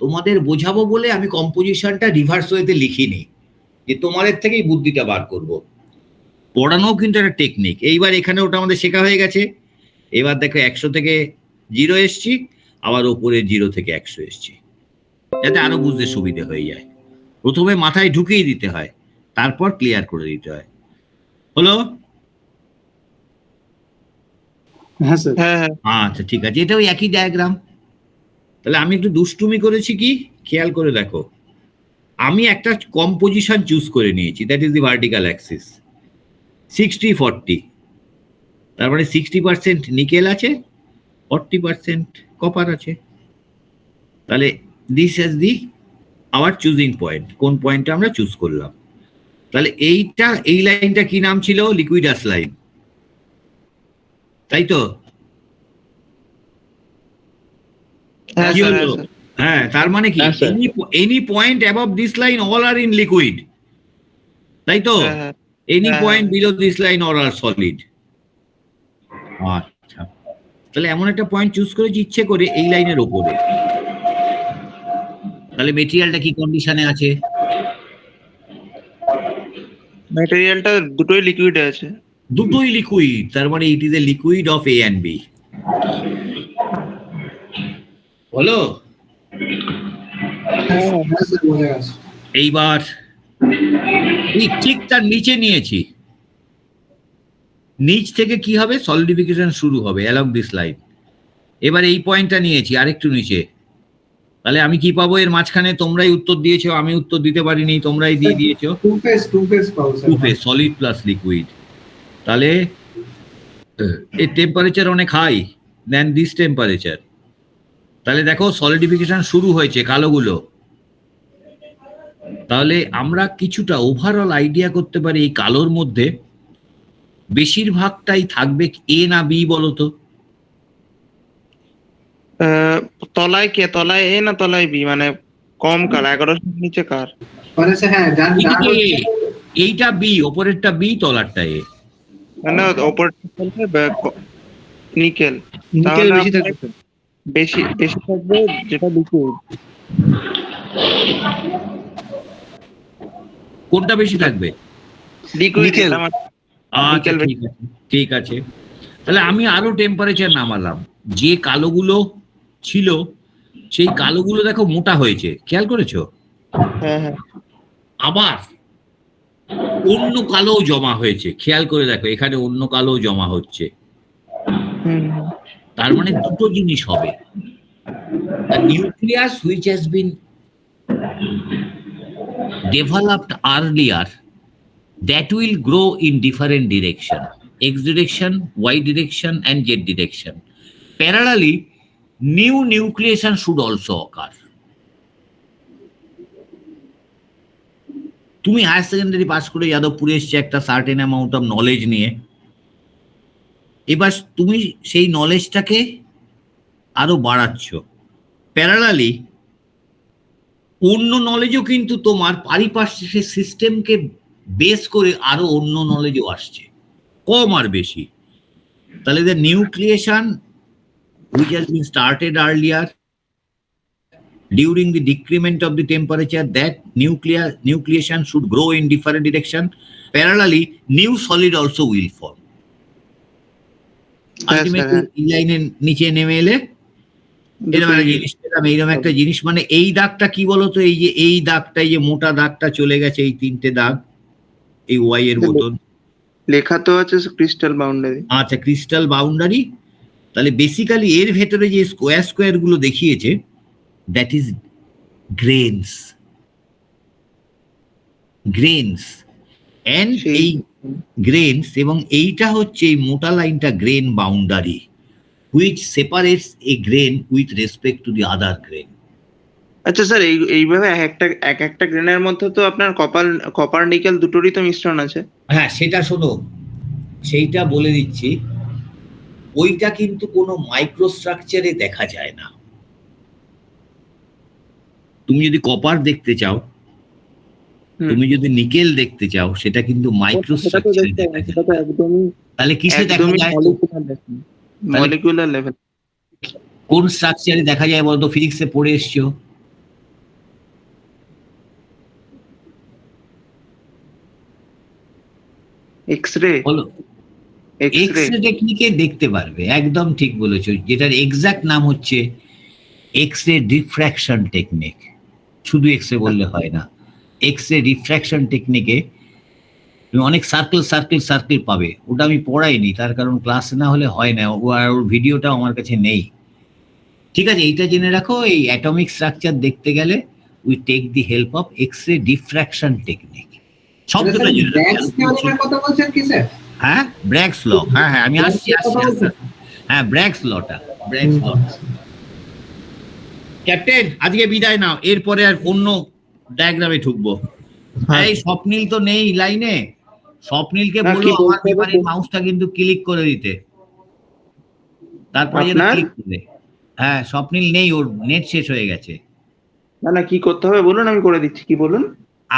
তোমাদের বোঝাবো বলে আমি কম্পোজিশনটা রিভার্স ওয়েতে লিখিনি, যে তোমাদের থেকেই বুদ্ধিটা বার করব। পড়ানো কিন্তু একটা টেকনিক। এইবার এখানে ওটা আমাদের শেখা হয়ে গেছে। এবার দেখো 100 থেকে 0 এসছি, আবার ওপরে 0 থেকে 100 এসছি, যাতে আরো বুঝতে সুবিধে হয়ে যায়। প্রথমে মাথায় ঢুকিয়ে দিতে হয়, তারপর ক্লিয়ার করে দিতে হয়। হলো? হ্যাঁ স্যার। হ্যাঁ আচ্ছা ঠিক আছে, এটা ওই একই ডায়াগ্রাম। তাহলে আমি একটু দুষ্টুমি করেছি কি, খেয়াল করে দেখো। আমি একটা কম্পোজিশন চুজ করে নিয়েছি, that is the vertical Axis. 60-40, তার মানে 60% নিকেল আছে, 40% কপার আছে। তাহলে this is the our choosing point, কোন পয়েন্টটা আমরা চুজ করলাম। তাহলে এইটা, এই লাইনটা কি নাম ছিল? লিকুইডাস লাইন, তাই তো? কি হলো? হ্যাঁ, তার মানে কি any point above this line all are in liquid, তাই তো? Any point below this line all are solid. আচ্ছা, তাহলে এমন একটা পয়েন্ট চুজ করেছি ইচ্ছে করে এই লাইনের ওপরে। তাহলে মেটেরিয়ালটা কি কন্ডিশনে আছে? ম্যাটেরিয়ালটা দুটোই লিকুইড আছে। দুটোই লিকুইড, তার মানে it is a liquid of A and B. বলো? এইবার ঠিক তার নিচে নিয়েছি, নিচ থেকে কি হবে? সলিডিফিকেশন শুরু হবে অ্যালং দিস লাইন। এবার এই পয়েন্টটা নিয়েছি আরেকটু নিচে, তাহলে আমি কি পাবো? এর মাঝখানে তোমরাই উত্তর দিয়েছো, আমি উত্তর দিতে পারিনি, তোমরাই দিয়ে দিয়েছো। টু ফেজ পাবো sir. Two phase, solid plus liquid. তাহলে এর টেম্পারেচার অনেক হাই দেন দিস টেম্পারেচার। তাহলে দেখো সলিডিফিকেশন শুরু হয়েছে কালোগুলো। তাহলে আমরা কিছুটা ওভারঅল আইডিয়া করতে পারি এই কালোর মধ্যে বেশিরভাগটাই থাকবে এ না বি, বলো তো? তলায় কে? তলায় এ না তলায় বি? মানে কম কার, 1100 নিচে কার? মানে হ্যাঁ, এইটা বি, ওপরেরটা বি, তলারটা এ। মানে ওপরটা নিকেল। নিকেল বেশি থাকবে। বেশি বেশি থাকবে যেটা লিকুইড। কোনটা বেশি থাকবে? লিকুইড। আচ্ছা ঠিক আছে, ঠিক আছে। তাহলে আমি আরো টেম্পারেচার নামালাম। যে কালোগুলো ছিল সেই কালোগুলো দেখো মোটা হয়েছে, খেয়াল করেছো? হ্যাঁ হ্যাঁ। আবার অন্য কালো জমা হয়েছে, খেয়াল করে দেখো এখানে অন্য কালো জমা হচ্ছে। তার মানে দুটো জিনিস হবে, The nucleus which has been developed earlier, that will grow in different direction, x direction, y direction, and z direction. Parallelly, new nucleation should also occur. তুমি হায়ার সেকেন্ডারি পাস করে যাদবপুরে এসছে একটা সার্টেন অ্যামাউন্ট অফ নলেজ নিয়ে, এবার তুমি সেই নলেজটাকে আরো বাড়াচ্ছ। প্যারালালি অন্য নলেজও কিন্তু তোমার পারিপার্শ্বিক সিস্টেমকে বেস করে আরো অন্য নলেজও আসছে, কম আর বেশি। তাহলে the nucleation which has been started earlier during the decrement of the temperature, that nucleation should grow in different direction. Parallelly, new solid also will form. Ultimately, এই লাইনের নিচে নেমে এলে এরকম একটা জিনিস পেলাম, এইরকম একটা জিনিস। মানে এই দাগটা কি বলতো, এই যে এই দাগটা, এই যে মোটা দাগটা চলে গেছে, এই তিনটে দাগ, এই ওয়াই এর মতন লেখা তো আছে ক্রিস্টাল বাউন্ডারি। আচ্ছা, ক্রিস্টাল বাউন্ডারি। তাহলে বেসিক্যালি এর ভেতরে যে স্কোয়ার স্কোয়ার গুলো দেখিয়েছে, that is grains, grains and এই গ্রেনস, এবং এইটা হচ্ছে এই মোটা লাইনটা grain boundary, which separates a grain with respect to the other grain. আচ্ছা স্যার, এইভাবে এক একটা গ্রেনের মধ্যে তো আপনার কপার নিকেল দুটোরই তো মিশ্রণ আছে। হ্যাঁ, সেটা শোনো, সেইটা বলে দিচ্ছি। ওইটা কিন্তু কোনো মাইক্রোস্ট্রাকচারে দেখা যায় না। তুমি যদি কপার দেখতে চাও, তুমি যদি নিকেল দেখতে চাও, সেটা কিন্তু মাইক্রোস্ট্রাকচারে দেখা যায়। তাহলে কিসে দেখা যায়? Molecular level. কোন স্ট্রাকচারে দেখা যায় বলতো? ফিজিক্সে পড়ে এসছো? এক্সরে। বলো, এক্সরে টেকনিকে দেখতে পারবে, একদম ঠিক বলেছো। যেটার এক্সাক্ট নাম হচ্ছে এক্সরে ডিফ্র্যাকশন টেকনিক। শুধু এক্সরে বললে হয় না, এক্সরে ডিফ্র্যাকশন টেকনিকে তুমি অনেক সার্কেল সার্কেল সার্কেল পাবে। ওটা আমি পড়াইনি, তার কারণ ক্লাস না হলে হয় না, ওর ভিডিওটা আমার কাছে নেই। ঠিক আছে, এইটা জেনে রাখো, এই অ্যাটমিক স্ট্রাকচার দেখতে গেলে we take the help of X ray diffraction technique. শব্দটা জেনে কথা বলছেন কি স্যার? হ্যাঁ, ব্র্যাগস ল। হ্যাঁ হ্যাঁ, আমি আসছি। হ্যাঁ, ব্র্যাগস লটা, ব্র্যাগস ল। ক্যাপ্টেন, আজকে বিদায় নাও, এরপরে আর অন্য ডায়াগ্রামে ঢুকবো। এই স্বপ্নিল তো নেই লাইনে, স্বপ্নিলকে বলো আমার পেপারের মাউসটা কিন্তু ক্লিক করে দিতে, তারপরে যেন ক্লিক করে। হ্যাঁ, স্বপ্নিল নেই, ওর নেট শেষ হয়ে গেছে। না না, কি করতে হবে বলুন, আমি করে দিচ্ছি। কি বলুন?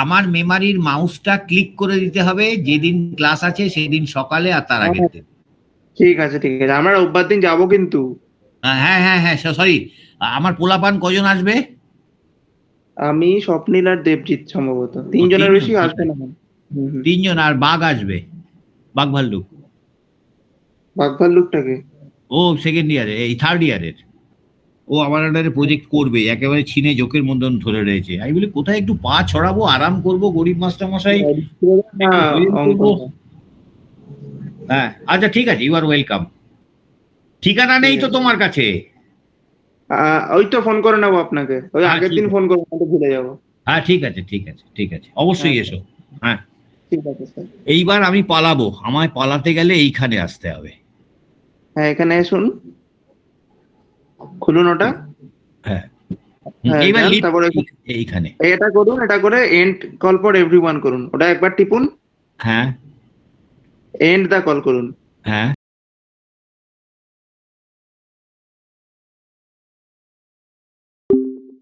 আমার মেমারির মাউসটা ক্লিক করে দিতে হবে যেদিন ক্লাস আছে সেদিন সকালে আর তার আগের দিন। ঠিক আছে ঠিক আছে, আমরা রোববার দিন যাবো কিন্তু। হ্যাঁ হ্যাঁ হ্যাঁ, সরি। আমার পোলাপান কজন আসবে? আমি, স্বপ্নিল আর দেবজিৎ, সম্ভবত 3 জনের বেশি আসবে না। 3 জন, আর বাঘ আসবে, বাঘ ভাল্লুক। বাঘ ভাল্লুকটাকে? ও সেকেন্ড ইয়ারে, এই থার্ড ইয়ারের। ও আমার আন্ডারে প্রজেক্ট করবে, একেবারে ছিনে জোকের মতন ধরে রয়েছে। আমি বলি কোথায় একটু পা ছড়াবো, আরাম করবো, গরিব মাস্টার মশাই। হ্যাঁ, আচ্ছা ঠিক আছে, ইউ আর ওয়েলকাম। ঠিকানা নেই তো তোমার কাছে? ওই তো ফোন করে নেবো আপনাকে, ওই আগের দিন ফোন করবো, ভুলে যাবো। হ্যাঁ ঠিক আছে ঠিক আছে ঠিক আছে, অবশ্যই এসো। হ্যাঁ ঠিক আছে স্যার। এইবার আমি পালাবো, আমায় পালাতে গেলে এইখানে আসতে হবে। হ্যাঁ, এখানে এসুন, খুলুন ওটা। হ্যাঁ, এইবার তারপরে এইখানে এটা করুন, এটা করে এন্ড কল ফর এভরিওয়ান করুন, ওটা একবার টিপুন। হ্যাঁ, এন্ড দা কল করুন। হ্যাঁ।